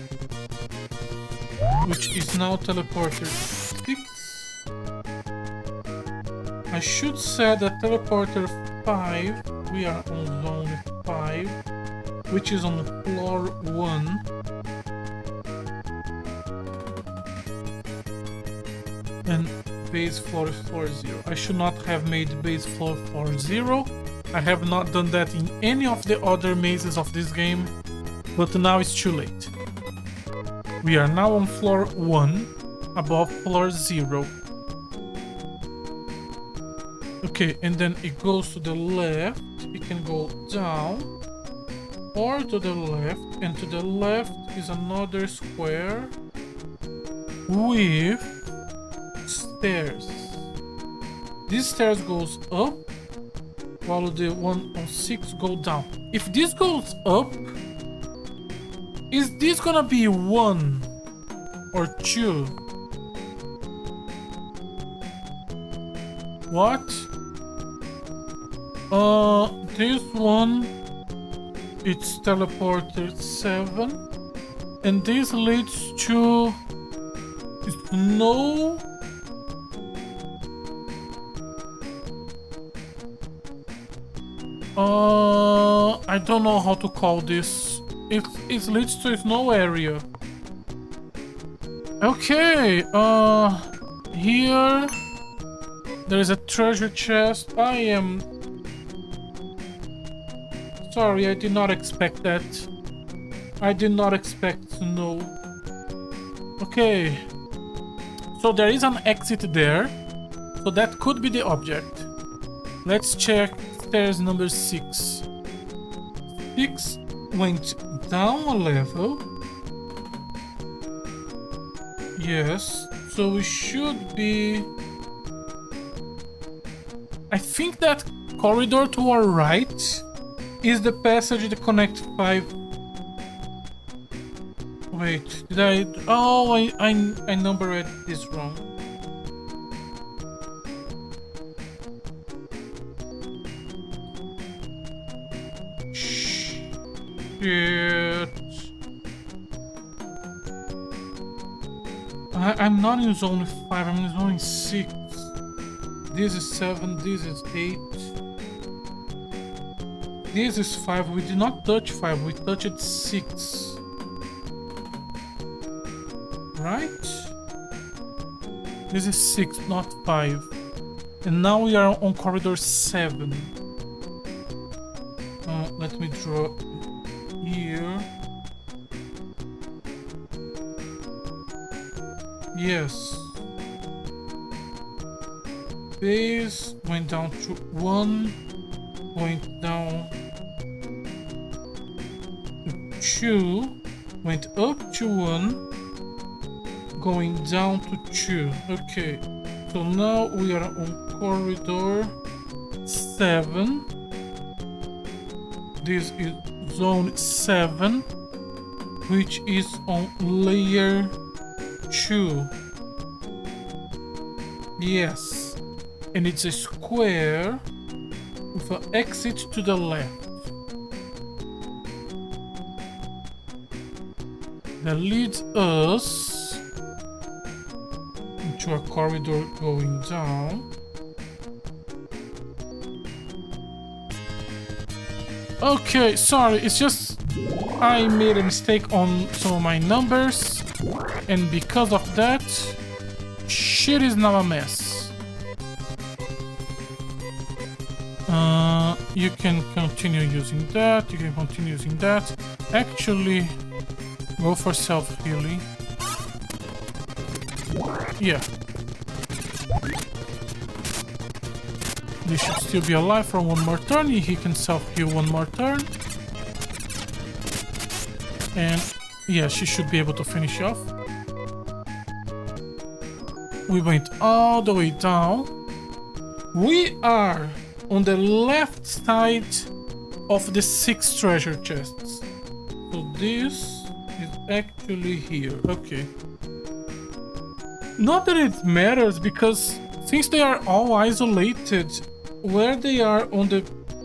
which is now teleporter 6. I should say that teleporter 5, we are on zone 5, which is on floor 1. And base floor 40. I should not have made base floor 40. I have not done that in any of the other mazes of this game, but now it's too late. We are now on floor 1, above floor 0. Okay, and then it goes to the left. It can go down or to the left, and to the left is another square with stairs. This stairs goes up while the one on 6 go down. If this goes up, is this gonna be 1 or 2? What? This one, it's teleported 7, and this leads to snow. I don't know how to call this. It leads to a snow area. Okay, here there is a treasure chest. I am sorry, I did not expect that. I did not expect snow. Okay, so there is an exit there, so that could be the object. Let's check stairs number 6. 6 went down a level. Yes, so we should be... I think that corridor to our right is the passage that connects 5. Wait, did I... Oh, I numbered this wrong. Shit. I'm not in zone 5, I'm in zone 6. This is 7, this is 8. This is 5. We did not touch 5, we touched 6. Right? This is 6, not 5. And now we are on corridor 7. Let me draw here. Yes. Base went down to 1, went down to 2, went up to 1, going down to 2. Okay, so now we are on corridor 7. This is zone 7, which is on layer 2. Yes, and it's a square with an exit to the left that leads us into a corridor going down. Okay, sorry, it's just I made a mistake on some of my numbers, and because of that, shit is now a mess. You can continue using that, you can continue using that. Actually, go for self-healing. Yeah. This should still be alive for one more turn. He can self-heal one more turn. And Yeah, she should be able to finish off. We went all the way down. We are on the left side of the 6 treasure chests. So this is actually here. Okay. Not that it matters, because since they are all isolated, where they are on the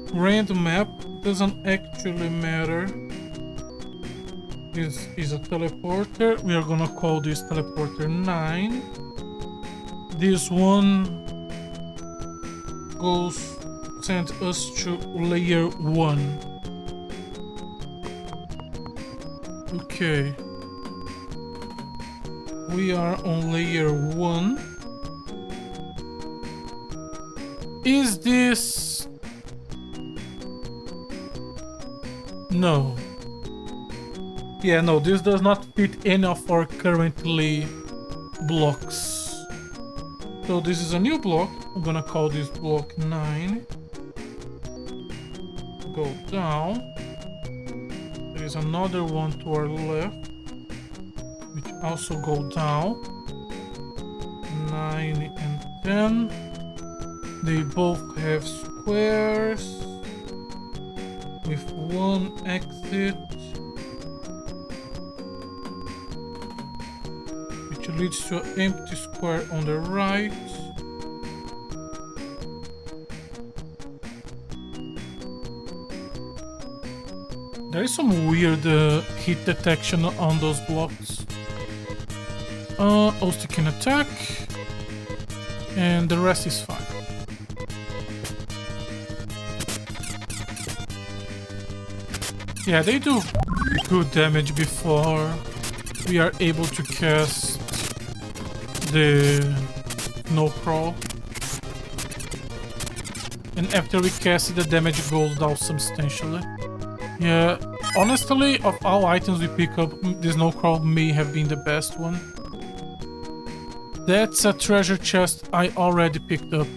grand map doesn't actually matter. This is a teleporter. We are gonna call this teleporter 9. This one send us to layer 1. Okay. We are on layer 1. Is this... No. Yeah, no, this does not fit any of our currently blocks. So this is a new block. I'm gonna call this block 9. Go down. There is another one to our left, which also go down. 9 and 10. They both have squares with one exit, which leads to an empty square on the right. There is some weird heat detection on those blocks. Also can attack, and the rest is fine. Yeah, they do good damage before we are able to cast the no crawl. And after we cast it, the damage goes down substantially. Yeah, honestly, of all items we pick up, this no crawl may have been the best one. That's a treasure chest I already picked up.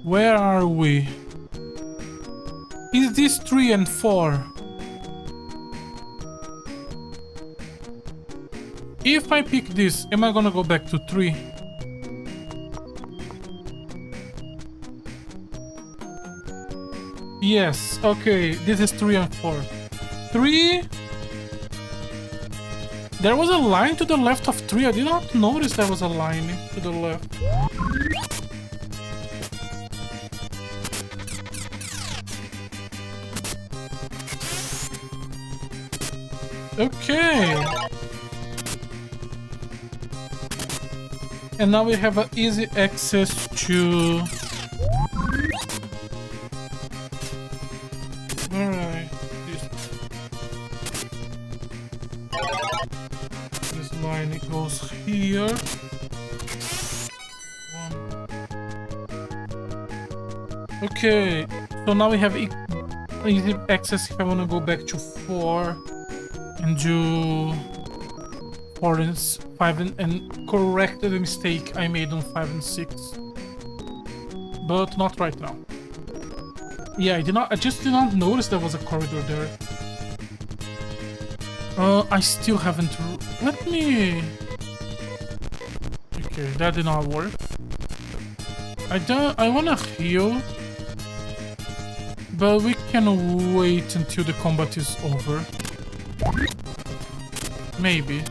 Where are we? Is this 3 and 4? If I pick this, am I gonna go back to 3? Yes, okay, this is 3 and 4. 3... There was a line to the left of 3. I did not notice there was a line to the left. Okay. And now we have an easy access to... Alright. This line, it goes here. Okay. So now we have easy access if I want to go back to 4. And do 4 and 5 and correct the mistake I made on 5 and 6. But not right now. Yeah, I just did not notice there was a corridor there. I still haven't... Let me... Okay, that did not work. I wanna heal. But we can wait until the combat is over. Maybe.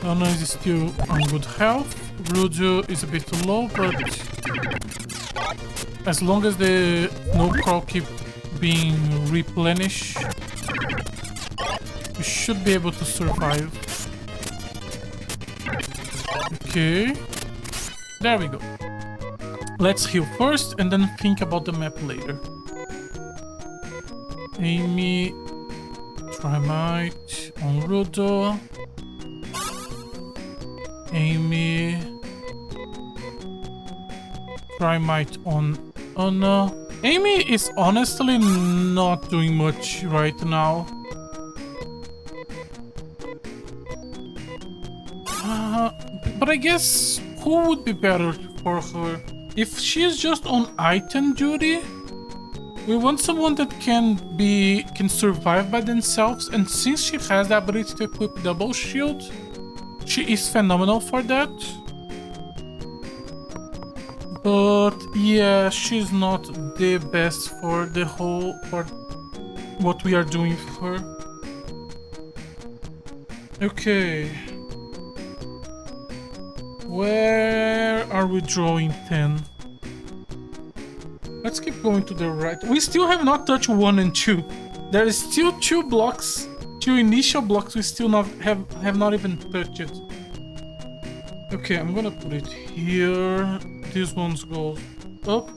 Anna is still on good health. Rujo is a bit low, but as long as the no crawl keep being replenished, we should be able to survive. Okay. There we go. Let's heal first and then think about the map later. Amy, Trimite on Rudo. Amy, Trimite on Anna. Amy is honestly not doing much right now. But I guess who would be better for her? If she is just on item duty, we want someone that can survive by themselves, and since she has the ability to equip double shield, she is phenomenal for that. But yeah, she's not the best for what we are doing for her. Okay. Where are we drawing 10? Let's keep going to the right. We still have not touched 1 and 2. There is still 2 blocks, 2 initial blocks we still have not even touched it. Okay, I'm gonna put it here. This one goes up.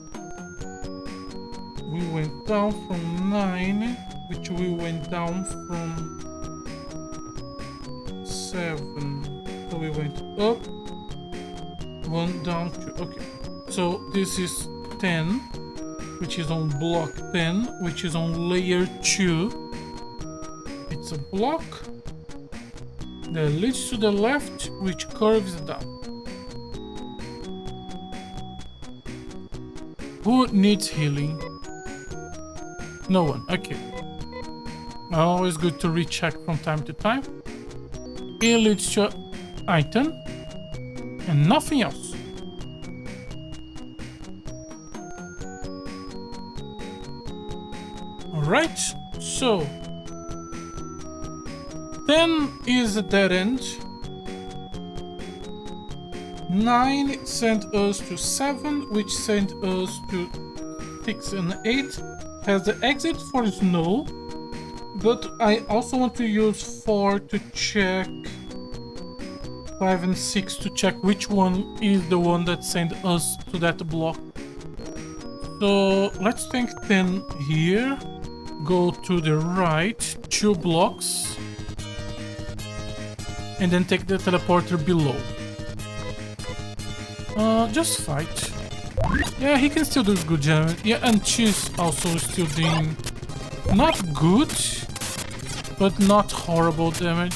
We went down from 9, which we went down from 7. So we went up, 1 down, 2. Okay, so this is 10, which is on block 10, which is on layer 2. It's a block that leads to the left, which curves down. Who needs healing? No one. Okay. Always good to recheck from time to time. It leads to item and nothing else. Alright, so 10 is a dead end. 9 sent us to 7, which sent us to 6 and 8. Has the exit for snow, but I also want to use 4 to check 5 and 6 to check which one is the one that sent us to that block. So let's take 10 here, go to the right 2 blocks, and then take the teleporter below. Just fight. Yeah, he can still do good damage. Yeah, and she's also still doing not good, but not horrible damage.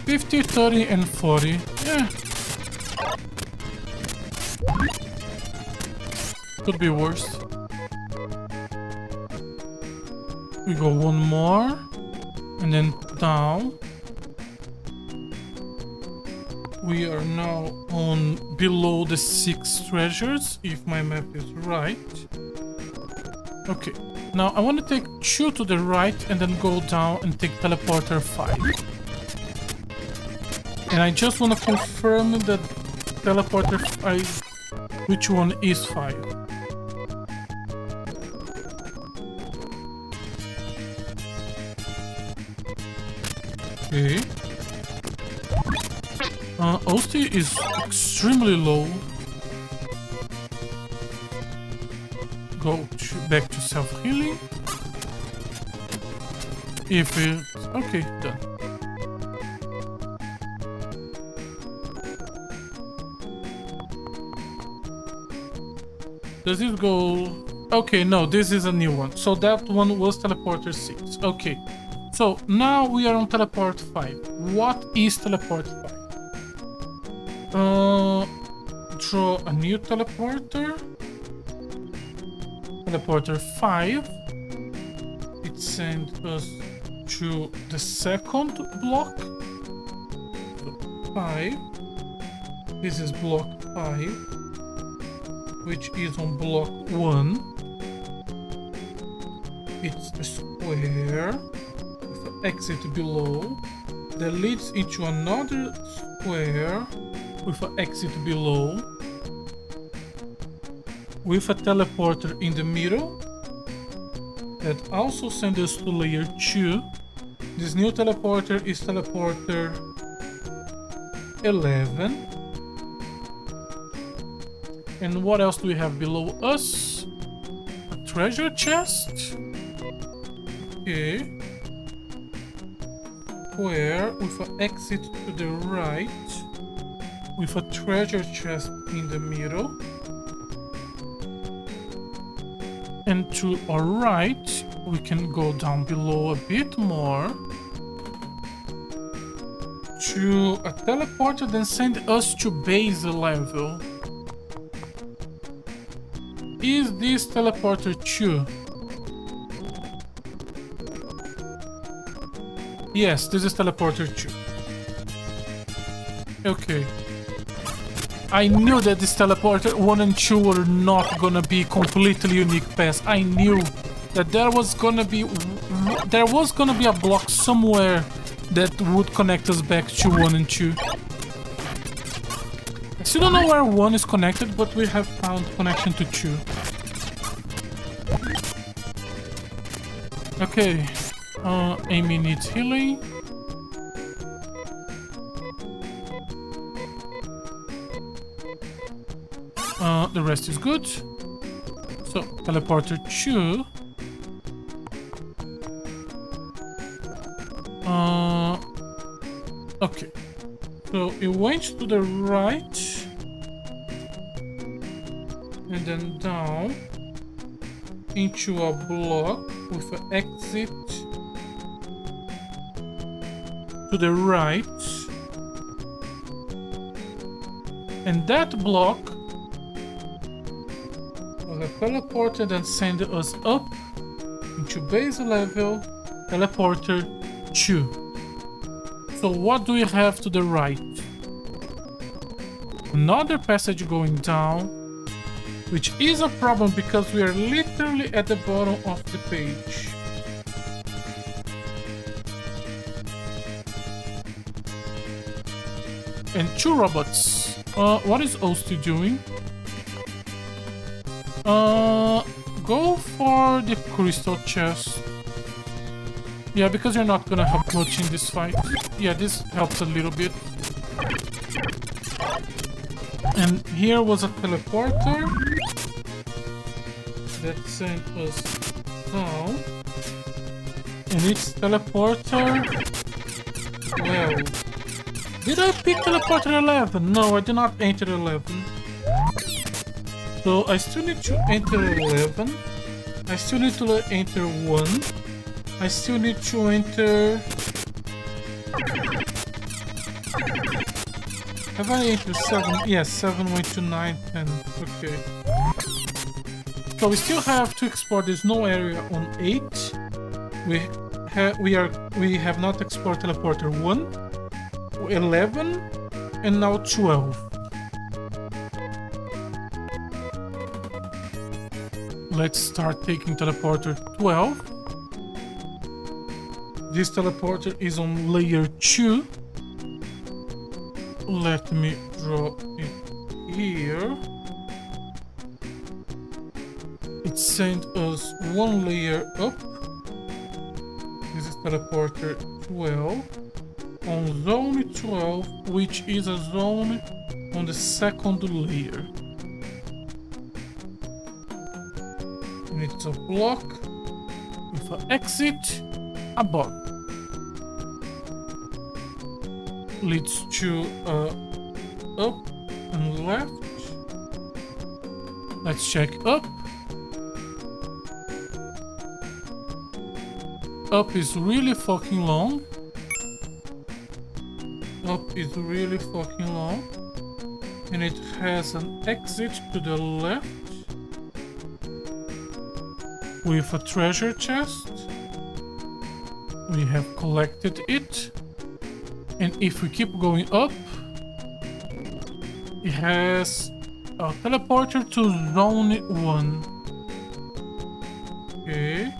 50, 30, and 40. Yeah. Could be worse. We go 1 more, and then down. We are now on below the 6 treasures, if my map is right. Okay, now I want to take 2 to the right and then go down and take teleporter 5. And I just want to confirm that teleporter 5, which one is 5. Okay. Osti is extremely low. Go back to self-healing. If it's... okay, done. Does this go... okay, no, this is a new one. So that one was teleporter 6. Okay. So now we are on teleport 5. What is teleport 5? Draw a new teleporter. Teleporter 5. It sends us to the second block. So 5. This is block 5, which is on block 1. It's a square with an exit below that leads into another square with an exit below, with a teleporter in the middle that also sends us to layer 2. This new teleporter is teleporter 11. And what else do we have below us? A treasure chest. Okay. Square with an exit to the right, with a treasure chest in the middle. And to our right, we can go down below a bit more to a teleporter, then send us to base level. Is this teleporter 2? Yes, this is teleporter 2. Okay. I knew that this teleporter 1 and 2 were not gonna be completely unique paths. I knew that there was gonna be a block somewhere that would connect us back to 1 and 2. I still don't know where 1 is connected, but we have found connection to 2. Okay. Amy needs healing. The rest is good. So, teleporter 2. Okay. So, it went to the right. And then down. Into a block with an exit to the right. And that block will teleported and send us up into base level teleporter 2. So what do we have to the right? Another passage going down, which is a problem because we are literally at the bottom of the page. And 2 robots. What is Osti doing? Go for the crystal chest. Yeah, because you're not gonna help much in this fight. Yeah, this helps a little bit. And here was a teleporter that sent us down. And it's teleporter 12. Did I pick teleporter 11? No, I did not enter 11. So I still need to enter 11. I still need to enter 1. I still need to enter... Have I entered 7? Yes, 7 went to 9, 10. Okay. So we still have to explore this no area on 8. We have not explored teleporter 1. 11 and now 12. Let's start taking teleporter 12. This teleporter is on layer 2. Let me draw it here. It sent us 1 layer up. This is teleporter 12. On zone 12, which is a zone on the 2nd layer. And it's a block with an exit above. Leads to up and left. Let's check up. Up is really fucking long. Up is really fucking long. And it has an exit to the left with a treasure chest. We have collected it. And if we keep going up, it has a teleporter to zone 1. Okay.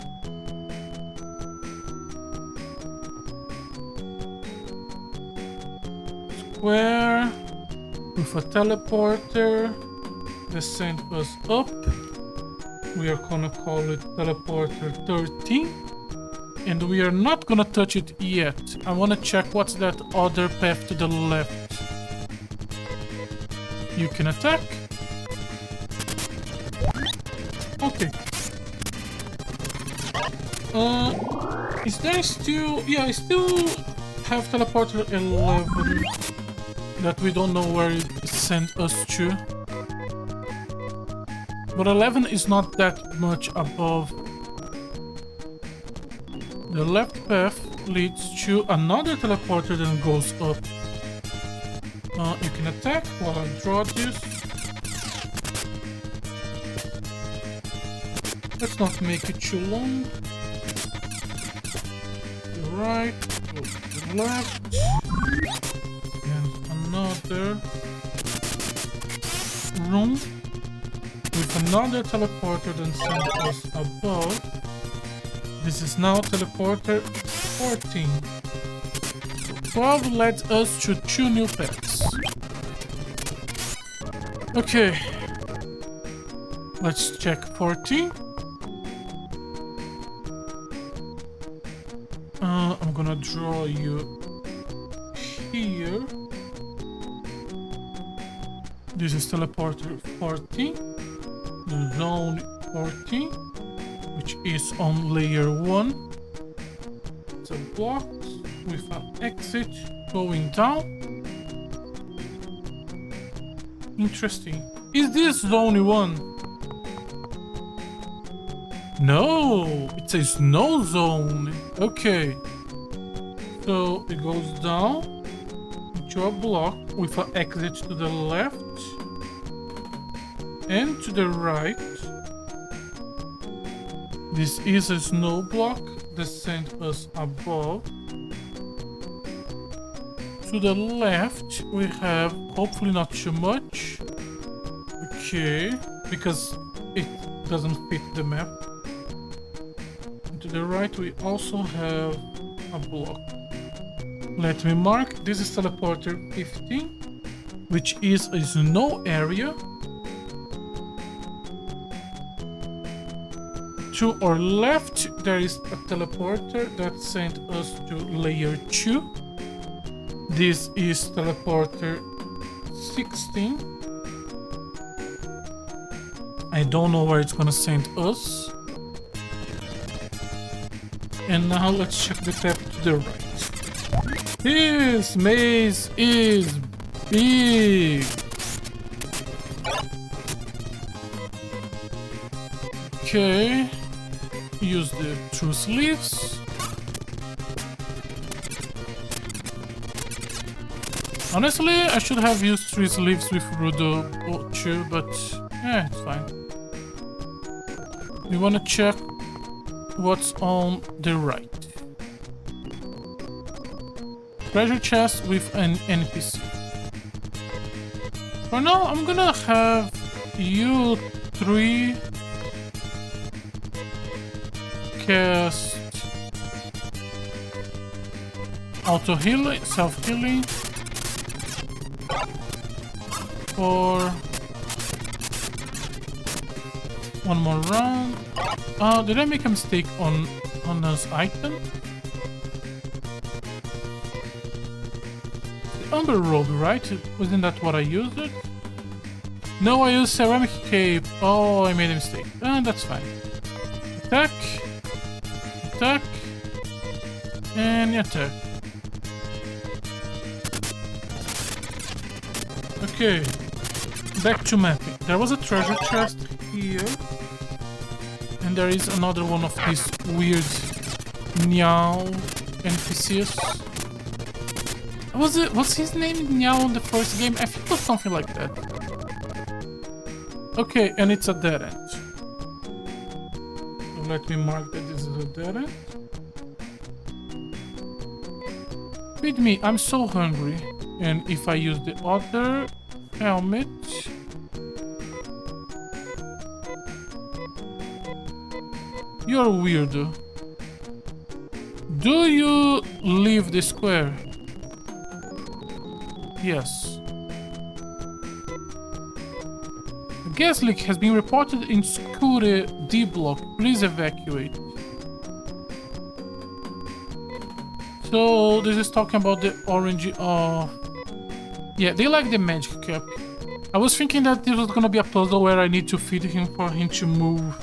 Square with a teleporter that sent us up. We are gonna call it teleporter 13. And we are not gonna touch it yet. I wanna check what's that other path to the left. You can attack. Okay. Is there still... Yeah, I still have teleporter 11 that we don't know where it sent us to. But 11 is not that much above. The left path leads to another teleporter that goes up. You can attack while I draw this. Let's not make it too long. To the right, go to the left. And another room with another teleporter that sent us above. This is now teleporter 14. 12 led us to 2 new pets. Okay. Let's check 14. I'm gonna draw you here. This is teleporter 14. The zone 14, which is on layer 1. It's a block with an exit going down. Interesting. Is this zone 1? No, it's a snow zone. Okay. So it goes down into a block with an exit to the left and to the right. This is a snow block that sent us above. To the left, we have hopefully not too much. Okay, because it doesn't fit the map. And to the right, we also have a block. Let me mark. This is teleporter 15, which is a snow area. To our left, there is a teleporter that sent us to layer 2. This is teleporter 16. I don't know where it's gonna send us. And now let's check the tab to the right. This maze is big. Okay. Use the two sleeves. Honestly, I should have used 3 sleeves with Rudo too, but yeah, it's fine. We want to check what's on the right. Treasure chest with an NPC. For now, I'm gonna have you 3 cast auto healing, self healing for 1 more round. Did I make a mistake on this item? The Umber Robe, right? Wasn't that what I used it? No, I used Ceramic Cape. Oh, I made a mistake. That's fine. Attack. Attack. And attack. Okay. Back to mapping. There was a treasure chest here. And there is another one of these weird Meow NPCs. What's his name? Meow in the first game? I think it was something like that. Okay, and it's a dead end. So let me mark that this is a dead end. Feed me, I'm so hungry. And if I use the other helmet... You're a weirdo. Do you leave the square? Yes. A gas leak has been reported in Scure D block. Please evacuate. So this is talking about the orange yeah, they like the magic cap. I was thinking that this was gonna be a puzzle where I need to feed him for him to move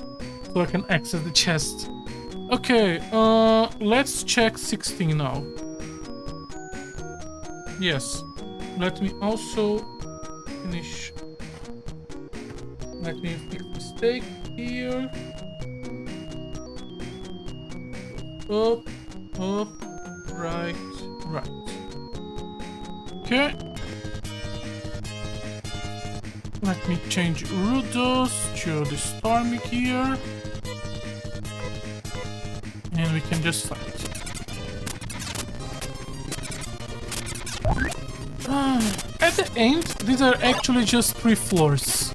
so I can access the chest. Okay, let's check 16 now. Yes. Let me also finish. Let me fix the stake here. Up, up, right, right. Okay. Let me change Rudos to the Stormy here. And we can just fight. At the end, these are actually just 3 floors.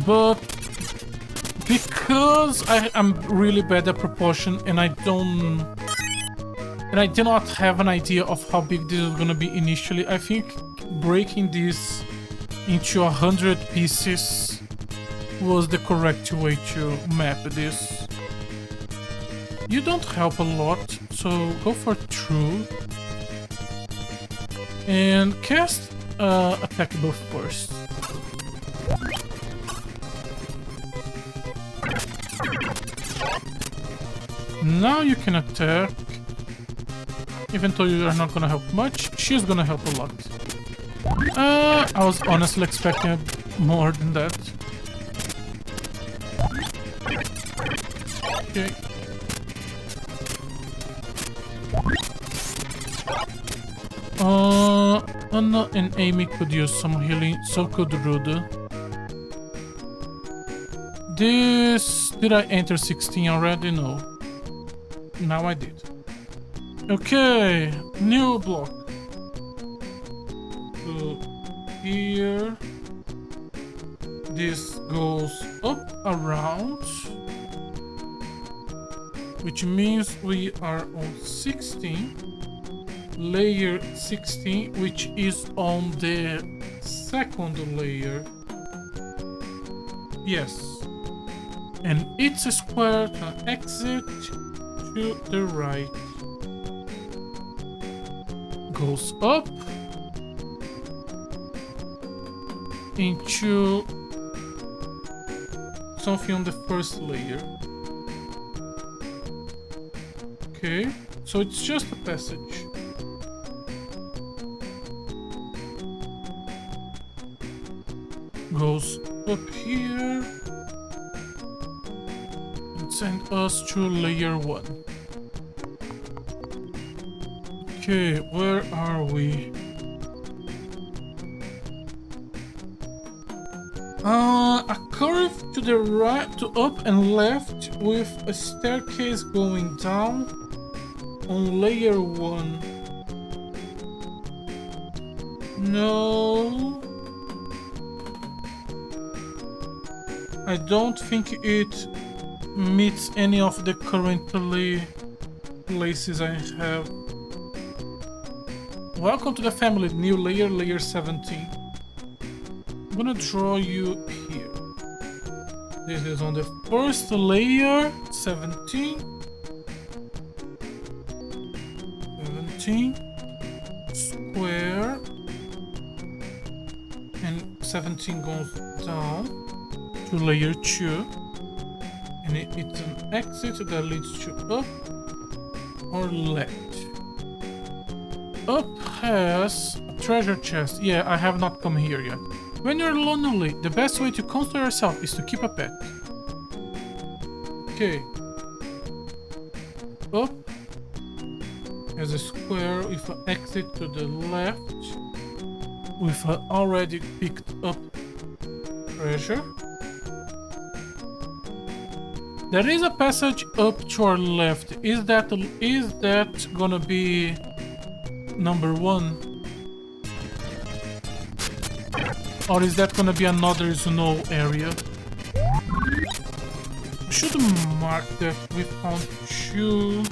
But because I'm really bad at proportion and I do not have an idea of how big this is gonna be initially, I think breaking this into 100 pieces was the correct way to map this. You don't help a lot, so go for true. And cast attack buff first. Now you can attack. Even though you are not gonna help much, she's gonna help a lot. I was honestly expecting more than that. Okay. Anna and Amy could use some healing, so could Ruda. Did I enter 16 already? No. Now I did. Okay, new block. So here, this goes up around, which means we are on 16. Layer 16, which is on the second layer. Yes. And it's a square to exit to the right. Goes up into something on the first layer. Okay, so it's just a passage. Goes up here and send us to layer 1. Okay, where are we? A curve to the right, to up and left, with a staircase going down on layer 1. No. I don't think it meets any of the currently places I have. Welcome to the family, new layer, layer 17. I'm gonna draw you here. This is on the first layer, 17. 17. Square. And 17 goes down to layer 2, and it's an exit that leads to up or left. Up has a treasure chest. Yeah, I have not come here yet. When you're lonely, the best way to console yourself is to keep a pet. Okay. Up has a square with an exit to the left with an already picked up treasure. There is a passage up to our left. Is that gonna be number 1? Or is that gonna be another snow area? We should mark that we found 2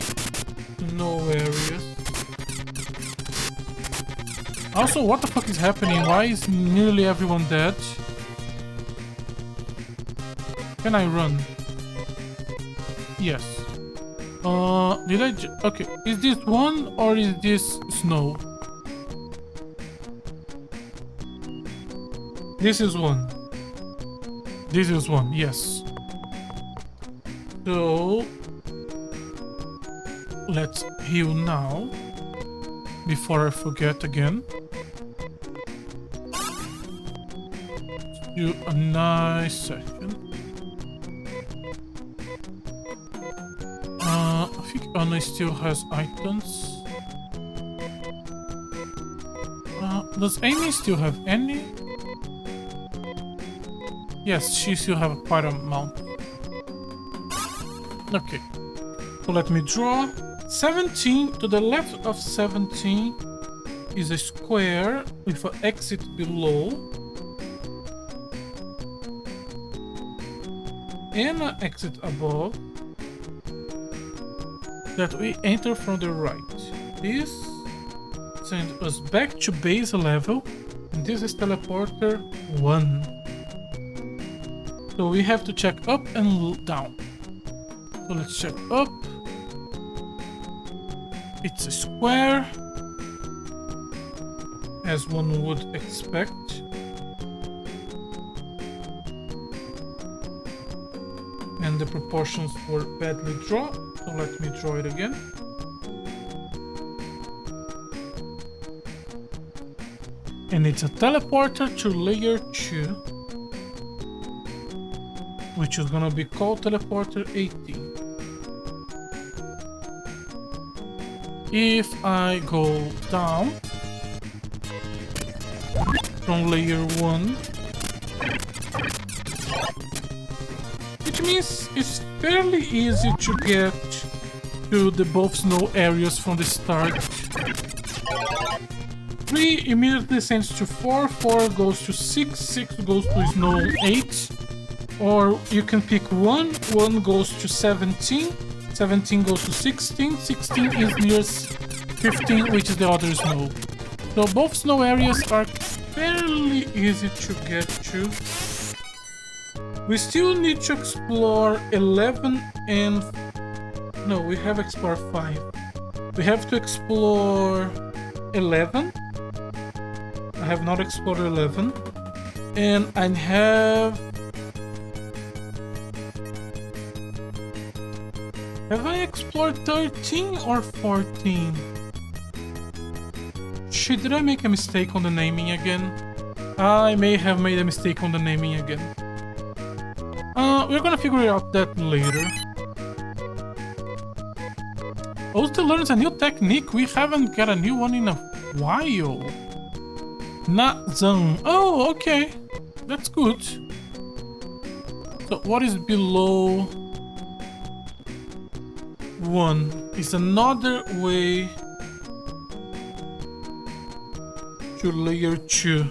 snow areas. Also, what the fuck is happening? Why is nearly everyone dead? Can I run? Yes. Did I okay, is this 1 or is this snow? This is 1. This is 1, yes. So let's heal now before I forget again. Do a nice session. I think Anna still has items. Does Amy still have any? Yes, she still have quite a amount. Okay. So let me draw. 17 to the left of 17 is a square with an exit below and an exit above that we enter from the right. This sends us back to base level, and this is teleporter 1. So we have to check up and down. So let's check up. It's a square, as one would expect. And the proportions were badly drawn, so let me draw it again. And it's a teleporter to layer 2, which is gonna be called teleporter 18. If I go down from layer 1, which means it's fairly easy to get to the both snow areas from the start. 3 immediately sends to 4, 4 goes to 6, 6 goes to snow 8, or you can pick 1, 1 goes to 17, 17 goes to 16, 16 is nearest 15, which is the other snow. So both snow areas are fairly easy to get to. We still need to explore 11 and... No, we have explored 5. We have to explore 11. I have not explored 11. And I have... Have I explored 13 or 14? Shit, did I make a mistake on the naming again? I may have made a mistake on the naming again. We're gonna figure out that later. Also learns a new technique. We haven't got a new one in a while. Nazang. Oh, okay. That's good. So what is below 1 is another way to layer 2.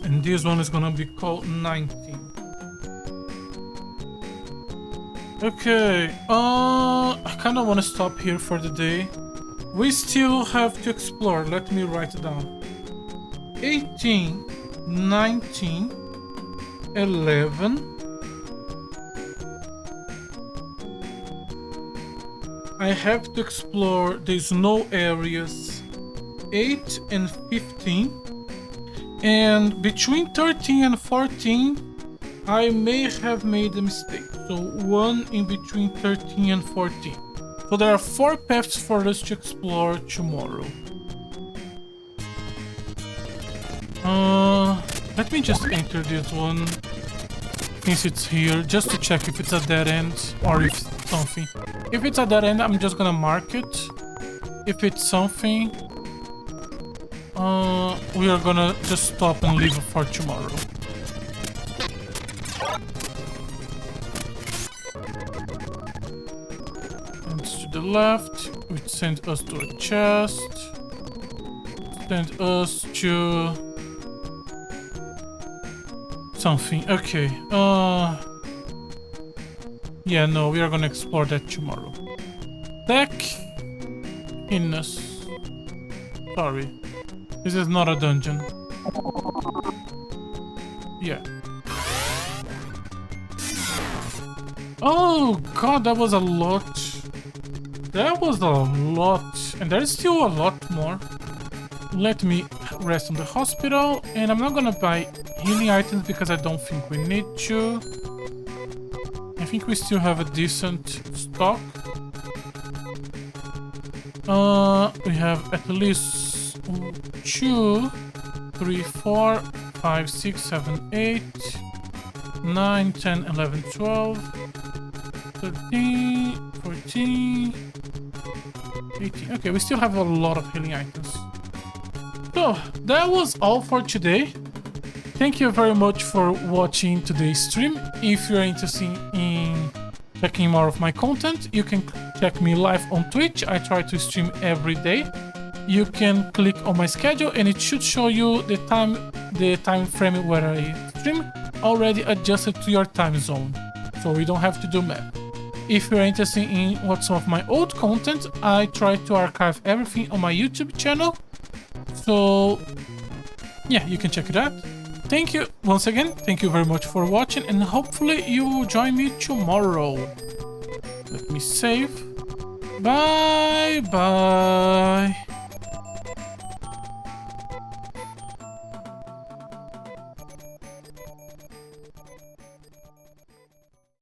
And this one is gonna be called 19. Okay, I kinda wanna stop here for the day. We still have to explore. Let me write it down. 18, 19, 11. I have to explore the snow areas 8 and 15. And between 13 and 14, I may have made a mistake. So 1 in between 13 and 14. So there are 4 paths for us to explore tomorrow. Let me just enter this one, since it's here, just to check if it's a dead end or if it's something. If it's a dead end, I'm just gonna mark it. If it's something, we are gonna just stop and leave it for tomorrow. And to the left, which sends us to a chest. Send us to something. Okay. Yeah, no, we are gonna explore that tomorrow. Deck Innus. Sorry. This is not a dungeon. Yeah. Oh god, that was a lot. That was a lot. And there's still a lot more. Let me rest on the hospital. And I'm not gonna buy healing items because I don't think we need to. I think we still have a decent stock. We have at least 2, 3, 4, 5, 6, 7, 8, 9, 10, 11, 12, 13, 14, 18. Okay, we still have a lot of healing items. So So that was all for today. Thank you very much for watching today's stream. If you're interested in checking more of my content, you can check me live on Twitch. I try to stream every day. You can click on my schedule and it should show you the time frame where I stream already adjusted to your time zone, so you don't have to do math. If you're interested in what's some of my old content, I try to archive everything on my YouTube channel. So yeah, you can check it out. Thank you once again. Thank you very much for watching, and hopefully you will join me tomorrow. Let me save. Bye bye.